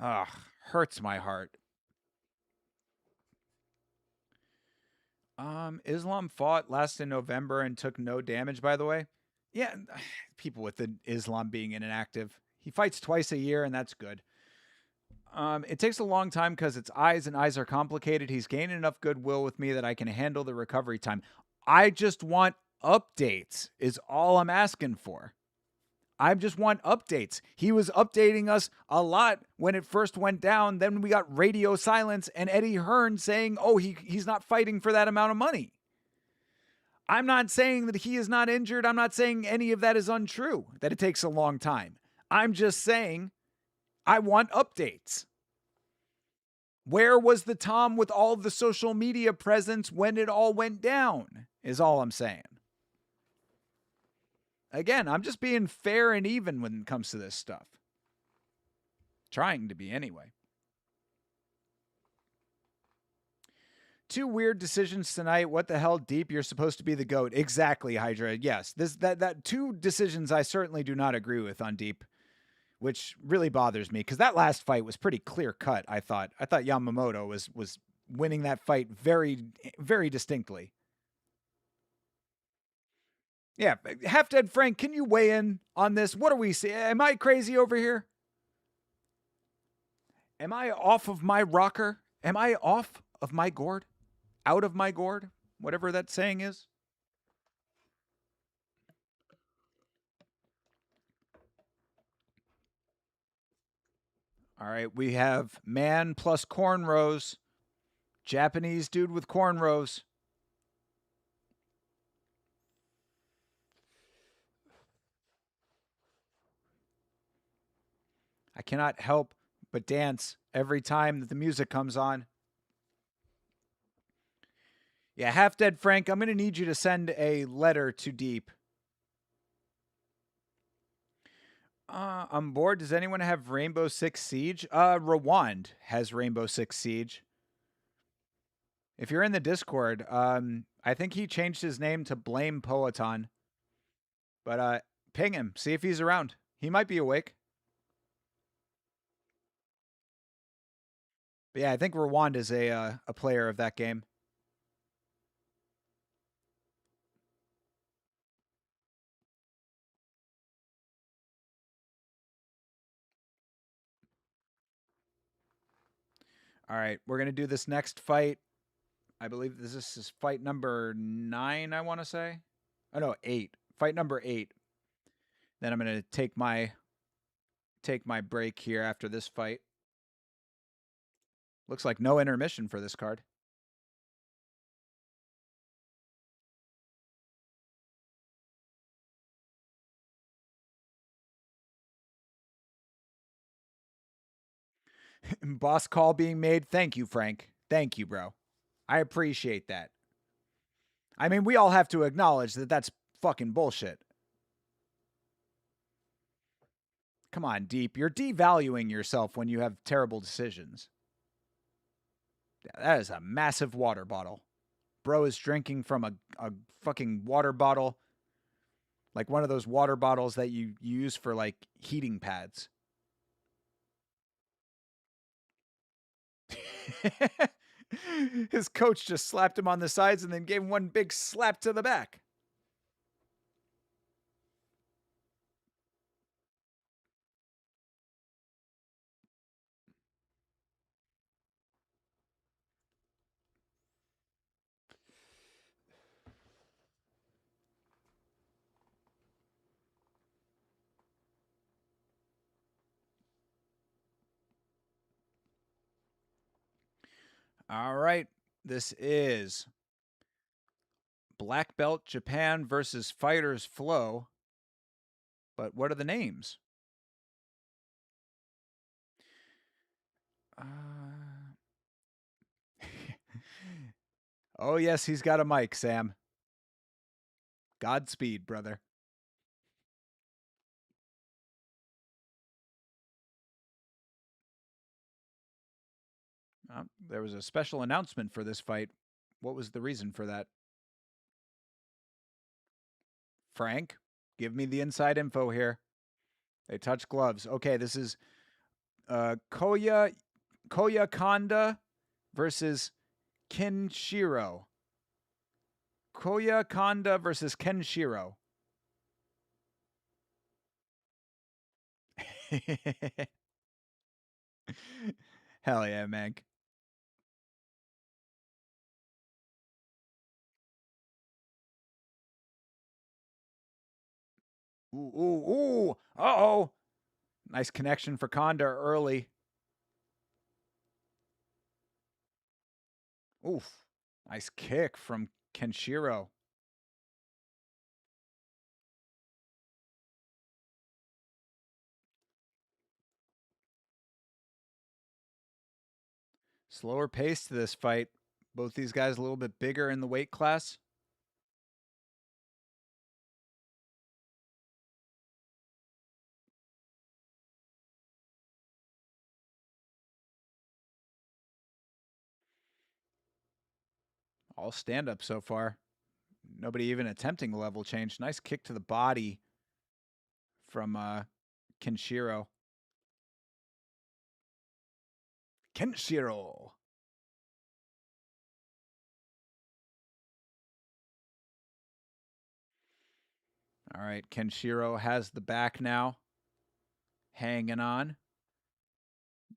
Ugh, hurts my heart. Islam fought last in November and took no damage, by the way. Yeah, people with the Islam being inactive. He fights twice a year, and that's good. It takes a long time because it's eyes, and eyes are complicated. He's gained enough goodwill with me that I can handle the recovery time. I just want updates, is all I'm asking for. I just want updates. He was updating us a lot when it first went down. Then we got radio silence and Eddie Hearn saying, oh, he's not fighting for that amount of money. I'm not saying that he is not injured. I'm not saying any of that is untrue, that it takes a long time. I'm just saying I want updates. Where was the Tom with all the social media presence when it all went down, is all I'm saying. Again, I'm just being fair and even when it comes to this stuff. Trying to be anyway. 2 weird decisions tonight. What the hell, Deep? You're supposed to be the GOAT. Exactly, Hydra. Yes, that 2 decisions I certainly do not agree with on Deep, which really bothers me because that last fight was pretty clear cut. I thought Yamamoto was winning that fight very, very distinctly. Yeah, Half Dead Frank, can you weigh in on this? What are we seeing? Am I crazy over here? Am I off of my rocker? Am I off of my gourd? Out of my gourd? Whatever that saying is. All right, we have man plus cornrows. Japanese dude with cornrows. I cannot help but dance every time that the music comes on. Yeah, Half Dead Frank, I'm going to need you to send a letter to Deep. I'm bored. Does anyone have Rainbow Six Siege? Rwand has Rainbow Six Siege. If you're in the Discord, I think he changed his name to Blame Poeton. But ping him. See if he's around. He might be awake. But yeah, I think Rwand is a player of that game. All right, we're going to do this next fight. I believe this is fight number 9, I want to say. Oh, no, 8. Fight number 8. Then I'm going to take my break here after this fight. Looks like no intermission for this card. Boss call being made. Thank you, Frank. Thank you, bro. I appreciate that. I mean, we all have to acknowledge that that's fucking bullshit. Come on, Deep. You're devaluing yourself when you have terrible decisions. Yeah, that is a massive water bottle. Bro is drinking from a fucking water bottle. Like one of those water bottles that you use for like heating pads. His coach just slapped him on the sides and then gave him one big slap to the back. All right. This is Black Belt Japan versus Fighters Flow. But what are the names? Oh, yes, he's got a mic, Sam. Godspeed, brother. There was a special announcement for this fight. What was the reason for that? Frank, give me the inside info here. They touch gloves. Okay, this is Koya Kanda versus Kenshiro. Koya Kanda versus Kenshiro. Hell yeah, Mank. Ooh, ooh, ooh. Uh-oh. Nice connection for Konda early. Oof. Nice kick from Kenshiro. Slower pace to this fight. Both these guys a little bit bigger in the weight class. All stand up so far. Nobody even attempting a level change. Nice kick to the body from Kenshiro. Kenshiro. All right, Kenshiro has the back now. Hanging on.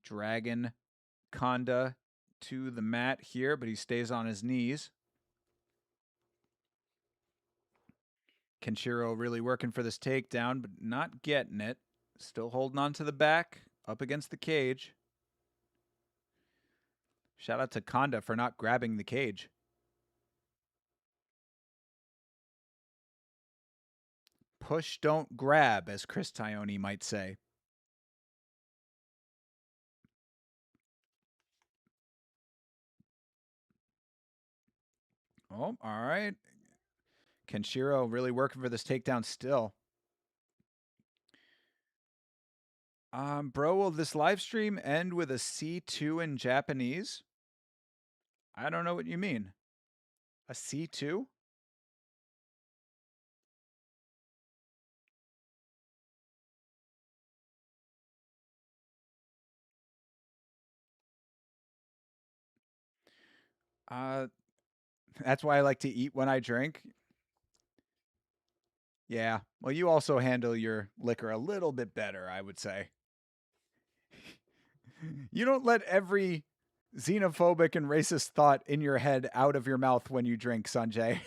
Dragon Konda to the mat here, but he stays on his knees. Kenshiro really working for this takedown, but not getting it. Still holding on to the back, up against the cage. Shout out to Konda for not grabbing the cage. Push, don't grab, as Chris Tione might say. Oh, all right. Kenshiro really working for this takedown still. Bro, will this live stream end with a C2 in Japanese? I don't know what you mean. A C2? That's why I like to eat when I drink. Yeah. Well, you also handle your liquor a little bit better, I would say. You don't let every xenophobic and racist thought in your head out of your mouth when you drink, Sanjay.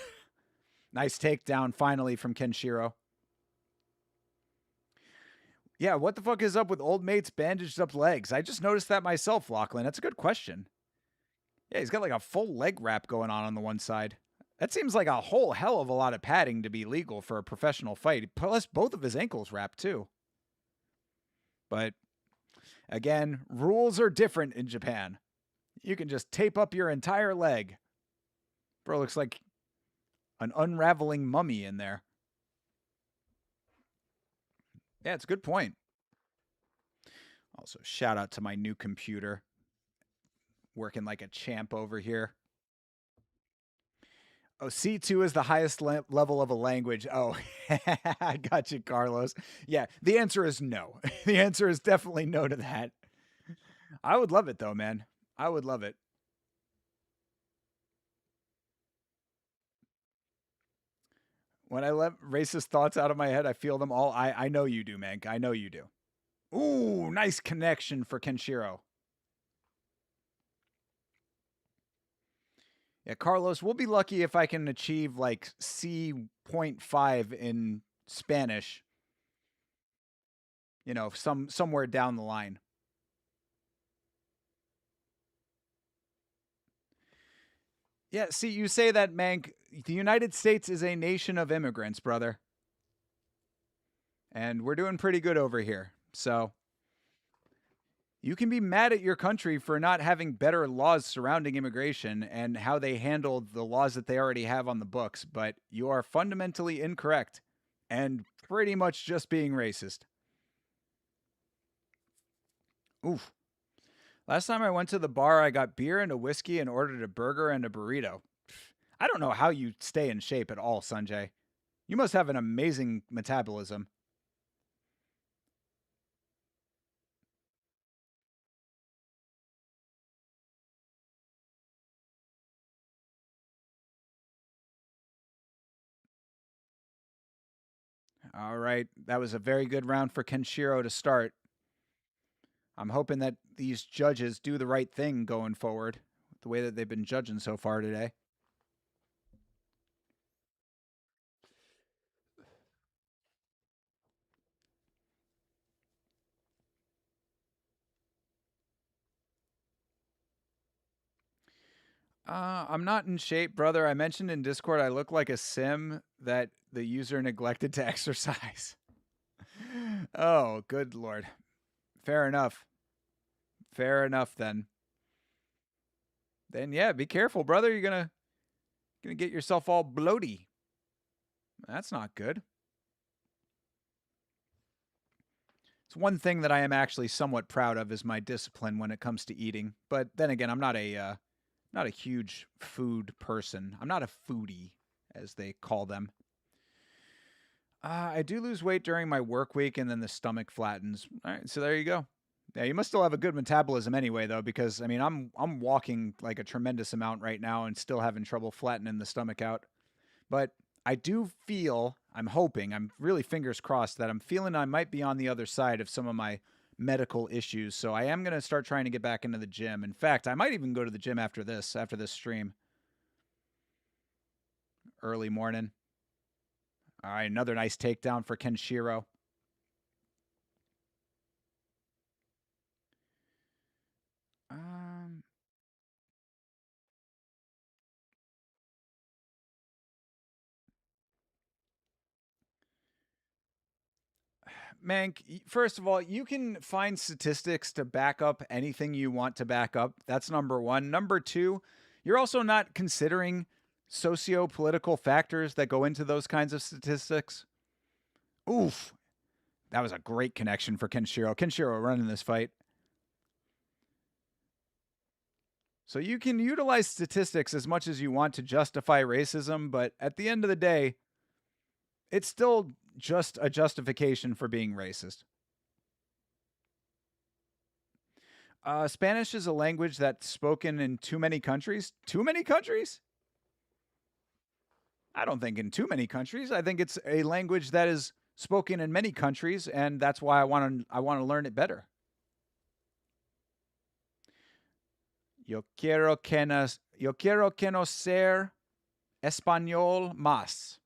Nice takedown finally from Kenshiro. Yeah, what the fuck is up with old mate's bandaged up legs? I just noticed that myself, Lachlan. That's a good question. Yeah, he's got like a full leg wrap going on the one side. That seems like a whole hell of a lot of padding to be legal for a professional fight. Plus, both of his ankles wrapped too. But again, rules are different in Japan. You can just tape up your entire leg. Bro looks like an unraveling mummy in there. Yeah, it's a good point. Also, shout out to my new computer. Working like a champ over here. Oh, C2 is the highest level of a language. Oh, I got you, Carlos. Yeah, the answer is no. The answer is definitely no to that. I would love it, though, man. I would love it. When I let racist thoughts out of my head, I feel them all. I know you do, Mank. I know you do. Ooh, nice connection for Kenshiro. Yeah, Carlos, we'll be lucky if I can achieve like C.5 in Spanish. You know, somewhere down the line. Yeah, see, you say that, Mank. The United States is a nation of immigrants, brother. And we're doing pretty good over here. So you can be mad at your country for not having better laws surrounding immigration and how they handle the laws that they already have on the books, but you are fundamentally incorrect and pretty much just being racist. Oof. Last time I went to the bar, I got beer and a whiskey and ordered a burger and a burrito. I don't know how you stay in shape at all, Sanjay. You must have an amazing metabolism. All right. That was a very good round for Kenshiro to start. I'm hoping that these judges do the right thing going forward, the way that they've been judging so far today. I'm not in shape, brother. I mentioned in Discord I look like a sim that the user neglected to exercise. Oh, good lord. Fair enough. Fair enough then. Then yeah, be careful, brother. You're gonna get yourself all bloaty. That's not good. It's one thing that I am actually somewhat proud of is my discipline when it comes to eating. But then again, I'm not a huge food person. I'm not a foodie, as they call them. I do lose weight during my work week, and then the stomach flattens. All right, so there you go. Yeah, you must still have a good metabolism anyway, though, because I mean, I'm walking like a tremendous amount right now and still having trouble flattening the stomach out. But I do feel, I'm hoping, I'm really fingers crossed that I'm feeling I might be on the other side of some of my medical issues. So I am going to start trying to get back into the gym. In fact, I might even go to the gym after this stream. Early morning. All right, another nice takedown for Kenshiro. Mank, first of all, you can find statistics to back up anything you want to back up. That's number one. Number two, you're also not considering socio-political factors that go into those kinds of statistics. Oof. That was a great connection for Kenshiro. Kenshiro running this fight. So you can utilize statistics as much as you want to justify racism, but at the end of the day, it's still just a justification for being racist. Spanish is a language that's spoken in too many countries. Too many countries? I don't think in too many countries. I think it's a language that is spoken in many countries, and that's why I want to learn it better. Yo quiero conocer español más.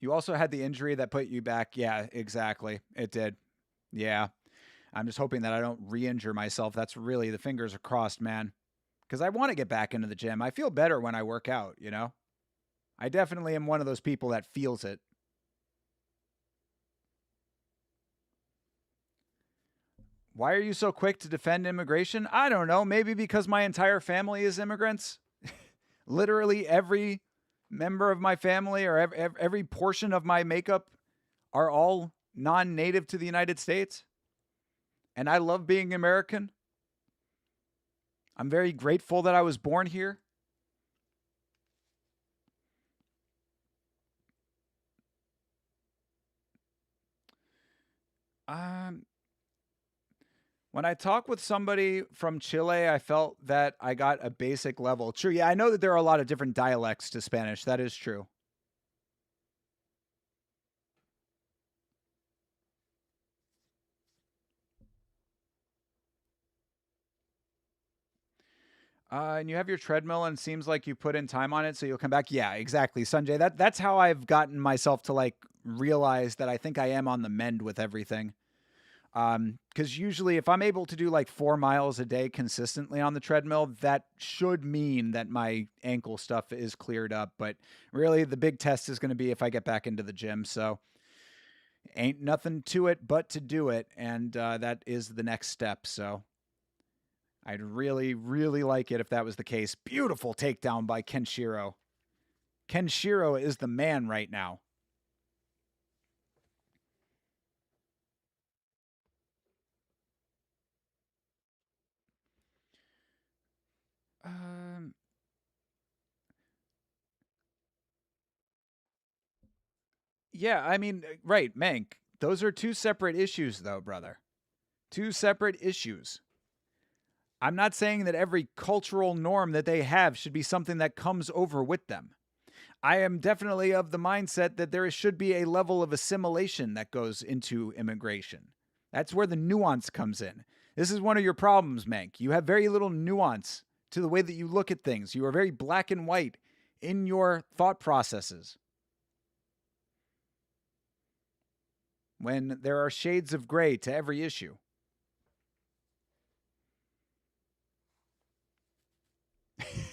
You also had the injury that put you back. Yeah, exactly. It did. Yeah. I'm just hoping that I don't re-injure myself. That's really, the fingers are crossed, man. Because I want to get back into the gym. I feel better when I work out, you know? I definitely am one of those people that feels it. Why are you so quick to defend immigration? I don't know. Maybe because my entire family is immigrants. Literally every member of my family or every portion of my makeup are all non-native to the United States. And I love being American. I'm very grateful that I was born here. When I talk with somebody from Chile, I felt that I got a basic level. True, yeah, I know that there are a lot of different dialects to Spanish. That is true. And you have your treadmill and it seems like you put in time on it, so you'll come back. Yeah, exactly, Sanjay. That's how I've gotten myself to like realize that I think I am on the mend with everything. Because usually if I'm able to do like 4 miles a day consistently on the treadmill, that should mean that my ankle stuff is cleared up. But really, the big test is going to be if I get back into the gym. So ain't nothing to it but to do it, and that is the next step. So I'd really, really like it if that was the case. Beautiful takedown by Kenshiro. Kenshiro is the man right now. Yeah, I mean, right, Mank. Those are two separate issues, though, brother. Two separate issues. I'm not saying that every cultural norm that they have should be something that comes over with them. I am definitely of the mindset that there should be a level of assimilation that goes into immigration. That's where the nuance comes in. This is one of your problems, Mank. You have very little nuance to the way that you look at things. You are very black and white in your thought processes. When there are shades of gray to every issue.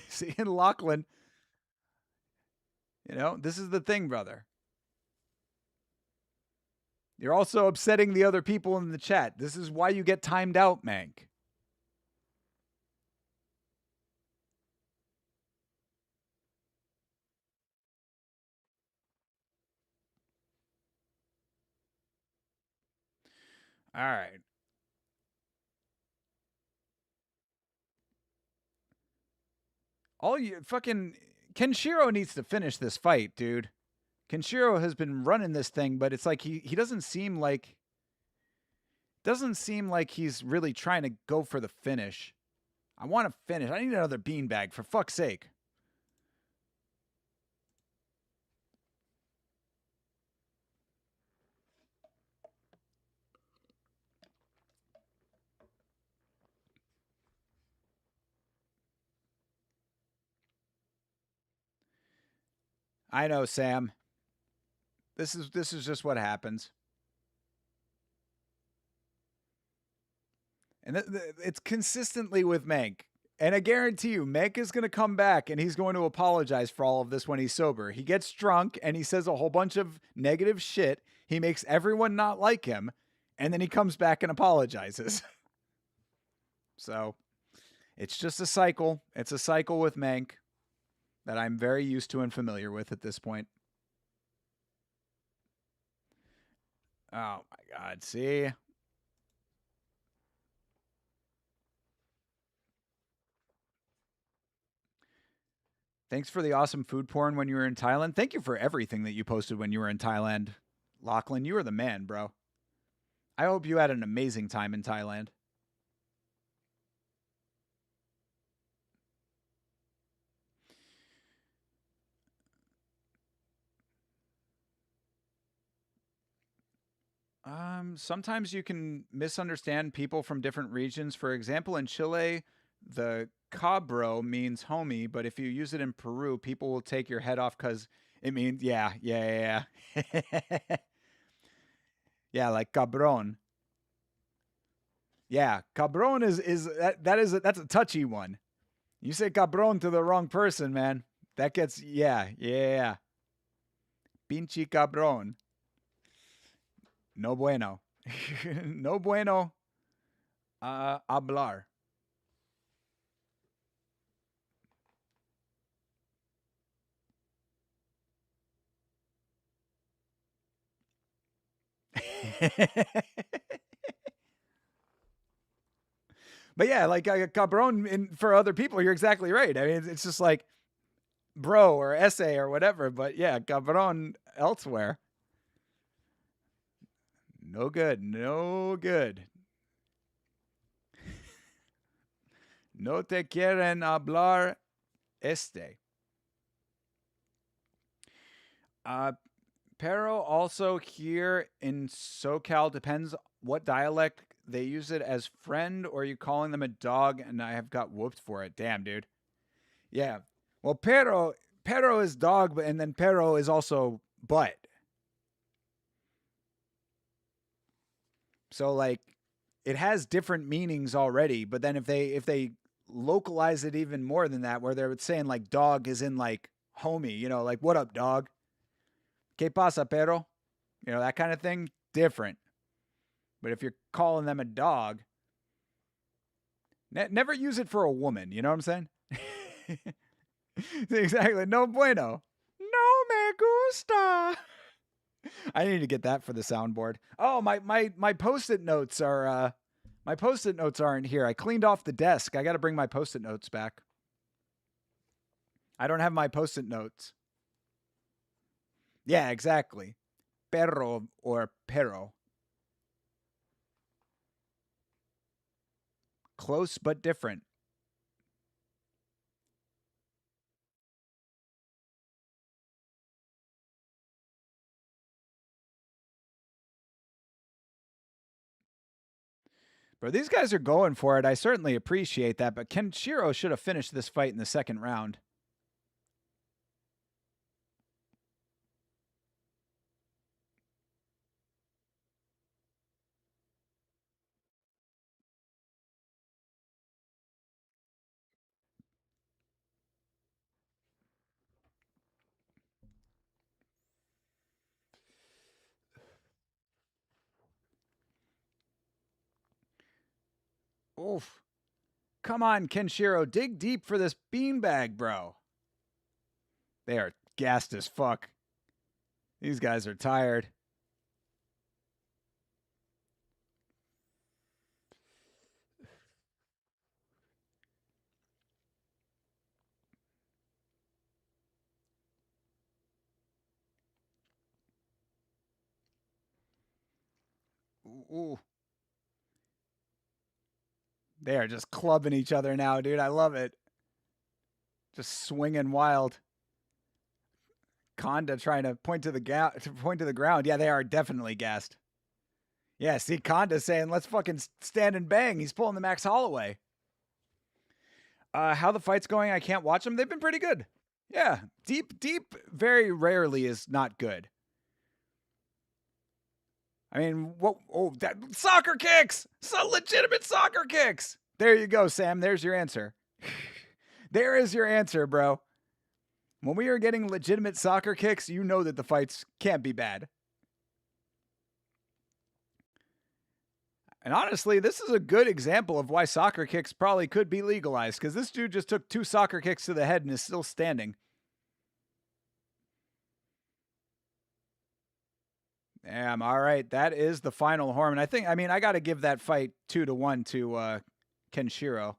See, in Lachlan, this is the thing, brother. You're also upsetting the other people in the chat. This is why you get timed out, Mank. All right. All you fucking Kenshiro needs to finish this fight, dude. Kenshiro has been running this thing, but it's like he doesn't seem like he's really trying to go for the finish. I want to finish. I need another beanbag, for fuck's sake. I know, Sam. This is just what happens. And it's consistently with Mank. And I guarantee you, Mank is going to come back and he's going to apologize for all of this when he's sober. He gets drunk and he says a whole bunch of negative shit. He makes everyone not like him. And then he comes back and apologizes. So it's just a cycle. It's a cycle with Mank that I'm very used to and familiar with at this point. Oh my God. See? Thanks for the awesome food porn when you were in Thailand. Thank you for everything that you posted when you were in Thailand. Lachlan, you are the man, bro. I hope you had an amazing time in Thailand. Sometimes you can misunderstand people from different regions. For example, in Chile, the cabro means homie, but if you use it in Peru, people will take your head off because it means, yeah. Yeah, like cabron. Yeah, cabron that's a touchy one. You say cabron to the wrong person, man. That gets, yeah. Pinche cabron. No bueno. No bueno hablar. But yeah, like cabron for other people, you're exactly right. I mean, it's just like bro or essay or whatever. But yeah, cabron elsewhere. No good. No good. No te quieren hablar este. Pero also here in SoCal, depends what dialect they use it as friend, or are you calling them a dog? And I have got whooped for it. Damn, dude. Yeah. Well, pero is dog, and then pero is also butt. So like it has different meanings already, but then if they localize it even more than that, where they're saying like dog is in like homie, like what up, dog? ¿Qué pasa, pero? That kind of thing, different. But if you're calling them a dog, never use it for a woman. You know what I'm saying? Exactly. No bueno. No me gusta. I need to get that for the soundboard. Oh, my post-it notes are my post-it notes aren't here. I cleaned off the desk. I got to bring my post-it notes back. I don't have my post-it notes. Yeah, exactly. Perro or pero. Close but different. Bro, these guys are going for it. I certainly appreciate that, but Kenshiro should have finished this fight in the second round. Oof. Come on, Kenshiro. Dig deep for this beanbag, bro. They are gassed as fuck. These guys are tired. Ooh. They are just clubbing each other now, dude. I love it. Just swinging wild. Konda trying to point to the ground. Yeah, they are definitely gassed. Yeah, see, Konda saying, let's fucking stand and bang. He's pulling the Max Holloway. How the fight's going, I can't watch them. They've been pretty good. Yeah, deep very rarely is not good. I mean, what? Oh, that soccer kicks! So legitimate soccer kicks! There you go, Sam. There's your answer. There is your answer, bro. When we are getting legitimate soccer kicks, you know that the fights can't be bad. And honestly, this is a good example of why soccer kicks probably could be legalized, because this dude just took 2 soccer kicks to the head and is still standing. Damn, all right. That is the final horn. I mean, I got to give that fight 2-1 to Kenshiro.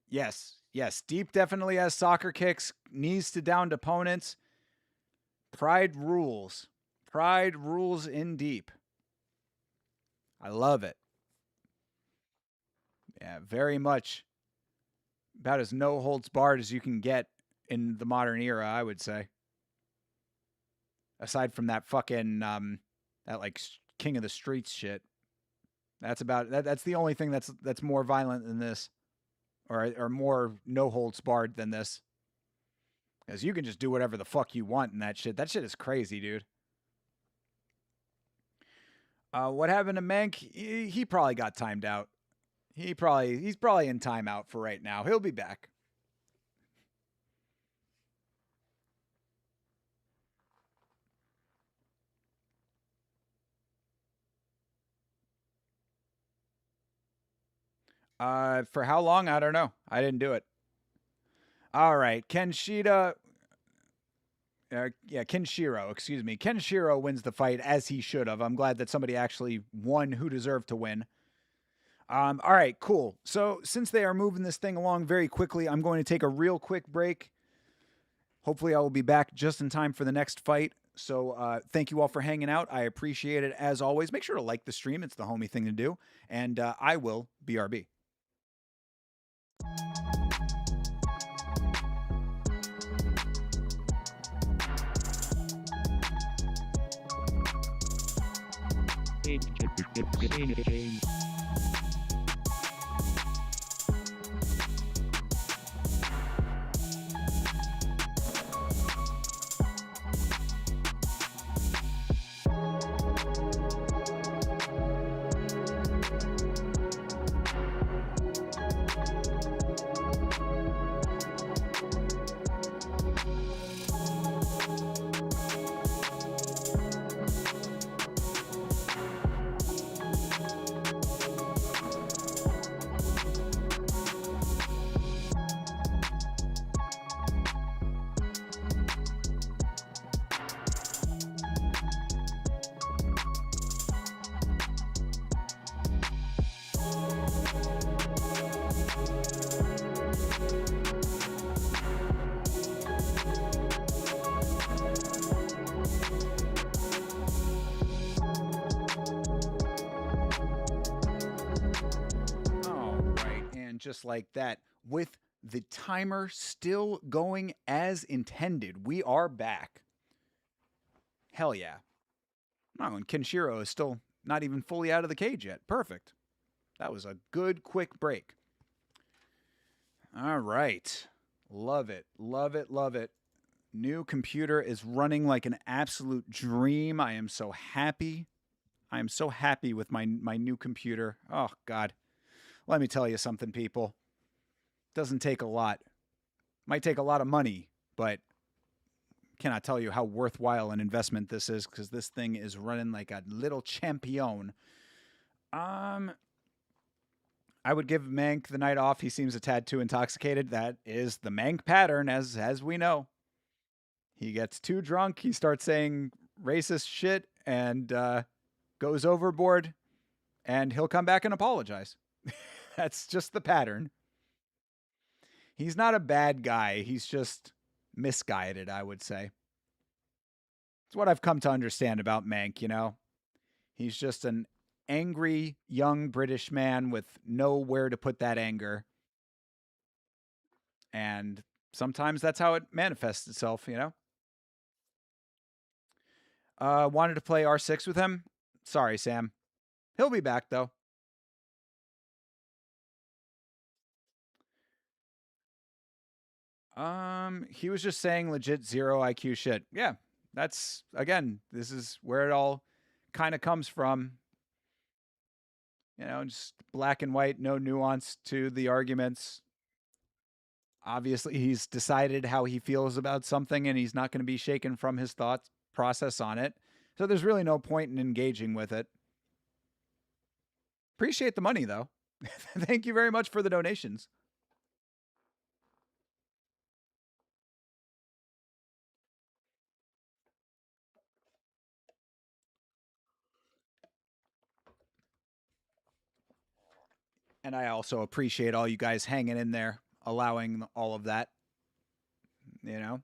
Yes. Deep definitely has soccer kicks, knees to downed opponents. Pride rules. Pride rules in Deep. I love it. Yeah, very much. About as no holds barred as you can get in the modern era, I would say. Aside from that fucking that like King of the Streets shit. That's about that's the only thing that's more violent than this. Or more no holds barred than this. Because you can just do whatever the fuck you want in that shit. That shit is crazy, dude. What happened to Mank? He probably got timed out. He's probably in timeout for right now. He'll be back. For how long? I don't know. I didn't do it. All right. Kenshiro, excuse me. Kenshiro wins the fight as he should have. I'm glad that somebody actually won who deserved to win. All right, cool. So since they are moving this thing along very quickly, I'm going to take a real quick break. Hopefully I will be back just in time for the next fight. So thank you all for hanging out. I appreciate it as always. Make sure to like the stream. It's the homie thing to do. And I will BRB. just like that, with the timer still going as intended. We are back. Hell yeah. Oh, and Kenshiro is still not even fully out of the cage yet. Perfect. That was a good, quick break. All right. Love it. Love it. Love it. New computer is running like an absolute dream. I am so happy. I am so happy with my new computer. Oh, God. Let me tell you something, people. Doesn't take a lot. Might take a lot of money, but cannot tell you how worthwhile an investment this is, because this thing is running like a little champion. I would give Mank the night off. He seems a tad too intoxicated. That is the Mank pattern, as we know. He gets too drunk. He starts saying racist shit and goes overboard, and he'll come back and apologize. That's just the pattern. He's not a bad guy. He's just misguided, I would say. It's what I've come to understand about Mank, you know? He's just an angry, young British man with nowhere to put that anger. And sometimes that's how it manifests itself, you know? Wanted to play R6 with him? Sorry, Sam. He'll be back, though. He was just saying legit 0 IQ shit. Yeah, that's, again, this is where it all kind of comes from. You know, just black and white, no nuance to the arguments. Obviously, he's decided how he feels about something, and he's not going to be shaken from his thought process on it. So there's really no point in engaging with it. Appreciate the money, though. Thank you very much for the donations. And I also appreciate all you guys hanging in there, allowing all of that, you know?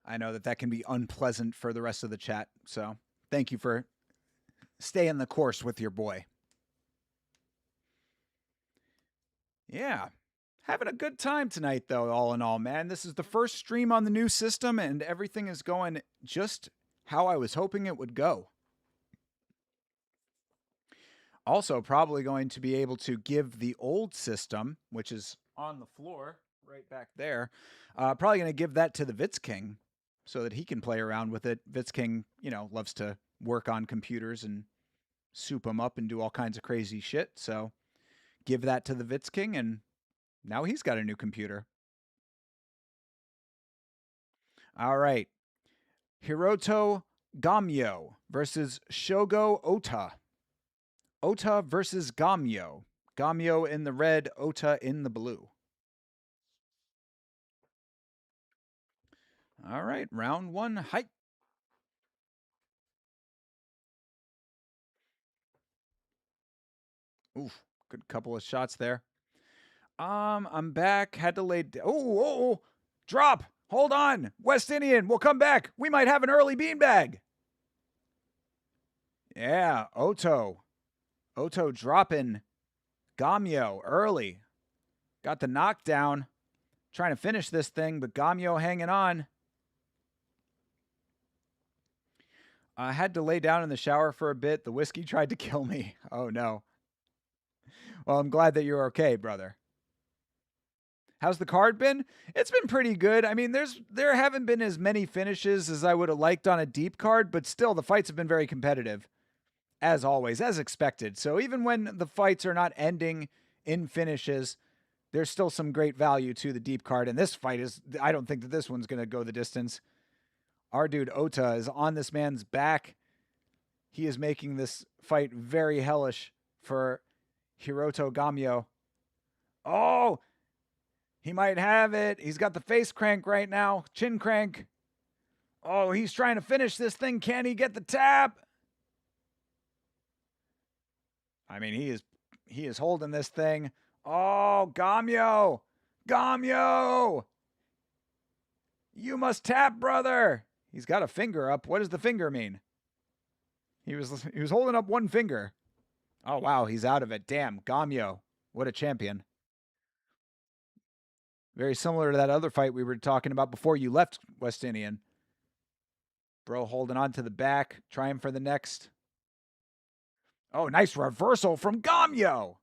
I know that can be unpleasant for the rest of the chat, so thank you for staying the course with your boy. Yeah. Having a good time tonight, though, all in all, man. This is the first stream on the new system, and everything is going just how I was hoping it would go. Also, probably going to be able to give the old system, which is on the floor right back there, probably going to give that to the Vitz King so that he can play around with it. Vitz King, you know, loves to work on computers and soup them up and do all kinds of crazy shit. So give that to the Vitz King, and now he's got a new computer. All right. Hiroto Gamyo versus Shogo Ota. Ota versus Gamyo. Gamyo in the red, Ota in the blue. All right, round one, hype. Oof, good couple of shots there. I'm back. Had to lay. Oh, drop. Hold on. West Indian, we'll come back. We might have an early beanbag. Yeah, Oto dropping Gamyo early. Got the knockdown. Trying to finish this thing, but Gamyo hanging on. I had to lay down in the shower for a bit. The whiskey tried to kill me. Oh, no. Well, I'm glad that you're okay, brother. How's the card been? It's been pretty good. I mean, there haven't been as many finishes as I would have liked on a deep card, but still, the fights have been very competitive. As always, as expected. So even when the fights are not ending in finishes, there's still some great value to the deep card. And this fight is, I don't think that this one's going to go the distance. Our dude Ota is on this man's back. He is making this fight very hellish for Hiroto Gamyo. Oh, he might have it. He's got the face crank right now. Chin crank. Oh, he's trying to finish this thing. Can he get the tap? I mean, he is holding this thing. Oh, Gamyo. Gamyo. You must tap, brother. He's got a finger up. What does the finger mean? He was holding up one finger. Oh, wow. He's out of it. Damn. Gamyo. What a champion. Very similar to that other fight we were talking about before you left, West Indian. Bro holding on to the back, trying for the next. Oh, nice reversal from Gamyo.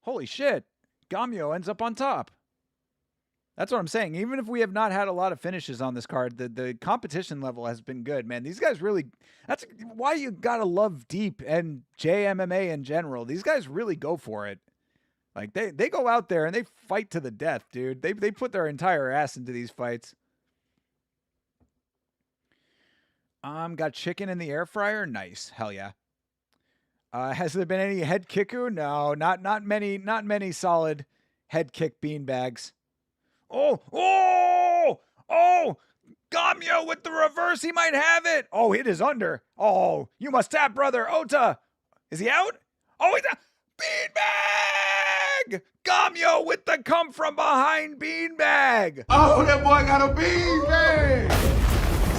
Holy shit. Gamyo ends up on top. That's what I'm saying. Even if we have not had a lot of finishes on this card, the competition level has been good, man. These guys really, that's why you gotta love Deep and JMMA in general. These guys really go for it. Like, they go out there and they fight to the death, dude. They put their entire ass into these fights. Got chicken in the air fryer? Nice. Hell yeah. Has there been any head kicku? No, not many solid head kick beanbags. Oh! Gamyo with the reverse. He might have it. Oh, it is under. Oh, you must tap, brother. Ota. Is he out? Oh, he's out. Beanbag! Gamyo with the come from behind beanbag. Oh, that boy got a beanbag.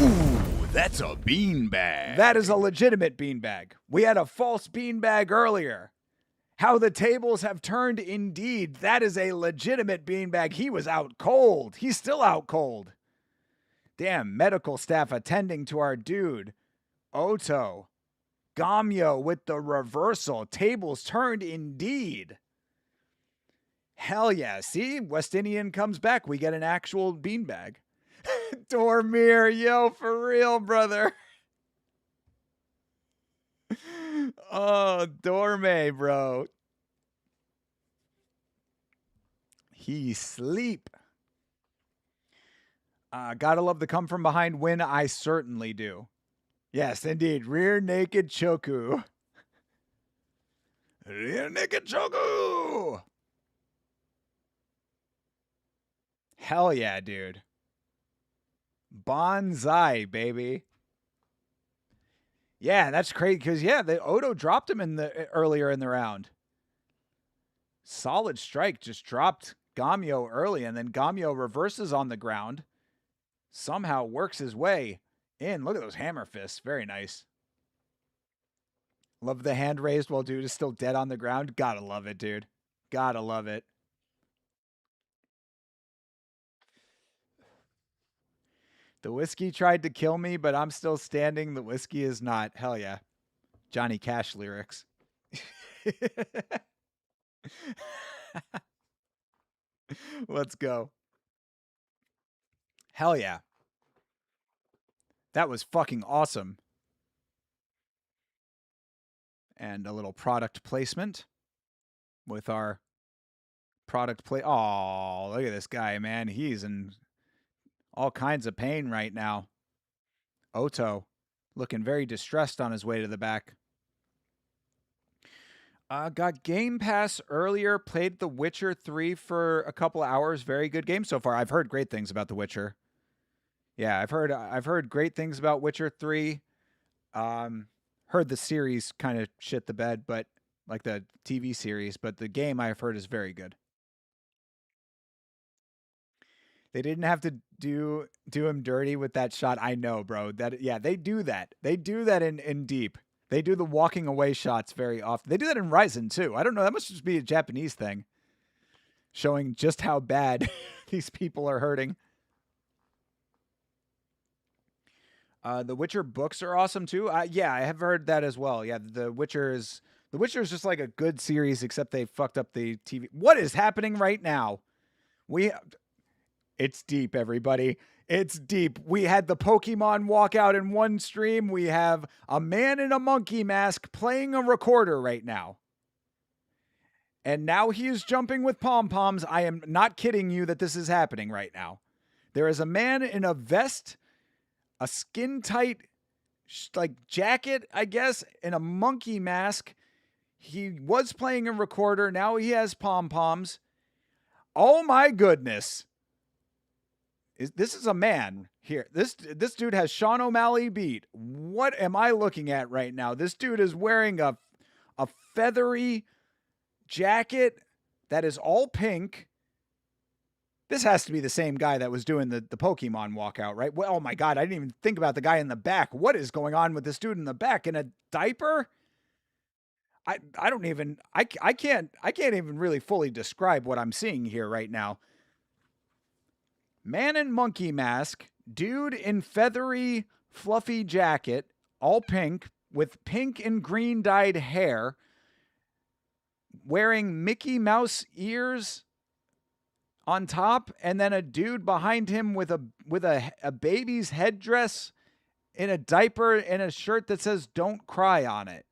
Ooh, that's a beanbag. That is a legitimate beanbag. We had a false beanbag earlier. How the tables have turned indeed. That is a legitimate beanbag. He was out cold. He's still out cold. Damn, medical staff attending to our dude. Oto. Gamyo with the reversal. Tables turned indeed. Hell yeah. See, West Indian comes back. We get an actual beanbag. Dormir, yo, for real, brother. Oh, Dorme, bro. He sleep. Gotta love the come from behind win. I certainly do. Yes, indeed. Rear naked choku. Rear naked choku. Hell yeah, dude. Bonsai, baby. Yeah, that's crazy because Oto dropped him earlier in the round. Solid strike, just dropped Gamyo early, and then Gamyo reverses on the ground. Somehow works his way in. Look at those hammer fists. Very nice. Love the hand raised while dude is still dead on the ground. Gotta love it, dude. Gotta love it. The whiskey tried to kill me, but I'm still standing. The whiskey is not. Hell yeah. Johnny Cash lyrics. Let's go. Hell yeah. That was fucking awesome. And a little product placement with our product play. Oh, look at this guy, man. He's in all kinds of pain right now. Oto looking very distressed on his way to the back. Got Game Pass earlier, played The Witcher 3 for a couple of hours. Very good game so far. I've heard great things about The Witcher. Yeah, I've heard great things about Witcher 3. Heard the series kind of shit the bed, but like the TV series, but the game I've heard is very good. They didn't have to do him dirty with that shot. I know, bro. They do that. They do that in Deep. They do the walking away shots very often. They do that in Ryzen too. I don't know. That must just be a Japanese thing. Showing just how bad these people are hurting. The Witcher books are awesome too. Yeah, I have heard that as well. Yeah, The Witcher is just like a good series, except they fucked up the TV. What is happening right now? It's deep, everybody. It's deep. We had the Pokemon walkout in one stream. We have a man in a monkey mask playing a recorder right now. And now he is jumping with pom-poms. I am not kidding you that this is happening right now. There is a man in a vest, a skin-tight jacket, I guess, and a monkey mask. He was playing a recorder. Now he has pom-poms. Oh my goodness. This is a man here. This dude has Sean O'Malley beat. What am I looking at right now? This dude is wearing a feathery jacket that is all pink. This has to be the same guy that was doing the Pokemon walkout, right? Well, oh my God, I didn't even think about the guy in the back. What is going on with this dude in the back in a diaper? I don't even I can't even really fully describe what I'm seeing here right now. Man in monkey mask, dude in feathery fluffy jacket, all pink with pink and green dyed hair, wearing Mickey Mouse ears on top, and then a dude behind him with a baby's headdress in a diaper and a shirt that says "Don't cry" on it.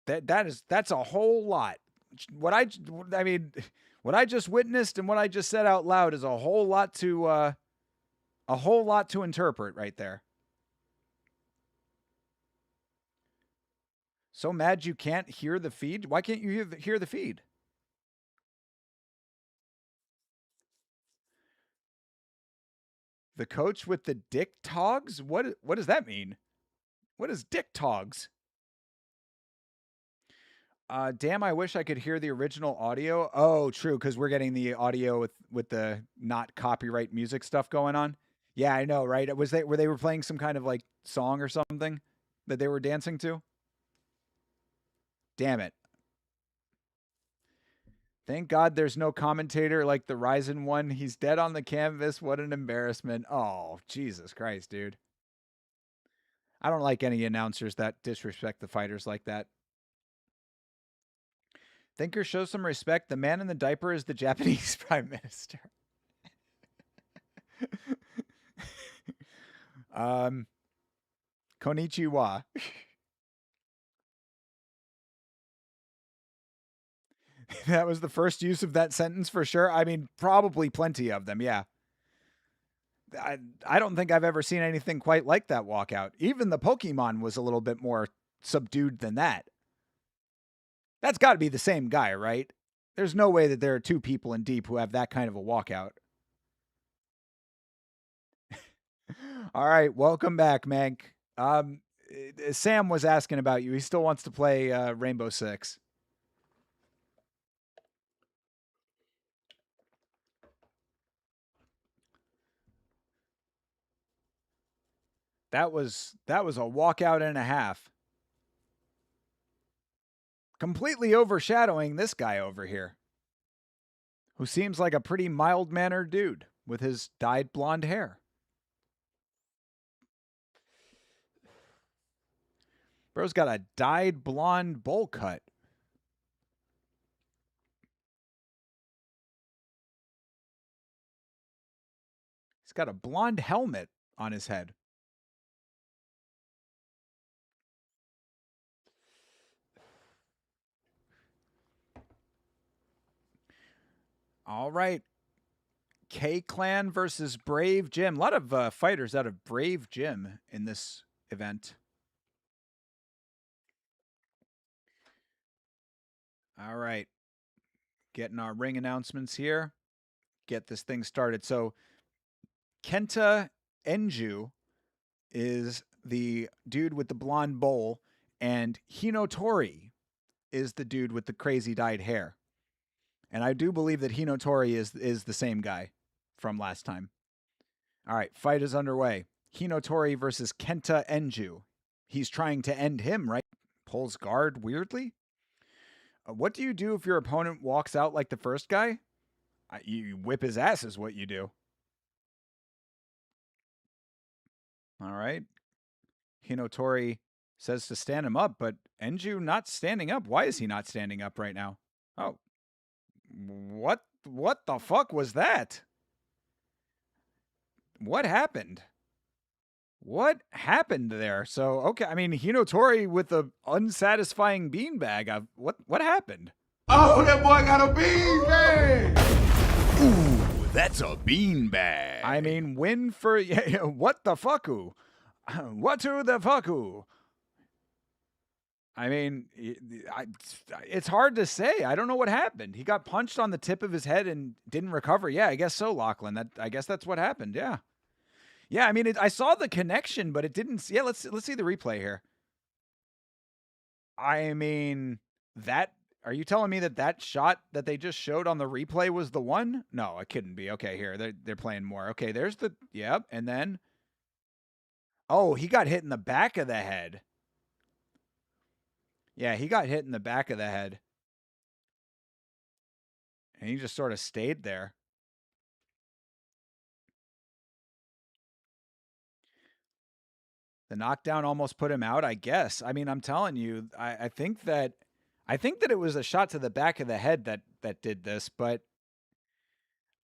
That's a whole lot. What I just witnessed and what I just said out loud is a whole lot to interpret right there. So mad you can't hear the feed? Why can't you hear the feed? The coach with the dick togs? What does that mean? What is dick togs? Damn, I wish I could hear the original audio. Oh, true, because we're getting the audio with the not copyright music stuff going on. Yeah, I know, right? Were they playing some kind of like song or something that they were dancing to? Damn it. Thank God there's no commentator like the Ryzen one. He's dead on the canvas. What an embarrassment. Oh, Jesus Christ, dude. I don't like any announcers that disrespect the fighters like that. Thinker, show some respect. The man in the diaper is the Japanese prime minister. Konnichiwa. That was the first use of that sentence for sure. I mean, probably plenty of them, yeah. I don't think I've ever seen anything quite like that walkout. Even the Pokemon was a little bit more subdued than that. That's got to be the same guy, right? There's no way that there are two people in Deep who have that kind of a walkout. All right, welcome back, Mank. Sam was asking about you. He still wants to play Rainbow Six. That was a walkout and a half. Completely overshadowing this guy over here, who seems like a pretty mild-mannered dude with his dyed blonde hair. Bro's got a dyed blonde bowl cut. He's got a blonde helmet on his head. All right. K-Clan versus Brave Gym. A lot of fighters out of Brave Gym in this event. All right. Getting our ring announcements here. Get this thing started. So, Kenta Enju is the dude with the blonde bowl, and Hinotori is the dude with the crazy dyed hair. And I do believe that Hinotori is the same guy from last time. All right, fight is underway. Hinotori versus Kenta Enju. He's trying to end him, right? Pulls guard weirdly. What do you do if your opponent walks out like the first guy? You whip his ass is what you do. All right. Hinotori says to stand him up, but Enju not standing up. Why is he not standing up right now? Oh. What the fuck was that? What happened? What happened there? So, okay, I mean, Hinotori with the unsatisfying beanbag. What happened? Oh, that boy got a beanbag! Ooh, that's a beanbag. I mean, win for... what the fucku? What to the fucku? I mean, it's hard to say. I don't know what happened. He got punched on the tip of his head and didn't recover. Yeah, I guess so, Lachlan. I guess that's what happened. Yeah. Yeah, I mean, I saw the connection, but it didn't... Yeah, let's see the replay here. I mean, that... Are you telling me that that shot that they just showed on the replay was the one? No, it couldn't be. Okay, here. They're playing more. Okay, there's the... Yep, and then... Oh, he got hit in the back of the head. Yeah, he got hit in the back of the head. And he just sort of stayed there. The knockdown almost put him out, I guess. I mean, I'm telling you, I think that it was a shot to the back of the head that did this, but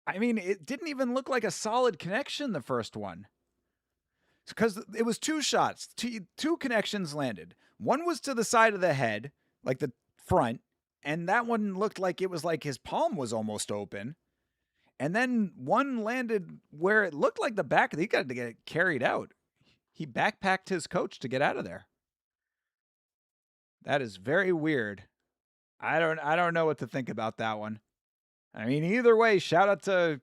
I mean, it didn't even look like a solid connection, the first one. Because it was two shots, two connections landed. One was to the side of the head, like the front, and that one looked like it was like his palm was almost open. And then one landed where it looked like the back. He got to get carried out. He backpacked his coach to get out of there. That is very weird. I don't know what to think about that one. I mean, either way, shout out to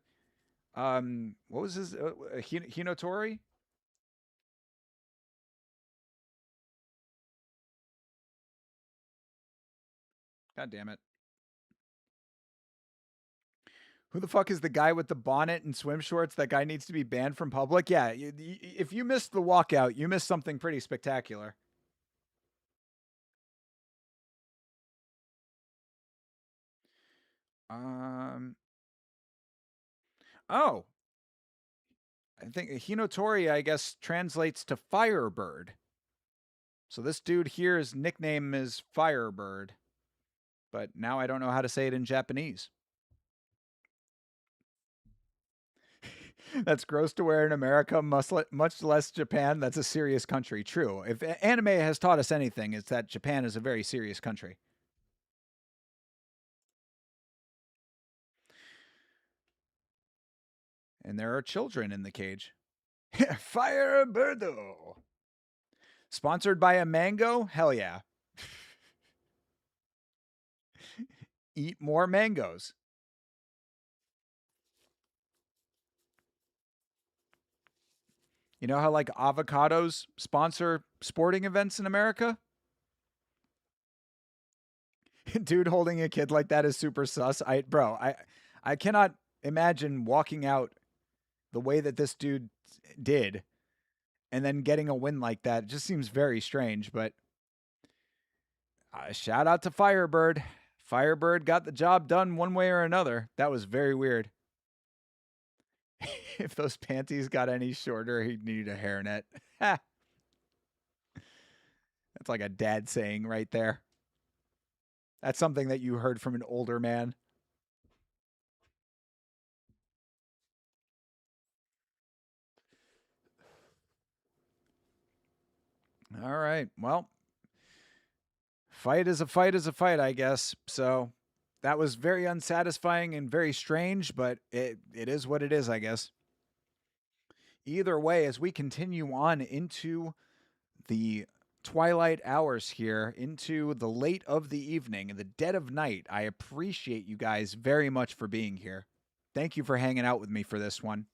what was his Hinotori? God damn it. Who the fuck is the guy with the bonnet and swim shorts? That guy needs to be banned from public. Yeah, if you missed the walkout, you missed something pretty spectacular. Oh. I think Hinotori, I guess, translates to Firebird. So this dude here, his nickname is Firebird. But now I don't know how to say it in Japanese. That's gross to wear in America, much less Japan. That's a serious country. True. If anime has taught us anything, it's that Japan is a very serious country. And there are children in the cage. Firebirdo. Sponsored by a mango? Hell yeah. Eat more mangoes. You know how like avocados sponsor sporting events in America? Dude holding a kid like that is super sus. I cannot imagine walking out the way that this dude did and then getting a win like that. It just seems very strange, but shout out to Firebird. Firebird got the job done one way or another. That was very weird. If those panties got any shorter, he'd need a hairnet. That's like a dad saying right there. That's something that you heard from an older man. All right. Well, fight is a fight is a fight, I guess. So that was very unsatisfying and very strange, but it is what it is, I guess. Either way, as we continue on into the twilight hours here, into the late of the evening, the dead of night, I appreciate you guys very much for being here. Thank you for hanging out with me for this one.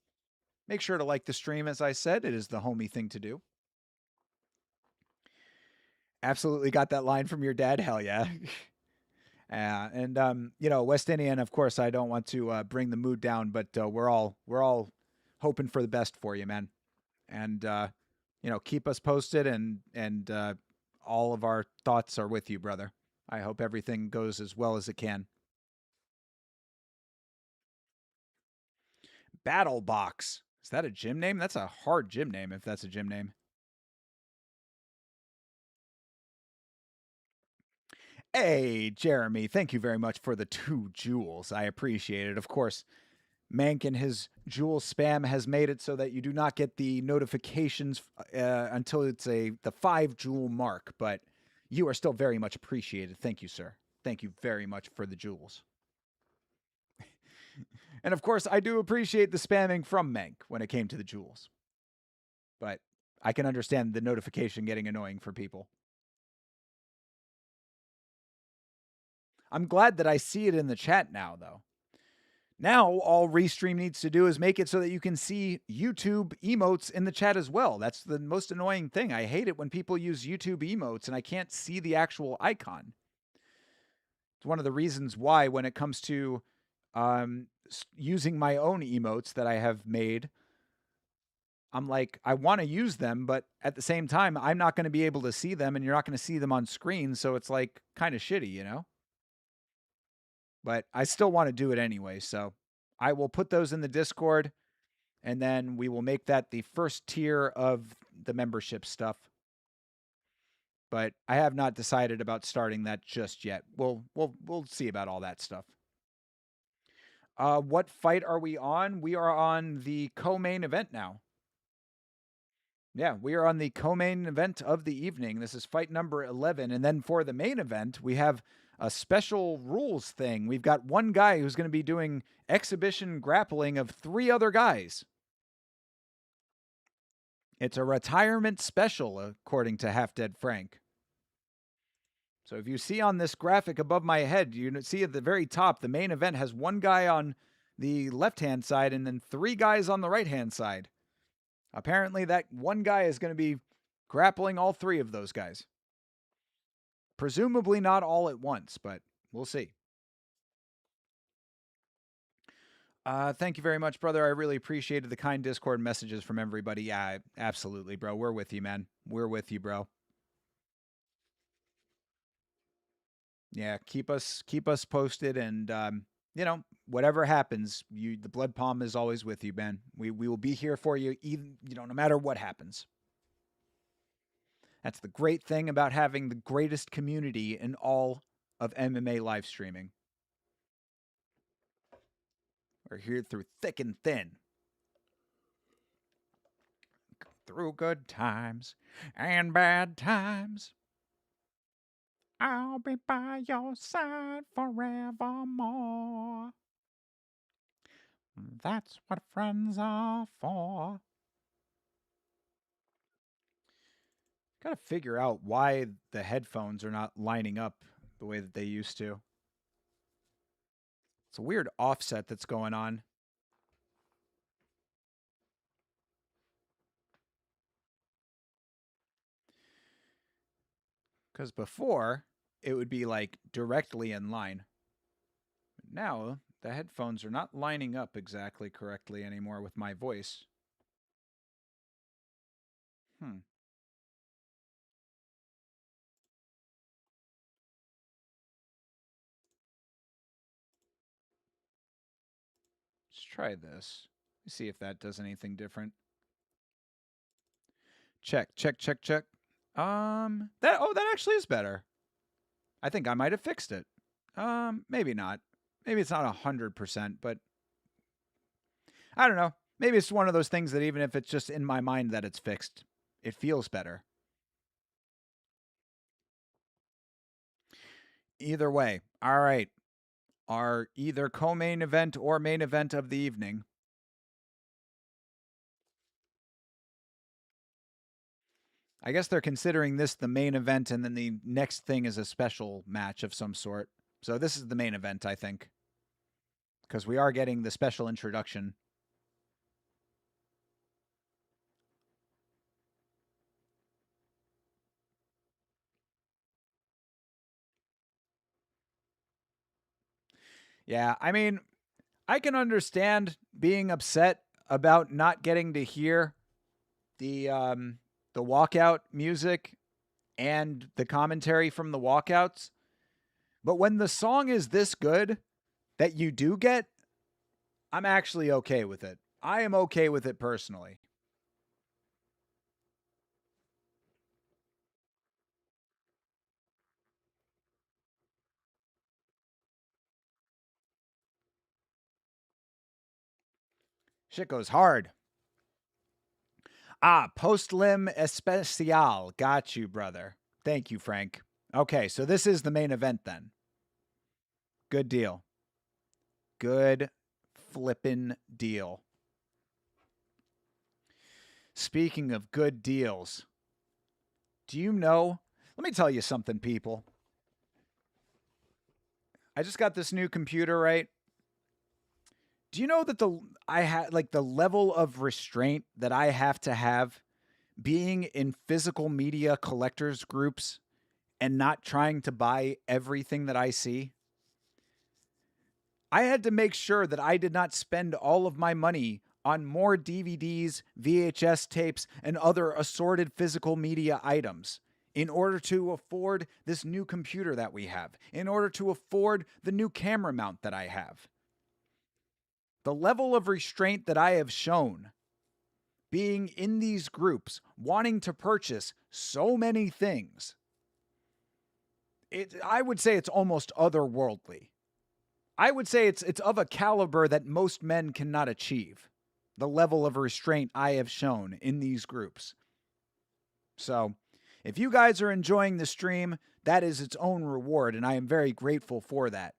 Make sure to like the stream, as I said. It is the homie thing to do. Absolutely got that line from your dad. Hell yeah. You know, West Indian, of course, I don't want to bring the mood down, but we're all hoping for the best for you, man. And, you know, keep us posted and all of our thoughts are with you, brother. I hope everything goes as well as it can. Battle Box. Is that a gym name? That's a hard gym name if that's a gym name. Hey, Jeremy, thank you very much for the 2 jewels. I appreciate it. Of course, Mank and his jewel spam has made it so that you do not get the notifications until it's the 5 jewel mark, but you are still very much appreciated. Thank you, sir. Thank you very much for the jewels. And of course, I do appreciate the spamming from Mank when it came to the jewels. But I can understand the notification getting annoying for people. I'm glad that I see it in the chat now, though. Now, all Restream needs to do is make it so that you can see YouTube emotes in the chat as well. That's the most annoying thing. I hate it when people use YouTube emotes and I can't see the actual icon. It's one of the reasons why when it comes to using my own emotes that I have made, I'm like, I want to use them, but at the same time, I'm not going to be able to see them and you're not going to see them on screen. So it's like kind of shitty, you know? But I still want to do it anyway. So I will put those in the Discord and then we will make that the first tier of the membership stuff. But I have not decided about starting that just yet. We'll see about all that stuff. What fight are we on? We are on the co-main event now. Yeah, we are on the co-main event of the evening. This is fight number 11. And then for the main event, we have a special rules thing. We've got one guy who's going to be doing exhibition grappling of 3 other guys. It's a retirement special, according to Half Dead Frank. So if you see on this graphic above my head, you see at the very top, the main event has one guy on the left-hand side and then 3 guys on the right-hand side. Apparently that one guy is going to be grappling all 3 of those guys. Presumably not all at once, but we'll see. Thank you very much, brother. I really appreciated the kind Discord messages from everybody. Yeah, absolutely, bro. We're with you, man. We're with you, bro. Yeah, keep us posted, and you know, whatever happens, the Blood Palm is always with you, man. We will be here for you, even no matter what happens. That's the great thing about having the greatest community in all of MMA live streaming. We're here through thick and thin. Through good times and bad times. I'll be by your side forevermore. That's what friends are for. Gotta figure out why the headphones are not lining up the way that they used to. It's a weird offset that's going on. Because before, it would be like directly in line. Now, the headphones are not lining up exactly correctly anymore with my voice. Let's try this. See if that does anything different. Check. That actually is better. I think I might have fixed it. Maybe not. Maybe it's not 100%, but I don't know. Maybe it's one of those things that even if it's just in my mind that it's fixed, it feels better. Either way. All right. Our either co-main event or main event of the evening. I guess they're considering this the main event, and then the next thing is a special match of some sort. So this is the main event, I think. Because we are getting the special introduction. Yeah, I mean, I can understand being upset about not getting to hear the walkout music and the commentary from the walkouts. But when the song is this good that you do get, I'm actually okay with it. I am okay with it personally. Shit goes hard. Post-lim especial. Got you, brother. Thank you, Frank. Okay, so this is the main event then. Good deal. Good flippin' deal. Speaking of good deals, do you know? Let me tell you something, people. I just got this new computer, right? Do you know that the level of restraint that I have to have being in physical media collectors groups and not trying to buy everything that I see? I had to make sure that I did not spend all of my money on more DVDs, VHS tapes, and other assorted physical media items in order to afford this new computer that we have, in order to afford the new camera mount that I have. The level of restraint that I have shown being in these groups, wanting to purchase so many things, I would say it's almost otherworldly. I would say it's of a caliber that most men cannot achieve. The level of restraint I have shown in these groups. So, if you guys are enjoying the stream, that is its own reward, and I am very grateful for that.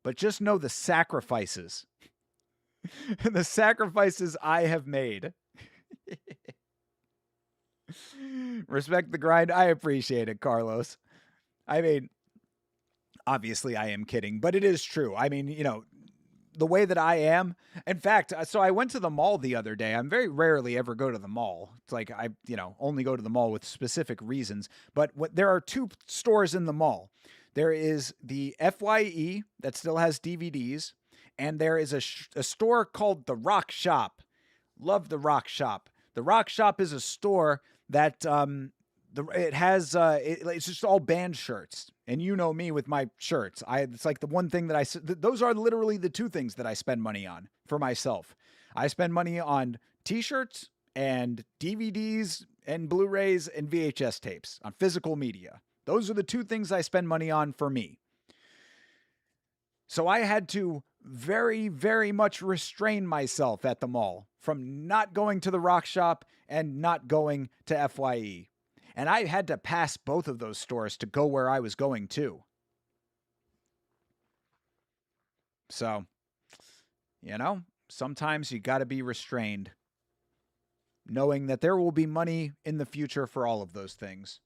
But just know the sacrifices. The sacrifices I have made. Respect the grind. I appreciate it, Carlos. I mean, obviously I am kidding, but it is true. I mean, you know, the way that I am. In fact, so I went to the mall the other day. I'm very rarely ever go to the mall. It's like I, only go to the mall with specific reasons. But there are two stores in the mall. There is the FYE that still has DVDs, and there is a store called The Rock Shop. Love The Rock Shop. The Rock Shop is a store that it has it's just all band shirts, and you know me with my shirts. It's like the one thing that those are literally the two things that I spend money on for myself. I spend money on t-shirts and DVDs and Blu-rays and VHS tapes on physical media. Those are the two things I spend money on for me. So I had to very, very much restrain myself at the mall from not going to the Rock Shop and not going to FYE. And I had to pass both of those stores to go where I was going to. So, sometimes you got to be restrained, knowing that there will be money in the future for all of those things.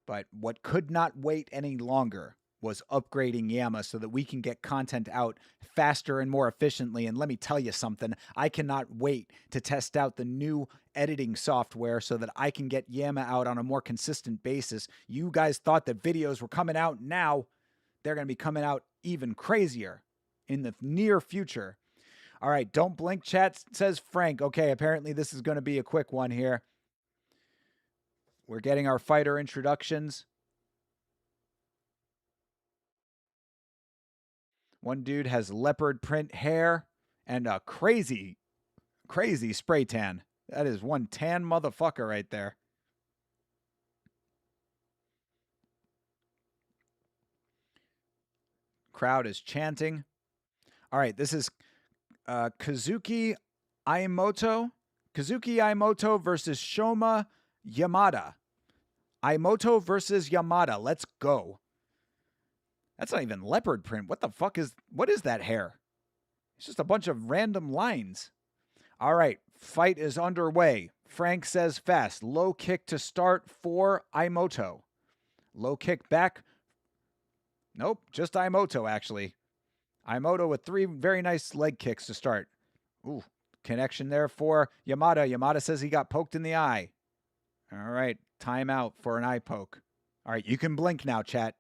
But what could not wait any longer was upgrading Yamma so that we can get content out faster and more efficiently. And let me tell you something, I cannot wait to test out the new editing software so that I can get Yamma out on a more consistent basis. You guys thought that videos were coming out now. They're going to be coming out even crazier in the near future. All right, don't blink, chat, says Frank. Okay, apparently this is going to be a quick one here. We're getting our fighter introductions. One dude has leopard print hair and a crazy, crazy spray tan. That is one tan motherfucker right there. Crowd is chanting. All right, this is Kazuki Aimoto. Kazuki Aimoto versus Shoma Yamada. Aimoto versus Yamada. Let's go. That's not even leopard print. What is that hair? It's just a bunch of random lines. All right, fight is underway. Frank says fast. Low kick to start for Aimoto. Low kick back. Nope, just Aimoto actually. Aimoto with 3 very nice leg kicks to start. Ooh, connection there for Yamada. Yamada says he got poked in the eye. All right, timeout for an eye poke. All right, you can blink now, chat.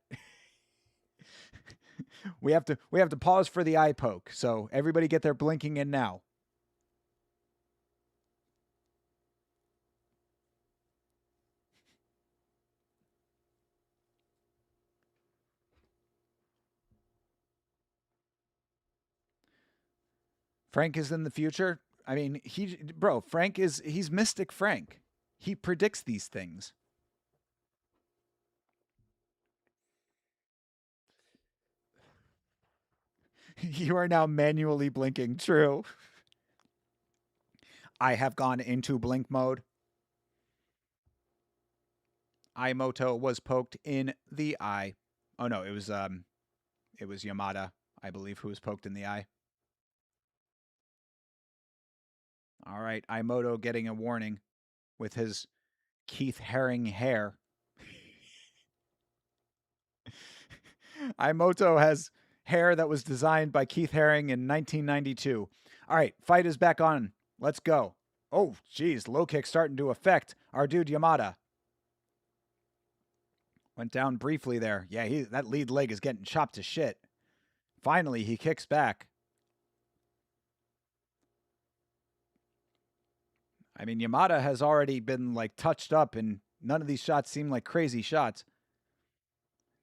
We have to pause for the eye poke. So everybody get their blinking in now. Frank is in the future. I mean, he's Mystic Frank. He predicts these things. You are now manually blinking. True. I have gone into blink mode. Aimoto was poked in the eye. Oh no, it was Yamada, I believe, who was poked in the eye. All right, Aimoto getting a warning with his Keith Haring hair. Aimoto has hair that was designed by Keith Haring in 1992. All right, fight is back on. Let's go. Oh, geez, low kick starting to affect our dude Yamada. Went down briefly there. Yeah, that lead leg is getting chopped to shit. Finally, he kicks back. I mean, Yamada has already been, like, touched up, and none of these shots seem like crazy shots.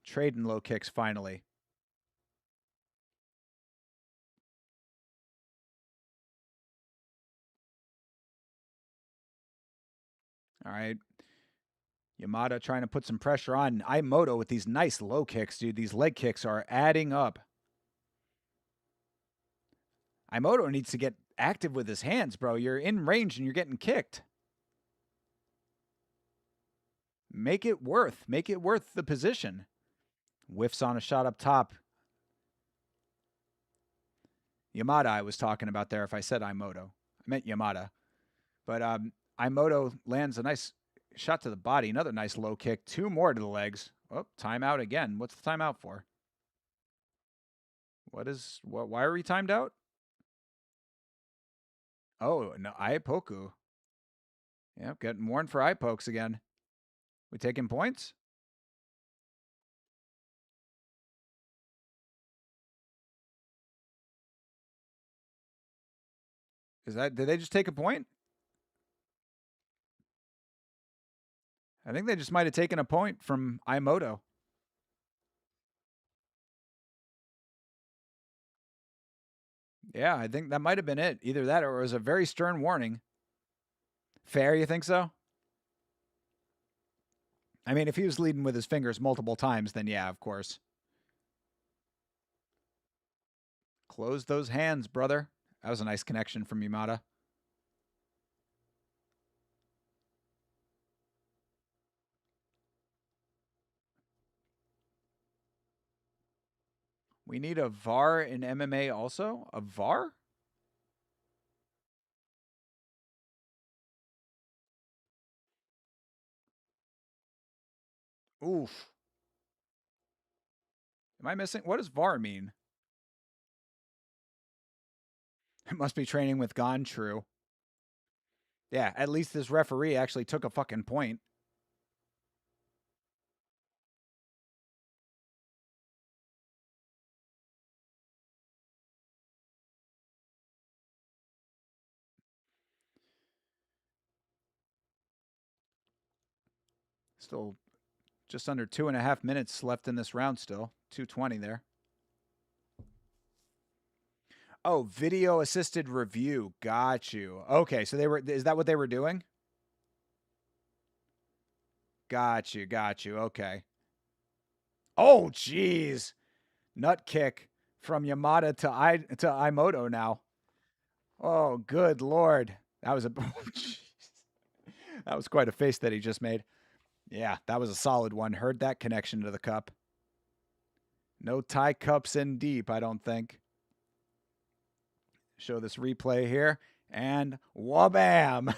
Trading low kicks finally. All right. Yamada trying to put some pressure on Aimoto with these nice low kicks, dude. These leg kicks are adding up. Aimoto needs to get active with his hands, bro. You're in range and you're getting kicked. Make it worth the position. Whiffs on a shot up top. Yamada I was talking about there if I said Aimoto. I meant Yamada. But Aimoto lands a nice shot to the body. Another nice low kick. 2 more to the legs. Oh, timeout again. What's the timeout for? Why are we timed out? Oh, no, Ipoku. Yep, getting warned for eye pokes again. We taking points? Did they just take a point? I think they just might have taken a point from Aimoto. Yeah, I think that might have been it. Either that or it was a very stern warning. Fair, you think so? I mean, if he was leading with his fingers multiple times, then yeah, of course. Close those hands, brother. That was a nice connection from Yamada. We need a VAR in MMA also? A VAR? Oof. Am I missing? What does VAR mean? It must be training with Gon, true. Yeah, at least this referee actually took a fucking point. Still just under 2.5 minutes left in this round still. 2:20 there. Oh, video assisted review. Got you. Okay, so is that what they were doing? Got you. Okay. Oh, jeez. Nut kick from Yamada to Aimoto now. Oh, good lord. That was that was quite a face that he just made. Yeah, that was a solid one. Heard that connection to the cup. No tie cups in deep, I don't think. Show this replay here. And wabam!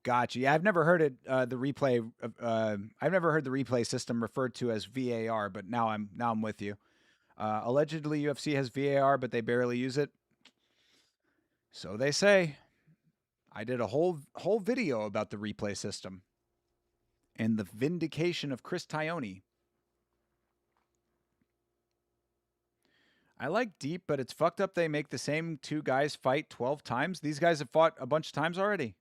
Gotcha. Yeah, I've never heard the replay. I've never heard the replay system referred to as VAR, but now I'm with you. Allegedly, UFC has VAR, but they barely use it. So they say. I did a whole video about the replay system and the vindication of Chris Taioni. I like deep, but it's fucked up they make the same 2 guys fight 12 times. These guys have fought a bunch of times already.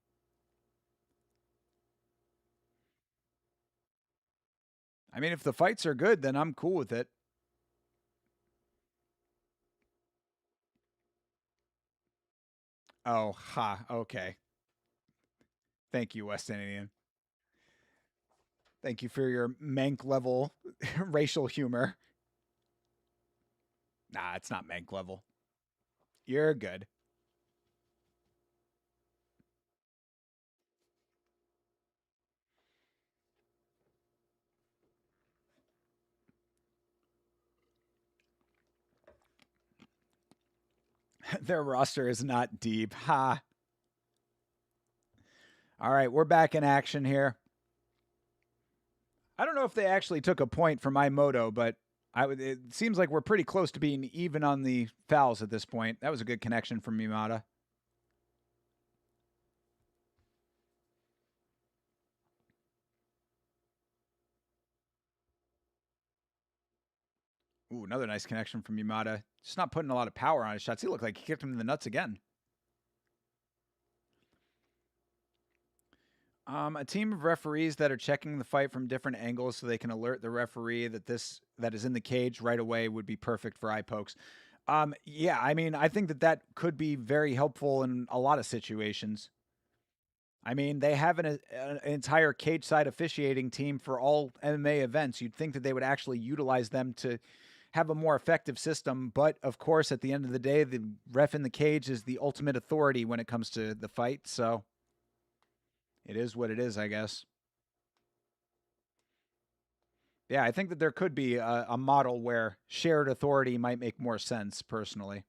I mean, if the fights are good, then I'm cool with it. Oh, ha, okay. Thank you, West Indian. Thank you for your Mank level racial humor. Nah, it's not Mank level. You're good. Their roster is not deep. Ha. All right, we're back in action here. I don't know if they actually took a point from Aimoto, but it seems like we're pretty close to being even on the fouls at this point. That was a good connection from Yamada. Ooh, another nice connection from Yamada. Just not putting a lot of power on his shots. He looked like he kicked him in the nuts again. A team of referees that are checking the fight from different angles so they can alert the referee that that is in the cage right away would be perfect for eye pokes. Yeah, I mean, I think that could be very helpful in a lot of situations. I mean, they have an entire cage side officiating team for all MMA events. You'd think that they would actually utilize them to have a more effective system. But of course, at the end of the day, the ref in the cage is the ultimate authority when it comes to the fight. So it is what it is, I guess. Yeah, I think that there could be a model where shared authority might make more sense, personally.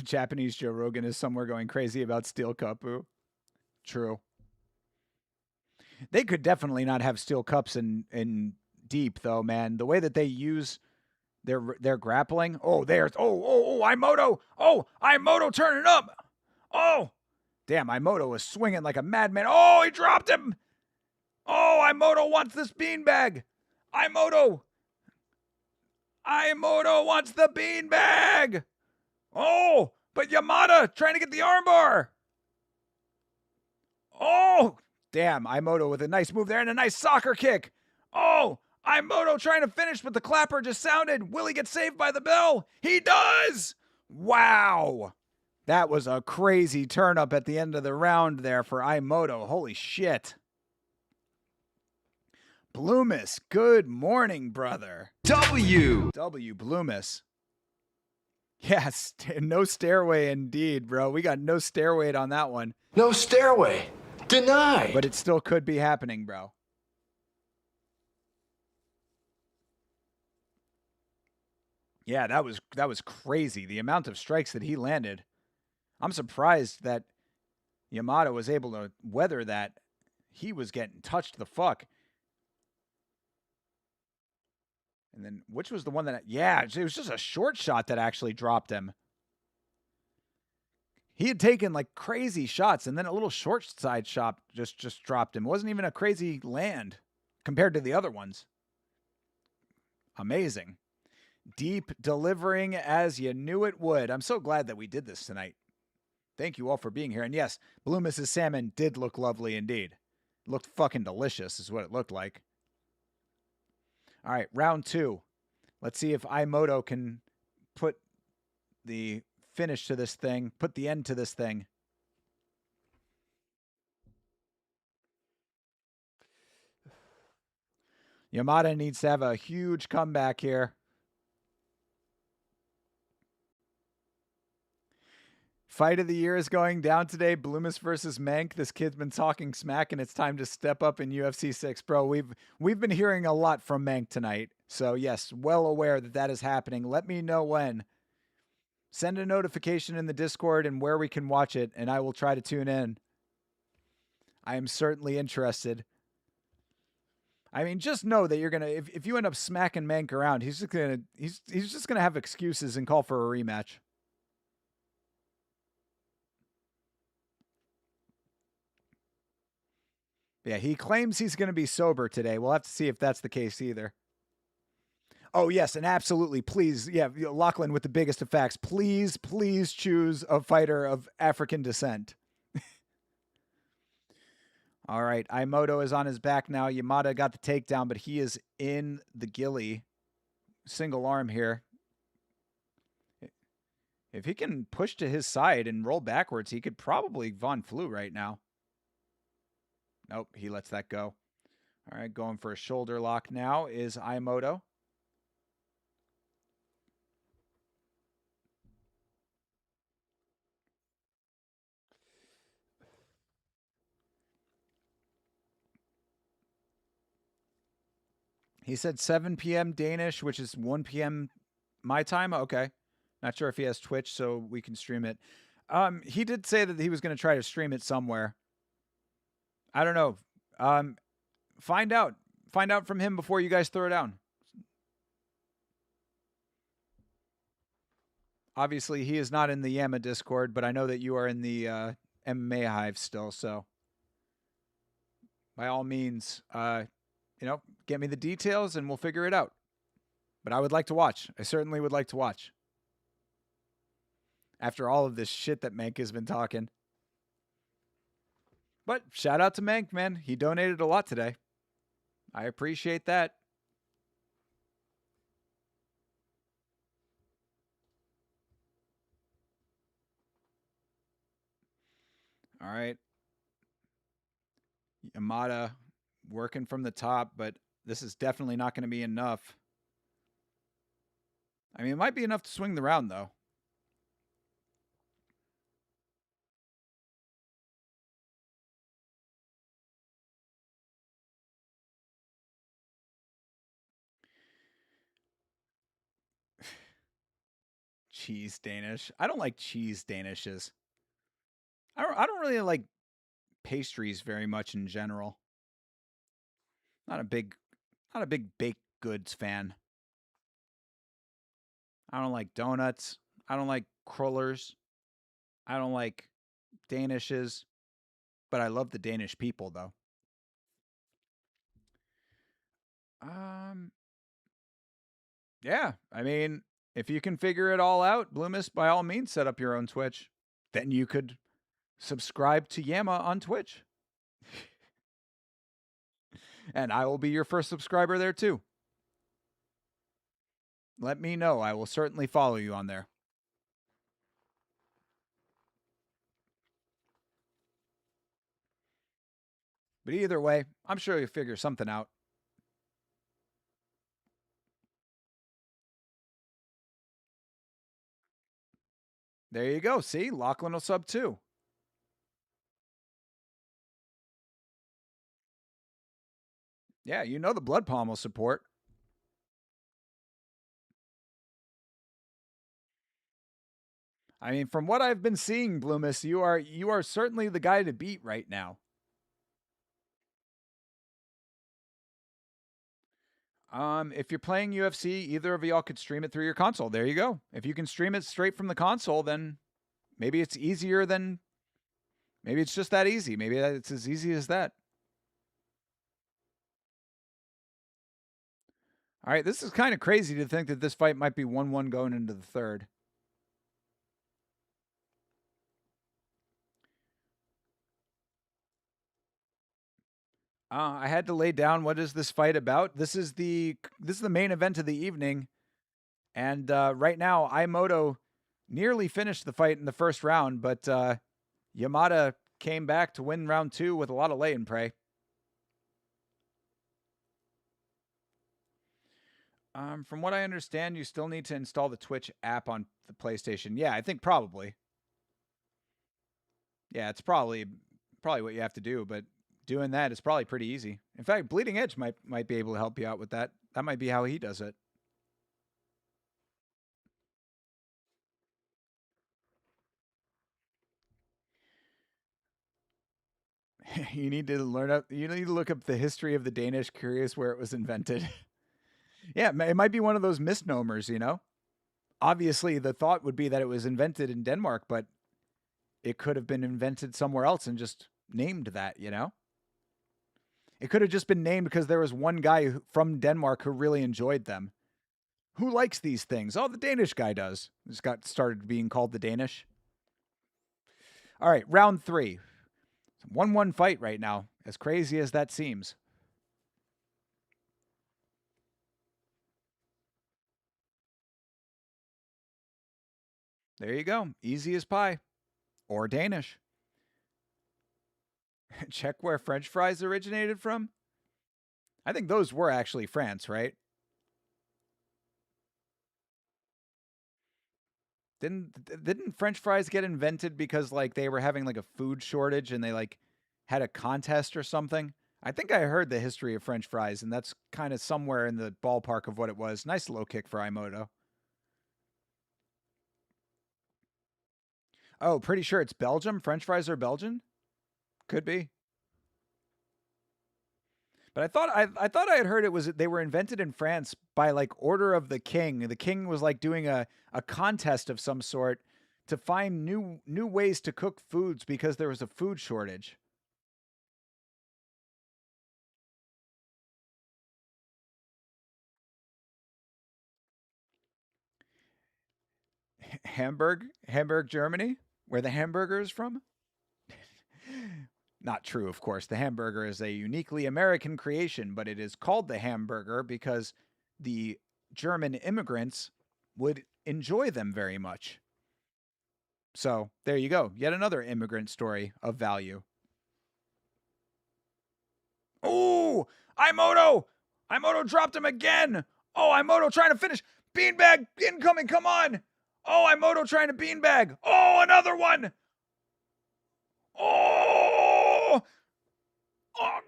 Japanese Joe Rogan is somewhere going crazy about Steel Kapu. True. They could definitely not have steel cups in deep, though, man. The way that they use their grappling. Oh, there's Imoto. Oh, Imoto turning up. Oh, damn, Imoto was swinging like a madman. Oh, he dropped him. Oh, Imoto wants this beanbag. Imoto wants the beanbag. Oh, but Yamada trying to get the armbar. Oh, damn, Imoto with a nice move there and a nice soccer kick. Oh, Imoto trying to finish, but the clapper just sounded. Will he get saved by the bell? He does! Wow. That was a crazy turn up at the end of the round there for Imoto. Holy shit. Bloomis, good morning, brother. W. Bloomis. Yes, no stairway indeed, bro. We got no stairway on that one. No stairway. Denied. But it still could be happening, bro. Yeah, that was crazy. The amount of strikes that he landed. I'm surprised that Yamada was able to weather that. He was getting touched the fuck. And then, which was the one that, yeah, it was just a short shot that actually dropped him. He had taken like crazy shots, and then a little short side shot just dropped him. It wasn't even a crazy land compared to the other ones. Amazing. Deep delivering as you knew it would. I'm so glad that we did this tonight. Thank you all for being here. And yes, Bloomis' salmon did look lovely indeed. Looked fucking delicious is what it looked like. All right, round 2. Let's see if Imoto can put the finish to this thing, put the end to this thing. Yamada needs to have a huge comeback here. Fight of the year is going down today. Bloomis versus Mank. This kid's been talking smack, and it's time to step up in UFC 6. Bro, we've been hearing a lot from Mank tonight. So, yes, well aware that that is happening. Let me know when. Send a notification in the Discord and where we can watch it, and I will try to tune in. I am certainly interested. I mean, just know that you're gonna if you end up smacking Mank around, he's just gonna have excuses and call for a rematch. Yeah, he claims he's going to be sober today. We'll have to see if that's the case either. Oh, yes, and absolutely, please, yeah, Lachlan with the biggest of facts. Please choose a fighter of African descent. All right, Imoto is on his back now. Yamada got the takedown, but he is in the gilly. Single arm here. If he can push to his side and roll backwards, he could probably Von Flue right now. Nope, he lets that go. All right, going for a shoulder lock now is Imoto. He said 7 p.m. Danish, which is 1 p.m. my time. Okay. Not sure if he has Twitch, so we can stream it. He did say that he was going to try to stream it somewhere. I don't know. Find out. Find out from him before you guys throw it down. Obviously, he is not in the Yama Discord, but I know that you are in the MMA Hive still, so by all means, get me the details and we'll figure it out. But I would like to watch. I certainly would like to watch. After all of this shit that Mank has been talking. But shout out to Mank, man. He donated a lot today. I appreciate that. All right. Yamada working from the top, but this is definitely not going to be enough. I mean, it might be enough to swing the round, though. Cheese Danish. I don't like cheese Danishes. I don't really like pastries very much in general. Not a big baked goods fan. I don't like donuts. I don't like crullers. I don't like Danishes. But I love the Danish people, though. Yeah, I mean, if you can figure it all out, Bloomis, by all means, set up your own Twitch. Then you could subscribe to Yama on Twitch. And I will be your first subscriber there, too. Let me know. I will certainly follow you on there. But either way, I'm sure you'll figure something out. There you go. See? Lachlan will sub too. Yeah, you know the Blood Palm will support. I mean, from what I've been seeing, Bloomis, you are certainly the guy to beat right now. If you're playing UFC, either of y'all could stream it through your console. There you go. If you can stream it straight from the console, then maybe it's easier than... Maybe it's just that easy. Maybe it's as easy as that. All right, this is kind of crazy to think that this fight might be 1-1 going into the third. I had to lay down, what is this fight about? This is the main event of the evening. And right now, Aimoto nearly finished the fight in the first round, but Yamada came back to win round 2 with a lot of lay and pray. From what I understand, you still need to install the Twitch app on the PlayStation. Yeah, I think probably. Yeah, it's probably what you have to do, but doing that is probably pretty easy. In fact, Bleeding Edge might be able to help you out with that. That might be how he does it. You need to look up the history of the Danish, curious where it was invented. Yeah, it might be one of those misnomers, you know? Obviously, the thought would be that it was invented in Denmark, but it could have been invented somewhere else and just named that, you know? It could have just been named because there was one guy from Denmark who really enjoyed them. Who likes these things? Oh, the Danish guy does. Just got started being called the Danish. All right, round 3. 1-1 fight right now, as crazy as that seems. There you go. Easy as pie. Or Danish. Check where French fries originated from? I think those were actually France, right? Didn't French fries get invented because like they were having like a food shortage and they like had a contest or something? I think I heard the history of French fries, and that's kind of somewhere in the ballpark of what it was. Nice low kick for Aimoto. Oh, pretty sure it's Belgium. French fries are Belgian? Could be. But I thought I had heard they were invented in France by like order of the king. The king was like doing a contest of some sort to find new ways to cook foods because there was a food shortage. Hamburg, Germany, where the hamburger is from. Not true, of course. The hamburger is a uniquely American creation, but it is called the hamburger because the German immigrants would enjoy them very much. So there you go. Yet another immigrant story of value. Oh, Imoto! Imoto dropped him again. Oh, Imoto trying to finish. Beanbag incoming. Come on. Oh, Imoto trying to beanbag. Oh, another one. Oh, oh,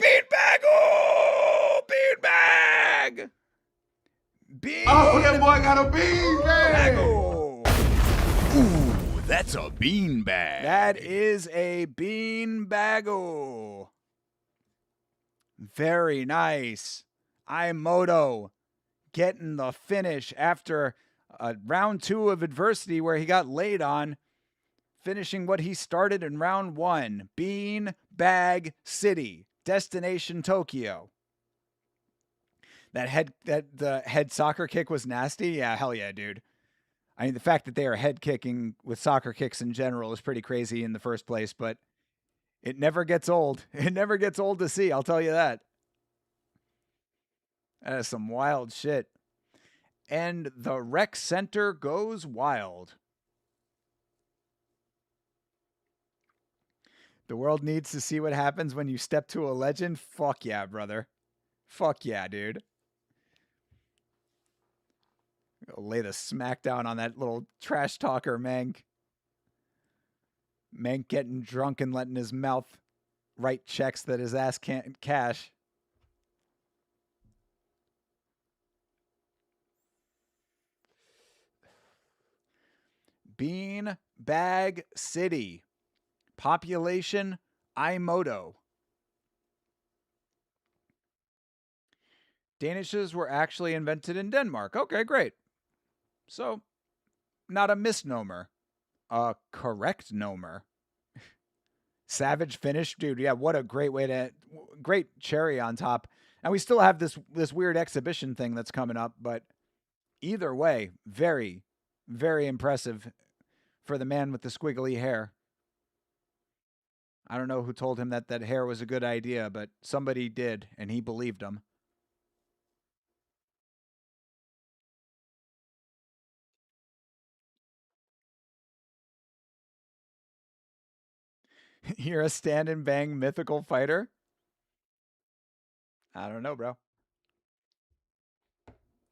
beanbag. Oh, beanbag. Oh, that boy got a bean bag. Ooh, that's a beanbag. That is a beanbaggo. Very nice. Imoto getting the finish after round 2 of adversity where he got laid on, finishing what he started in round 1. Beanbag City, destination Tokyo. The head soccer kick was nasty. Yeah, hell yeah, dude. I mean, the fact that they are head kicking with soccer kicks in general is pretty crazy in the first place, but it never gets old. It never gets old to see, I'll tell you that. That is some wild shit. And the rec center goes wild. The world needs to see what happens when you step to a legend. Fuck yeah, brother. Fuck yeah, dude. Lay the smackdown on that little trash talker, Mank. Mank getting drunk and letting his mouth write checks that his ass can't cash. Beanbag City. Population, Imoto. Danishes were actually invented in Denmark. Okay, great. So, not a misnomer. A correct nomer. Savage finish. Dude, yeah, what a great way to... Great cherry on top. And we still have this weird exhibition thing that's coming up, but either way, very, very impressive for the man with the squiggly hair. I don't know who told him that hair was a good idea, but somebody did, and he believed him. You're a stand and bang mythical fighter? I don't know, bro.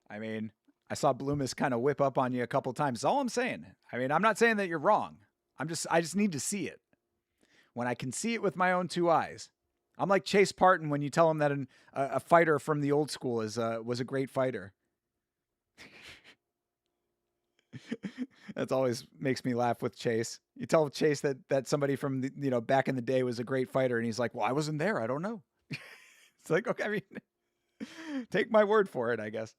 I mean, I saw Bloomis kind of whip up on you a couple times. That's all I'm saying. I mean, I'm not saying that you're wrong. I just need to see it. When I can see it with my own 2 eyes. I'm like Chase Parton when you tell him that a fighter from the old school was a great fighter. That's always makes me laugh with Chase. You tell Chase that somebody from the, back in the day was a great fighter, and he's like, "Well, I wasn't there. I don't know." It's like, okay, I mean, take my word for it, I guess.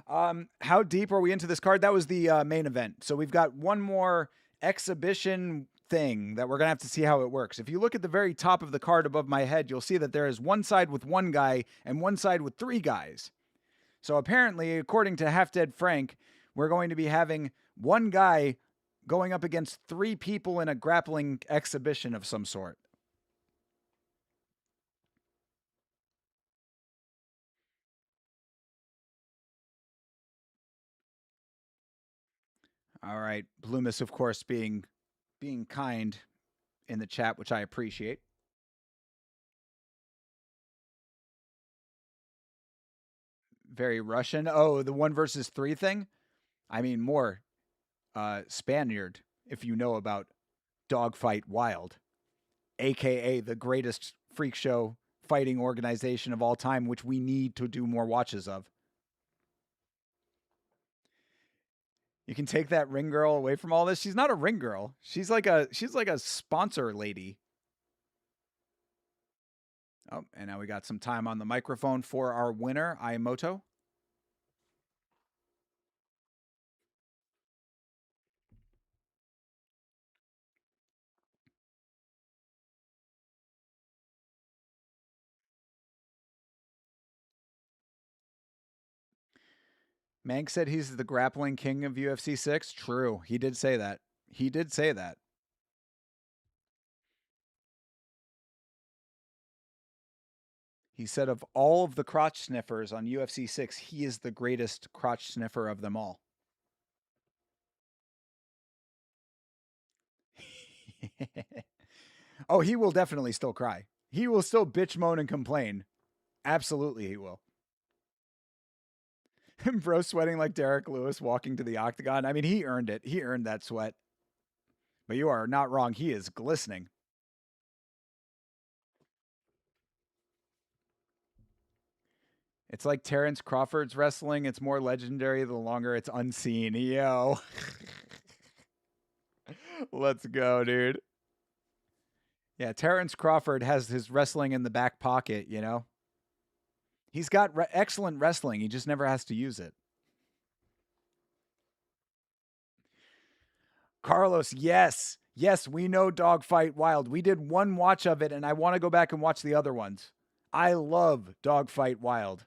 How deep are we into this card? That was the main event. So we've got one more exhibition thing that we're going to have to see how it works. If you look at the very top of the card above my head, you'll see that there is one side with 1 guy and one side with 3 guys. So apparently, according to Half Dead Frank, we're going to be having 1 guy going up against 3 people in a grappling exhibition of some sort. All right. Bloomis, of course, being kind in the chat, which I appreciate. Very Russian. Oh, the 1 versus 3 thing? I mean, more Spaniard, if you know about Dogfight Wild, a.k.a. the greatest freak show fighting organization of all time, which we need to do more watches of. You can take that ring girl away from all this. She's not a ring girl. She's like a sponsor lady. Oh, and now we got some time on the microphone for our winner, Imoto. Mank said he's the grappling king of UFC 6. True. He did say that. He did say that. He said of all of the crotch sniffers on UFC 6, he is the greatest crotch sniffer of them all. Oh, he will definitely still cry. He will still bitch, moan, and complain. Absolutely, he will. Bro sweating like Derek Lewis walking to the octagon. I mean, he earned it. He earned that sweat. But you are not wrong. He is glistening. It's like Terrence Crawford's wrestling. It's more legendary the longer it's unseen. Yo. Let's go, dude. Yeah, Terrence Crawford has his wrestling in the back pocket, you know? He's got excellent wrestling. He just never has to use it. Carlos, yes. Yes, we know Dogfight Wild. We did one watch of it, and I want to go back and watch the other ones. I love Dogfight Wild.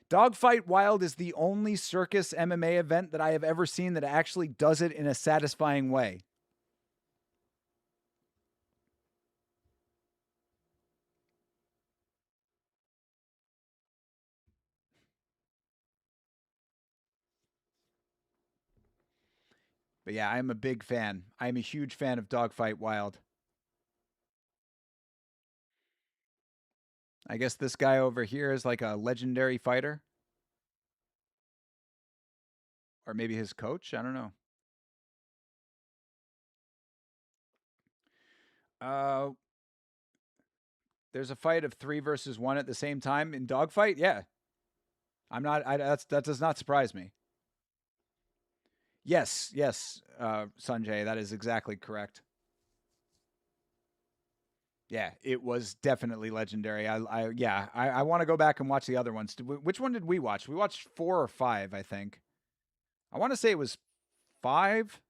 Dogfight Wild is the only circus MMA event that I have ever seen that actually does it in a satisfying way. But yeah, I'm a big fan. I'm a huge fan of Dogfight Wild. I guess this guy over here is like a legendary fighter. Or maybe his coach? I don't know. There's a fight of 3 versus 1 at the same time in Dogfight? Yeah. That does not surprise me. Yes, Sanjay, that is exactly correct. Yeah, it was definitely legendary. I want to go back and watch the other ones. Which one did we watch? We watched 4 or 5, I think. I want to say it was 5.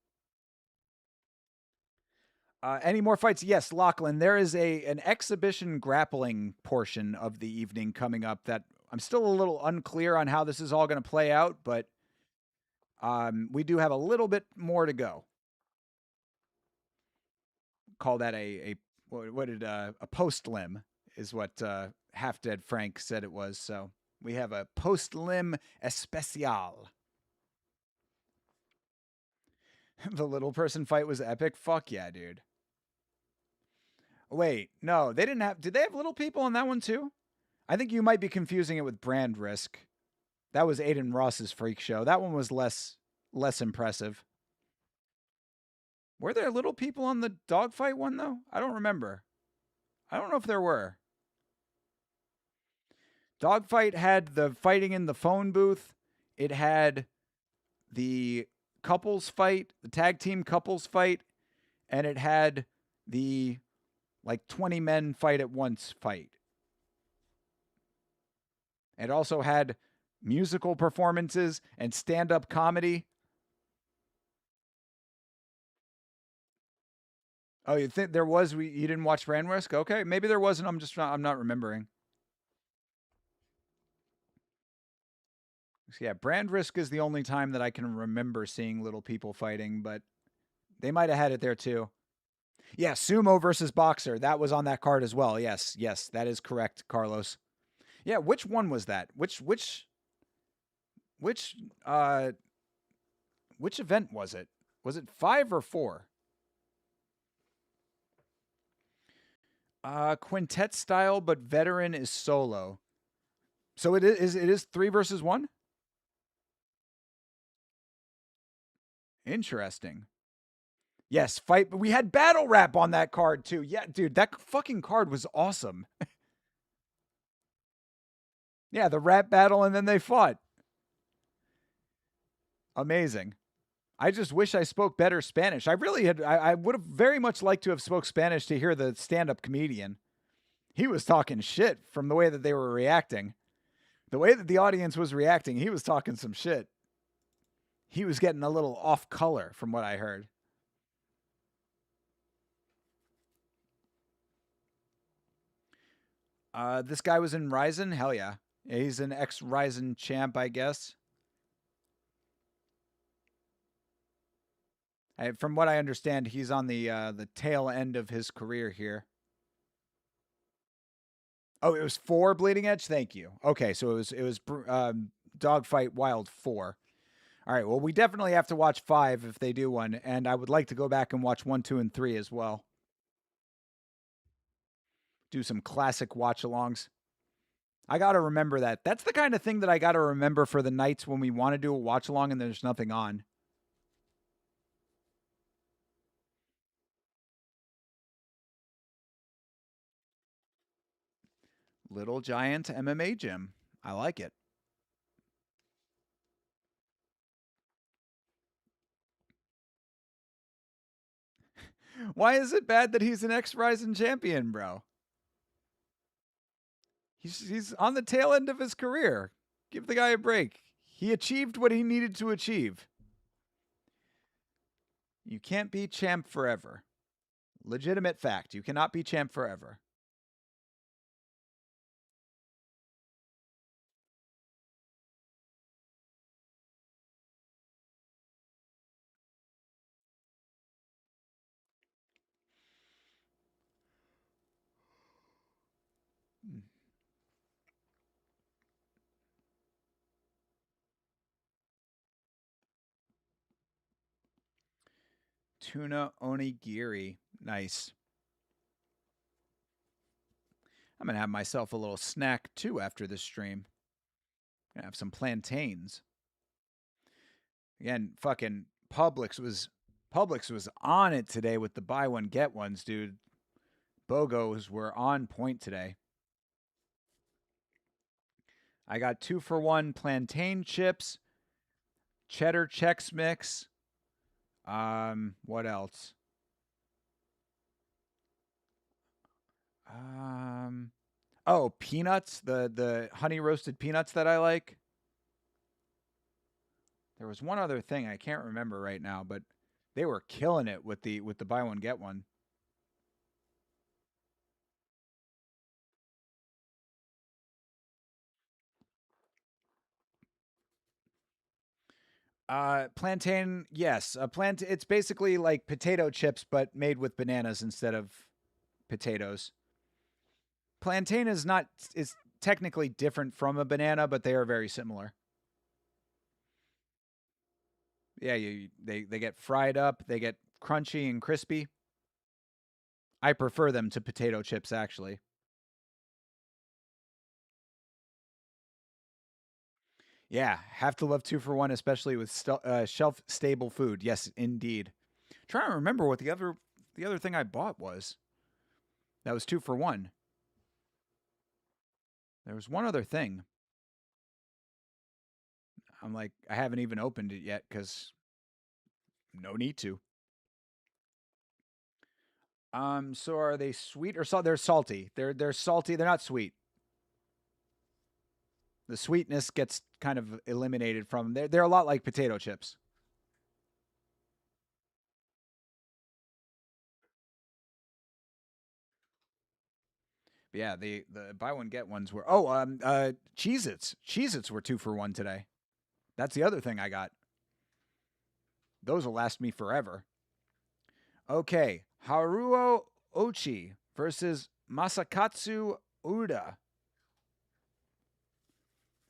Any more fights? Yes, Lachlan. There is an exhibition grappling portion of the evening coming up that I'm still a little unclear on how this is all going to play out, but we do have a little bit more to go. Call that a post limb is what Half Dead Frank said it was. So we have a post limb especial. The little person fight was epic. Fuck yeah, dude. Wait, no, they didn't have. Did they have little people in that one too? I think you might be confusing it with Brand Risk. That was Aiden Ross's freak show. That one was less impressive. Were there little people on the dogfight one though? I don't remember. I don't know if there were. Dogfight had the fighting in the phone booth. It had the couples fight, the tag team couples fight, and it had the 20 men fight at once fight. It also had musical performances and stand-up comedy. Oh, you think there was? You didn't watch Brand Risk? Okay, maybe there wasn't. I'm not remembering. So yeah, Brand Risk is the only time that I can remember seeing little people fighting, but they might have had it there too. Yeah, sumo versus boxer. That was on that card as well. Yes, that is correct, Carlos. Yeah, which one was that? Which event was it? Was it 5 or 4? Quintet style, but veteran is solo. So it is 3 versus 1? Interesting. Yes, fight. But we had battle rap on that card too. Yeah, dude, that fucking card was awesome. Yeah, the rap battle and then they fought. Amazing. I just wish I spoke better Spanish. I really had. I would have very much liked to have spoke Spanish to hear the stand-up comedian. He was talking shit from the way that they were reacting. The way that the audience was reacting, he was talking some shit. He was getting a little off color from what I heard. This guy was in Ryzen? Hell yeah. Yeah, he's an ex-Ryzen champ, I guess. From what I understand, he's on the tail end of his career here. Oh, it was 4 Bleeding Edge. Thank you. Okay, so it was Dogfight Wild 4. All right. Well, we definitely have to watch 5 if they do one, and I would like to go back and watch 1, 2, and 3 as well. Do some classic watch-alongs. I got to remember that. That's the kind of thing that I got to remember for the nights when we want to do a watch-along and there's nothing on. Little Giant MMA Gym. I like it. Why is it bad that he's an ex-Ryzen champion, bro? He's on the tail end of his career. Give the guy a break. He achieved what he needed to achieve. You can't be champ forever. Legitimate fact. You cannot be champ forever. Tuna onigiri. Nice. I'm going to have myself a little snack too after this stream. Gonna have some plantains. Again, fucking Publix was on it today with the buy one get ones, dude. BOGOs were on point today. I got 2-for-1 plantain chips, cheddar Chex Mix. What else? Oh, peanuts, the honey roasted peanuts that I like. There was one other thing I can't remember right now, but they were killing it with the buy one get one. Plantain, yes. It's basically like potato chips, but made with bananas instead of potatoes. Plantain is technically different from a banana, but they are very similar. Yeah, they get fried up, they get crunchy and crispy. I prefer them to potato chips, actually. Yeah, have to love 2-for-1, especially with shelf stable food. Yes, indeed. Trying to remember what the other thing I bought was. That was 2-for-1. There was one other thing. I'm like, I haven't even opened it yet because no need to. So are they sweet or salt? They're salty. They're salty. They're not sweet. The sweetness gets kind of eliminated from them. They're a lot like potato chips. But yeah, the buy one get ones were Cheez-Its. Cheez-Its were 2-for-1 today. That's the other thing I got. Those will last me forever. Okay, Haruo Ochi versus Masakatsu Uda.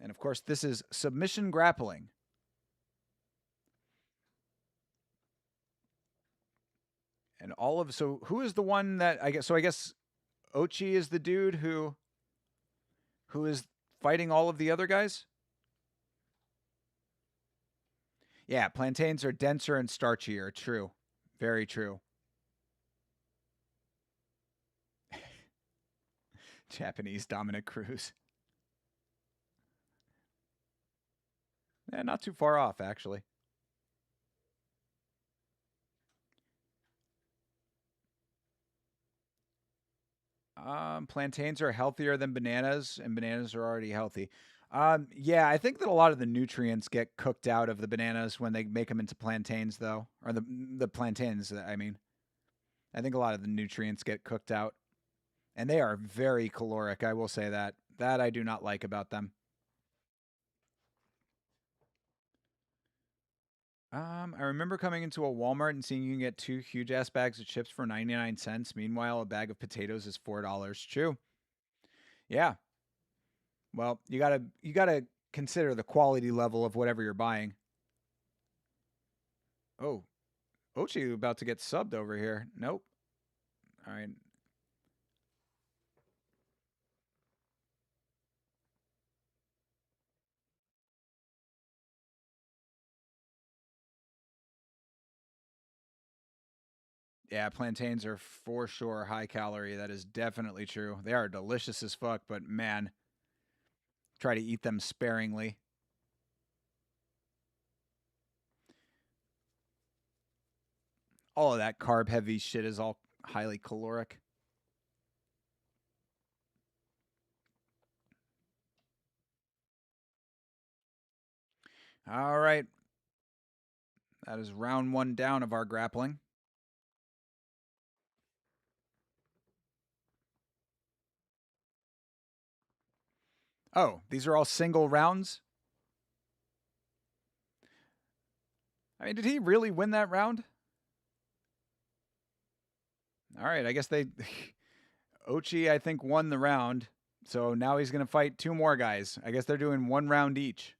And of course, this is submission grappling. And so who is the one that I guess Ochi is the dude who is fighting all of the other guys? Yeah, plantains are denser and starchier. True. Very true. Japanese Dominic Cruz. Yeah, not too far off, actually. Plantains are healthier than bananas, and bananas are already healthy. Yeah, I think that a lot of the nutrients get cooked out of the bananas when they make them into plantains, though, or the plantains. I mean, I think a lot of the nutrients get cooked out, and they are very caloric. I will say that I do not like about them. I remember coming into a Walmart and seeing you can get 2 huge ass bags of chips for 99 cents. Meanwhile, a bag of potatoes is $4. True. Yeah. Well, you gotta consider the quality level of whatever you're buying. Oh, Ochi about to get subbed over here. Nope. All right. Yeah, plantains are for sure high calorie. That is definitely true. They are delicious as fuck, but man, try to eat them sparingly. All of that carb heavy shit is all highly caloric. All right. That is round 1 down of our grappling. Oh, these are all single rounds? I mean, did he really win that round? All right, I guess they... Ochi, I think, won the round. So now he's going to fight 2 more guys. I guess they're doing 1 round each.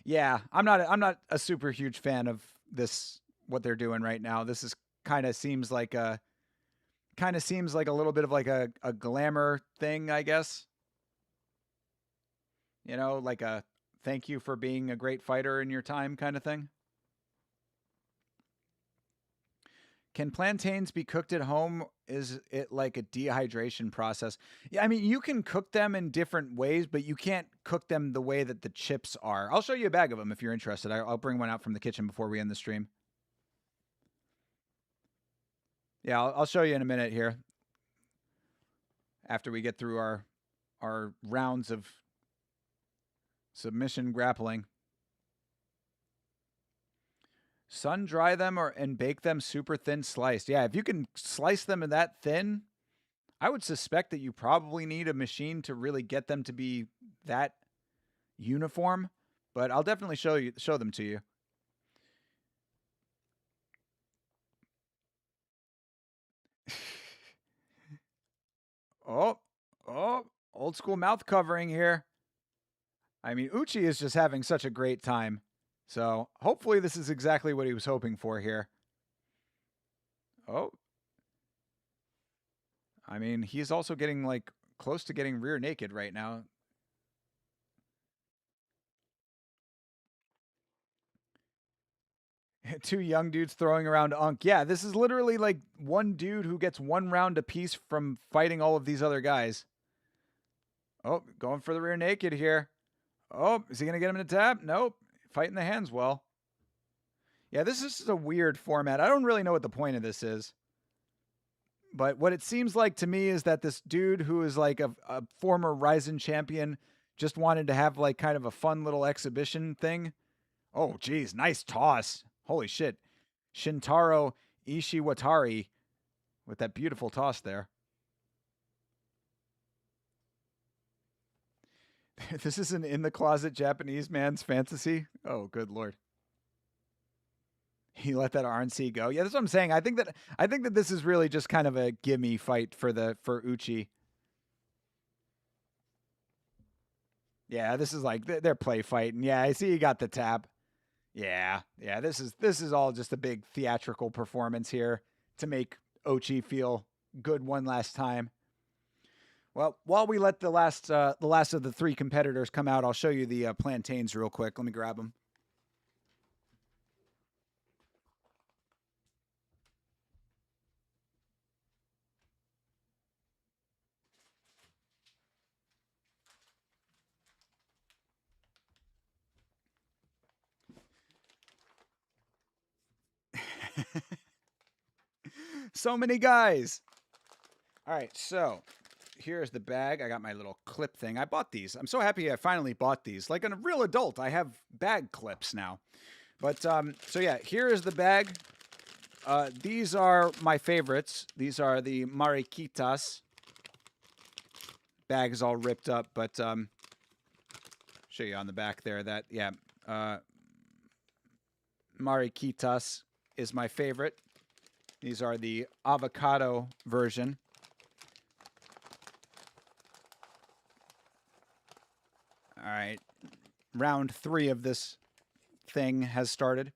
Yeah, I'm not a super huge fan of this, what they're doing right now. This is kind of seems like a little bit of like a glamour thing, I guess. You know, like a thank you for being a great fighter in your time kind of thing. Can plantains be cooked at home? Is it like a dehydration process? Yeah, I mean, you can cook them in different ways, but you can't cook them the way that the chips are. I'll show you a bag of them if you're interested. I'll bring one out from the kitchen before we end the stream. Yeah, I'll show you in a minute here. After we get through our rounds of submission grappling. Sun dry them and bake them super thin sliced. Yeah, if you can slice them that thin, I would suspect that you probably need a machine to really get them to be that uniform. But I'll definitely show them to you. Oh, old school mouth covering here. I mean, Uchi is just having such a great time. So hopefully this is exactly what he was hoping for here. Oh. I mean, he's also getting like close to getting rear naked right now. Two young dudes throwing around Unk. Yeah, this is literally like one dude who gets 1 round apiece from fighting all of these other guys. Oh, going for the rear naked here. Oh, is he going to get him to tap? Nope. Fighting the hands well. Yeah, this is a weird format. I don't really know what the point of this is. But what it seems like to me is that this dude who is like a former Ryzen champion just wanted to have like kind of a fun little exhibition thing. Oh, geez. Nice toss. Holy shit. Shintaro Ishiwatari with that beautiful toss there. This is an in-the-closet Japanese man's fantasy? Oh, good lord. He let that RNC go. Yeah, that's what I'm saying. I think that this is really just kind of a gimme fight for Uchi. Yeah, this is like they're play fighting. Yeah, I see you got the tap. Yeah, this is all just a big theatrical performance here to make Ochi feel good one last time. Well, while we let the last of the 3 competitors come out, I'll show you the plantains real quick. Let me grab them. So many guys. All right, so here's the bag. I got my little clip thing. I bought these. I'm so happy I finally bought these. Like a real adult, I have bag clips now. But so yeah, here is the bag. These are my favorites. These are the Mariquitas. Bag is all ripped up, but show you on the back there that Mariquitas is my favorite. These are the avocado version. All right. Round 3 of this thing has started.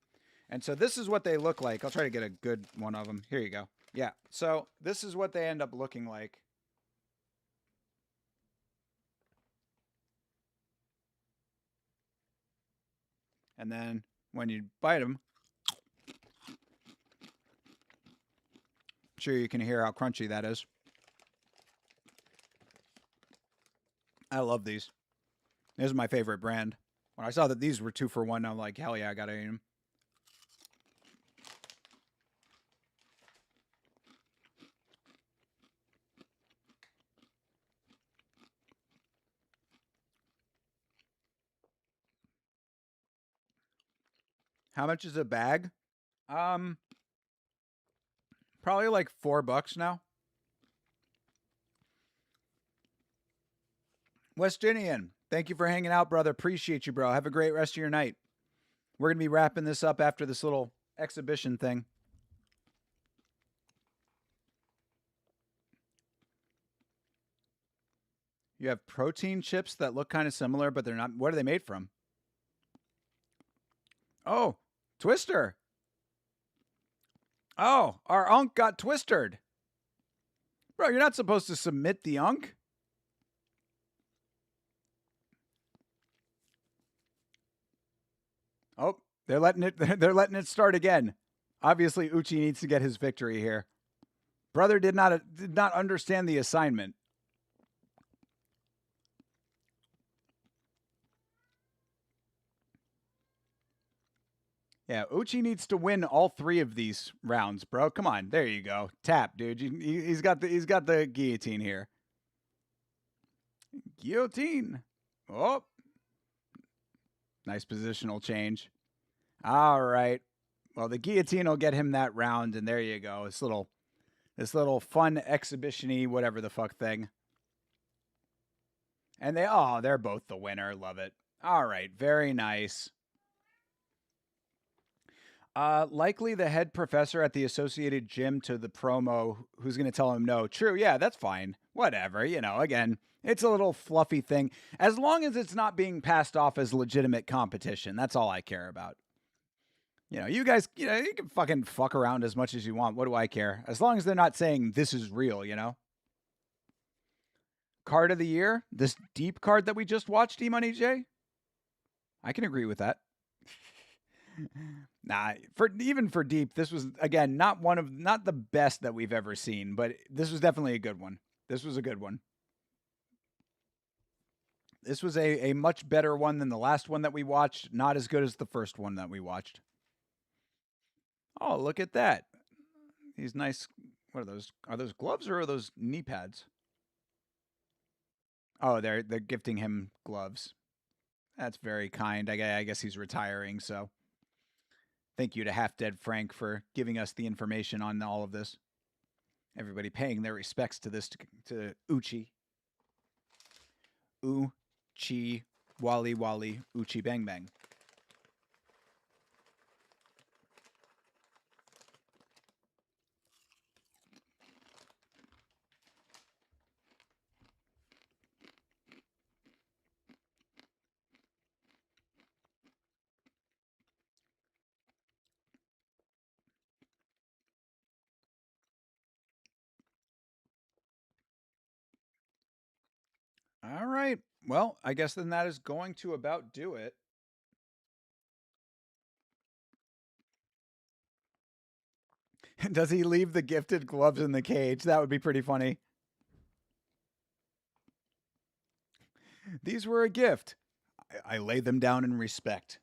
And so this is what they look like. I'll try to get a good one of them. Here you go. Yeah. So this is what they end up looking like. And then when you bite them, I'm sure you can hear how crunchy that is. I love these. This is my favorite brand. When I saw that these were 2 for $1, I'm like, hell yeah, I gotta eat them. How much is a bag? Probably like $4 now. Westinian, thank you for hanging out, brother. Appreciate you, bro. Have a great rest of your night. We're going to be wrapping this up after this little exhibition thing. You have protein chips that look kind of similar, but they're not. What are they made from? Oh, Twister. Oh, our unk got twistered. Bro, you're not supposed to submit the unk. Oh, they're letting it start again. Obviously, Uchi needs to get his victory here. Brother did not understand the assignment. Yeah, Uchi needs to win all 3 of these rounds, bro. Come on, there you go. Tap, dude. He's got the guillotine here. Guillotine. Oh, nice positional change. All right. Well, the guillotine will get him that round, and there you go. This little fun exhibition-y whatever the fuck thing. And they're both the winner. Love it. All right, very nice. Likely the head professor at the associated gym to the promo who's going to tell him no. True, yeah, that's fine. Whatever, again, it's a little fluffy thing. As long as it's not being passed off as legitimate competition, that's all I care about. You guys, you can fucking fuck around as much as you want. What do I care? As long as they're not saying this is real, Card of the year? This deep card that we just watched, E-Money J? I can agree with that. Nah, even for deep, this was again not the best that we've ever seen, but this was definitely a good one. This was a good one. This was a much better one than the last one that we watched. Not as good as the first one that we watched. Oh, look at that! These nice. What are those? Are those gloves or are those knee pads? Oh, they're gifting him gloves. That's very kind. I guess he's retiring, so. Thank you to Half Dead Frank for giving us the information on all of this. Everybody paying their respects to this to Uchi. Uchi Wally Wally Uchi Bang Bang. All right. Well, I guess then that is going to about do it. Does he leave the gifted gloves in the cage? That would be pretty funny. These were a gift. I lay them down in respect.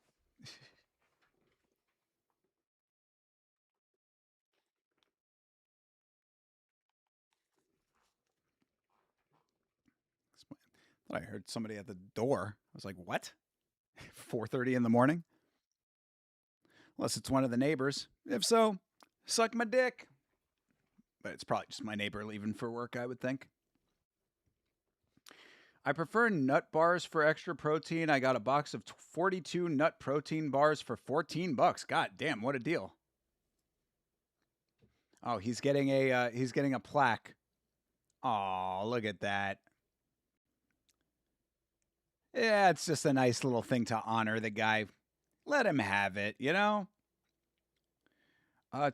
I heard somebody at the door. I was like, what? 4:30 in the morning? Unless it's one of the neighbors. If so, suck my dick. But it's probably just my neighbor leaving for work, I would think. I prefer nut bars for extra protein. I got a box of 42 nut protein bars for $14. God damn, what a deal. Oh, he's getting a plaque. Oh, look at that. Yeah, it's just a nice little thing to honor the guy. Let him have it, you know?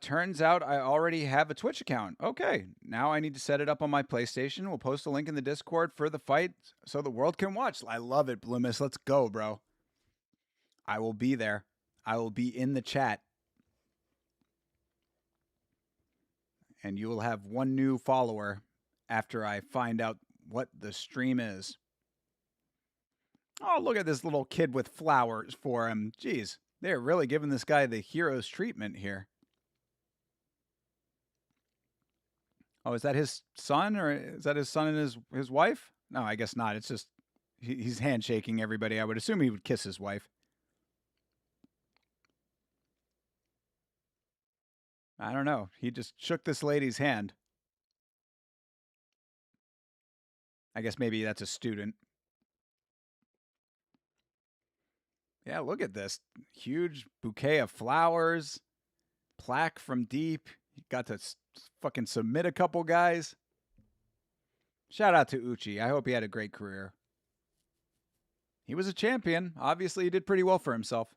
Turns out I already have a Twitch account. Okay, now I need to set it up on my PlayStation. We'll post a link in the Discord for the fight so the world can watch. I love it, Bloomis. Let's go, bro. I will be there. I will be in the chat. And you will have one new follower after I find out what the stream is. Oh, look at this little kid with flowers for him. Jeez, they're really giving this guy the hero's treatment here. Oh, is that his son, or is that his son and his wife? No, I guess not. It's just he's handshaking everybody. I would assume he would kiss his wife. I don't know. He just shook this lady's hand. I guess maybe that's a student. Yeah, look at this. Huge bouquet of flowers. Plaque from deep. He got to fucking submit a couple guys. Shout out to Uchi. I hope he had a great career. He was a champion. Obviously, he did pretty well for himself.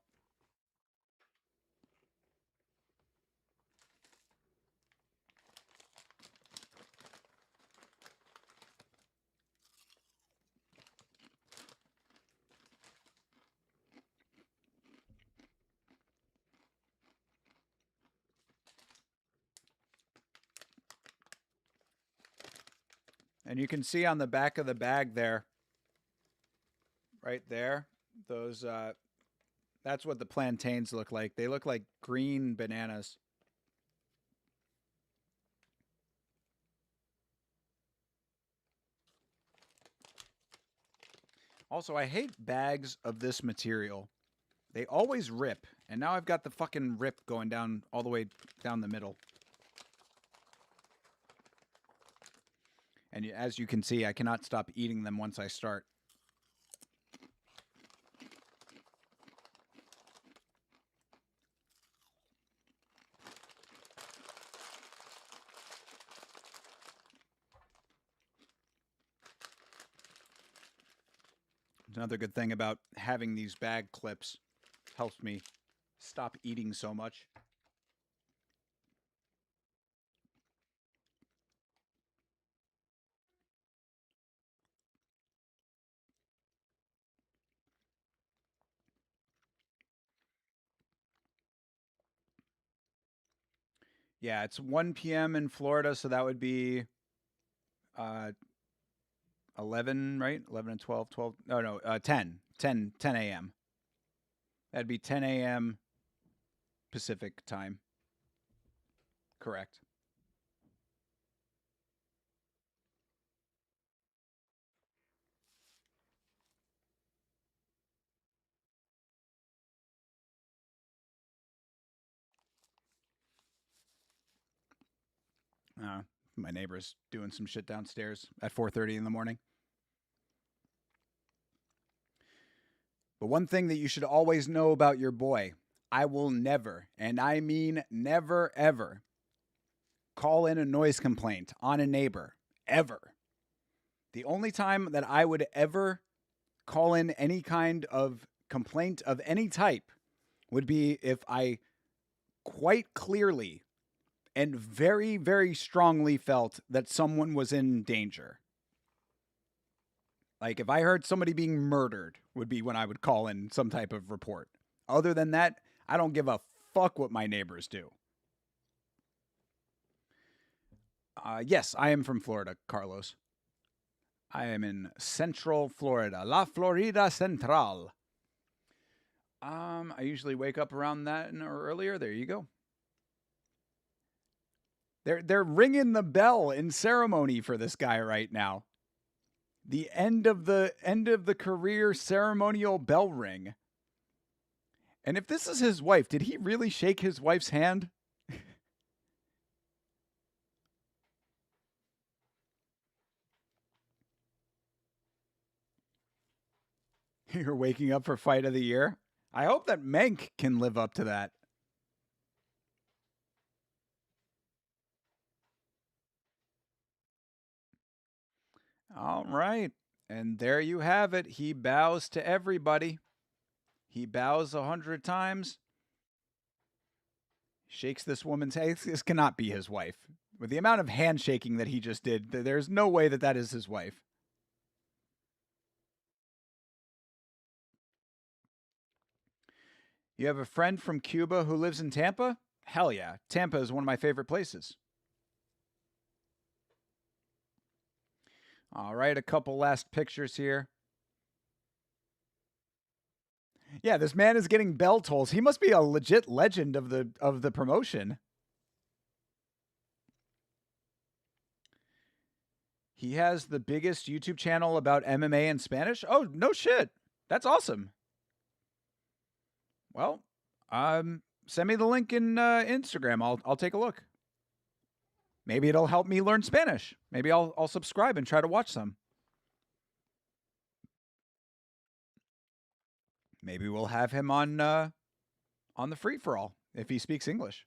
And you can see on the back of the bag there, right there, those, that's what the plantains look like. They look like green bananas. Also, I hate bags of this material. They always rip. And now I've got the fucking rip going down all the way down the middle. And as you can see, I cannot stop eating them once I start. Another good thing about having these bag clips helps me stop eating so much. Yeah, it's 1 p.m. in Florida, so that would be 11, right? 11 and 12, 12. No, 10 a.m. That'd be 10 a.m. Pacific time. Correct. My neighbor's doing some shit downstairs at 4:30 in the morning. But one thing that you should always know about your boy, I will never, and I mean never, ever, call in a noise complaint on a neighbor. Ever. The only time that I would ever call in any kind of complaint of any type would be if I quite clearly and very, very strongly felt that someone was in danger. Like if I heard somebody being murdered would be when I would call in some type of report. Other than that, I don't give a fuck what my neighbors do. Yes, I am from Florida, Carlos. I am in Central Florida, La Florida Central. I usually wake up around that or earlier. There you go. They're ringing the bell in ceremony for this guy right now. The end of the career ceremonial bell ring. And if this is his wife, did he really shake his wife's hand? You're waking up for fight of the year. I hope that Menk can live up to that. All right. And there you have it. He bows to everybody. He bows 100 times. Shakes this woman's hand. This cannot be his wife. With the amount of handshaking that he just did, there's no way that that is his wife. You have a friend from Cuba who lives in Tampa? Hell yeah. Tampa is one of my favorite places. All right, a couple last pictures here. Yeah, this man is getting bell tolls. He must be a legit legend of the promotion. He has the biggest YouTube channel about MMA in Spanish. Oh, no shit. That's awesome. Well, send me the link in Instagram. I'll take a look. Maybe it'll help me learn Spanish. Maybe I'll subscribe and try to watch some. Maybe we'll have him on the free for all if he speaks English.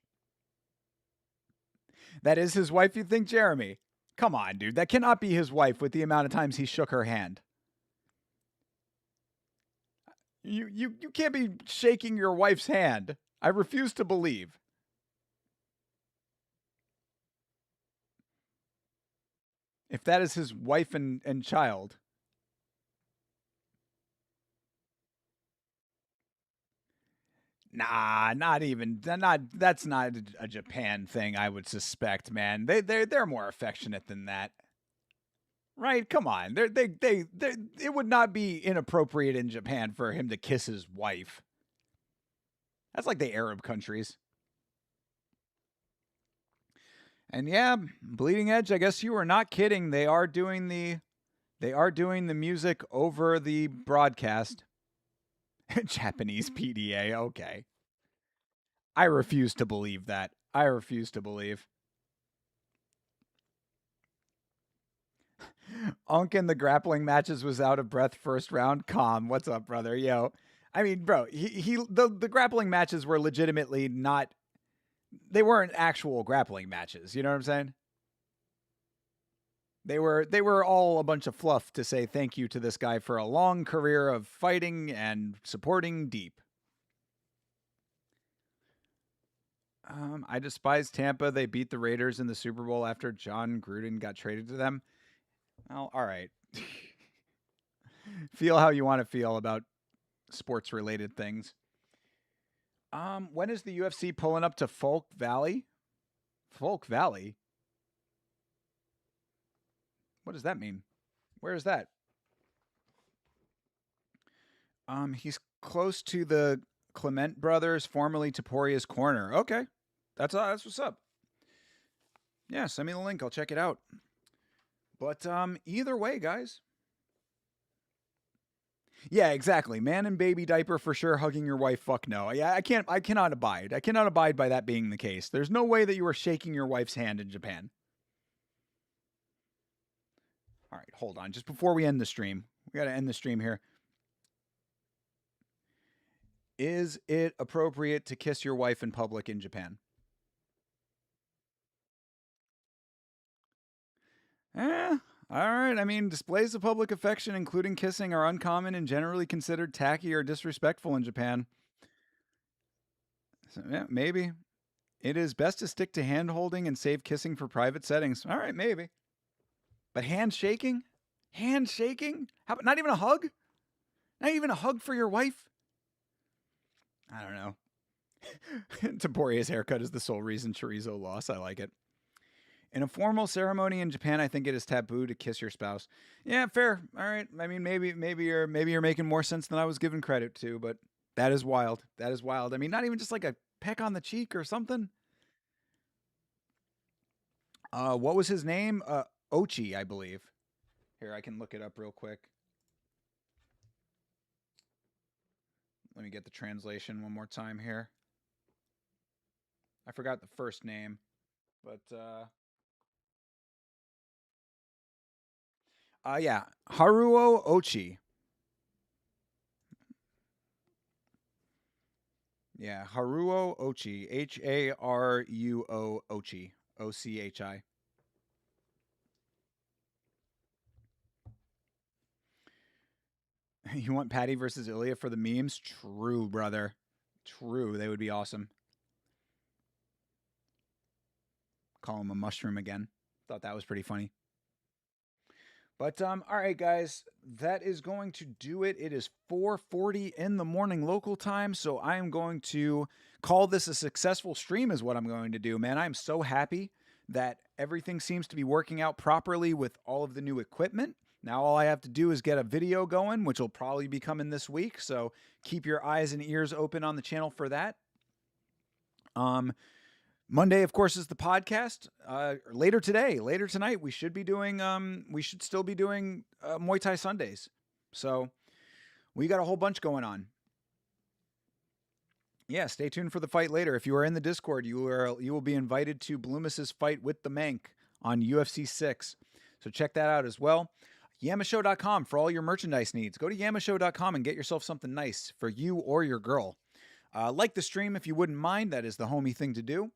That is his wife, you think, Jeremy? Come on, dude. That cannot be his wife with the amount of times he shook her hand. You can't be shaking your wife's hand. I refuse to believe. If that is his wife and child. Nah, not even. That's not a Japan thing, I would suspect, man. They're more affectionate than that. Right? Come on. It would not be inappropriate in Japan for him to kiss his wife. That's like the Arab countries. And yeah, Bleeding Edge, I guess you were not kidding. They are doing the music over the broadcast. Japanese PDA, okay. I refuse to believe that. I refuse to believe. Unk in the grappling matches was out of breath first round. Calm. What's up, brother? Yo. I mean, bro, the grappling matches were legitimately not, they weren't actual grappling matches. You know what I'm saying? They were all a bunch of fluff to say thank you to this guy for a long career of fighting and supporting Deep. I despise Tampa. They beat the Raiders in the Super Bowl after John Gruden got traded to them. Well, all right. Feel how you want to feel about sports-related things. When is the UFC pulling up to Folk Valley? Folk Valley? What does that mean? Where is that? He's close to the Clement brothers, formerly Toporia's Corner. Okay. That's what's up. Yeah, send me the link. I'll check it out. But either way, guys. Yeah, exactly. Man in baby diaper for sure. Hugging your wife, fuck no. Yeah, I cannot abide. I cannot abide by that being the case. There's no way that you are shaking your wife's hand in Japan. All right, hold on. Just before we end the stream, we got to end the stream here. Is it appropriate to kiss your wife in public in Japan? All right. I mean, displays of public affection, including kissing, are uncommon and generally considered tacky or disrespectful in Japan. So, yeah, maybe. It is best to stick to hand holding and save kissing for private settings. All right, maybe. But handshaking? Handshaking? How about not even a hug? Not even a hug for your wife? I don't know. Toporia's haircut is the sole reason Chorizo lost. I like it. In a formal ceremony in Japan, I think it is taboo to kiss your spouse. Yeah, fair. All right. I mean, maybe you're making more sense than I was given credit to, but that is wild. That is wild. I mean, not even just like a peck on the cheek or something. What was his name? Ochi, I believe. Here, I can look it up real quick. Let me get the translation one more time here. I forgot the first name, but yeah, Haruo Ochi. Yeah, Haruo Ochi. Haruo Ochi. Ochi. You want Patty versus Ilya for the memes? True, brother. True. They would be awesome. Call him a mushroom again. Thought that was pretty funny. But all right, guys, that is going to do it. It is 4:40 in the morning local time, so I am going to call this a successful stream is what I'm going to do, man. I'm so happy that everything seems to be working out properly with all of the new equipment. Now all I have to do is get a video going, which will probably be coming this week, so keep your eyes and ears open on the channel for that. Monday, of course, is the podcast. Later tonight, we should be doing, we should still be doing Muay Thai Sundays. So we got a whole bunch going on. Yeah, stay tuned for the fight later. If you are in the Discord, you will be invited to Bloomis's fight with the Mank on UFC 6. So check that out as well. Yamashow.com for all your merchandise needs. Go to yamashow.com and get yourself something nice for you or your girl. Like the stream if you wouldn't mind. That is the homie thing to do.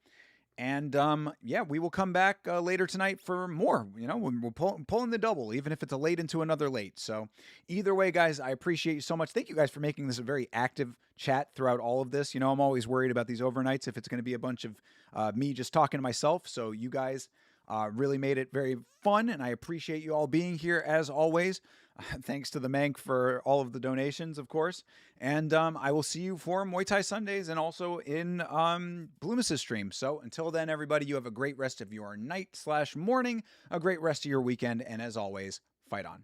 And yeah, we will come back later tonight for more. You know, we're pulling the double, even if it's a late into another late. So either way, guys, I appreciate you so much. Thank you guys for making this a very active chat throughout all of this. You know, I'm always worried about these overnights if it's going to be a bunch of me just talking to myself. So you guys really made it very fun, and I appreciate you all being here as always. Thanks to the Mank for all of the donations, of course. And I will see you for Muay Thai Sundays and also in Bloomis's stream. So until then, everybody, you have a great rest of your night/morning, a great rest of your weekend, and as always, fight on.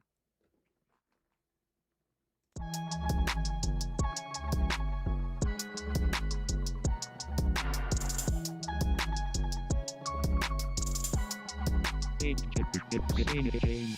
Game.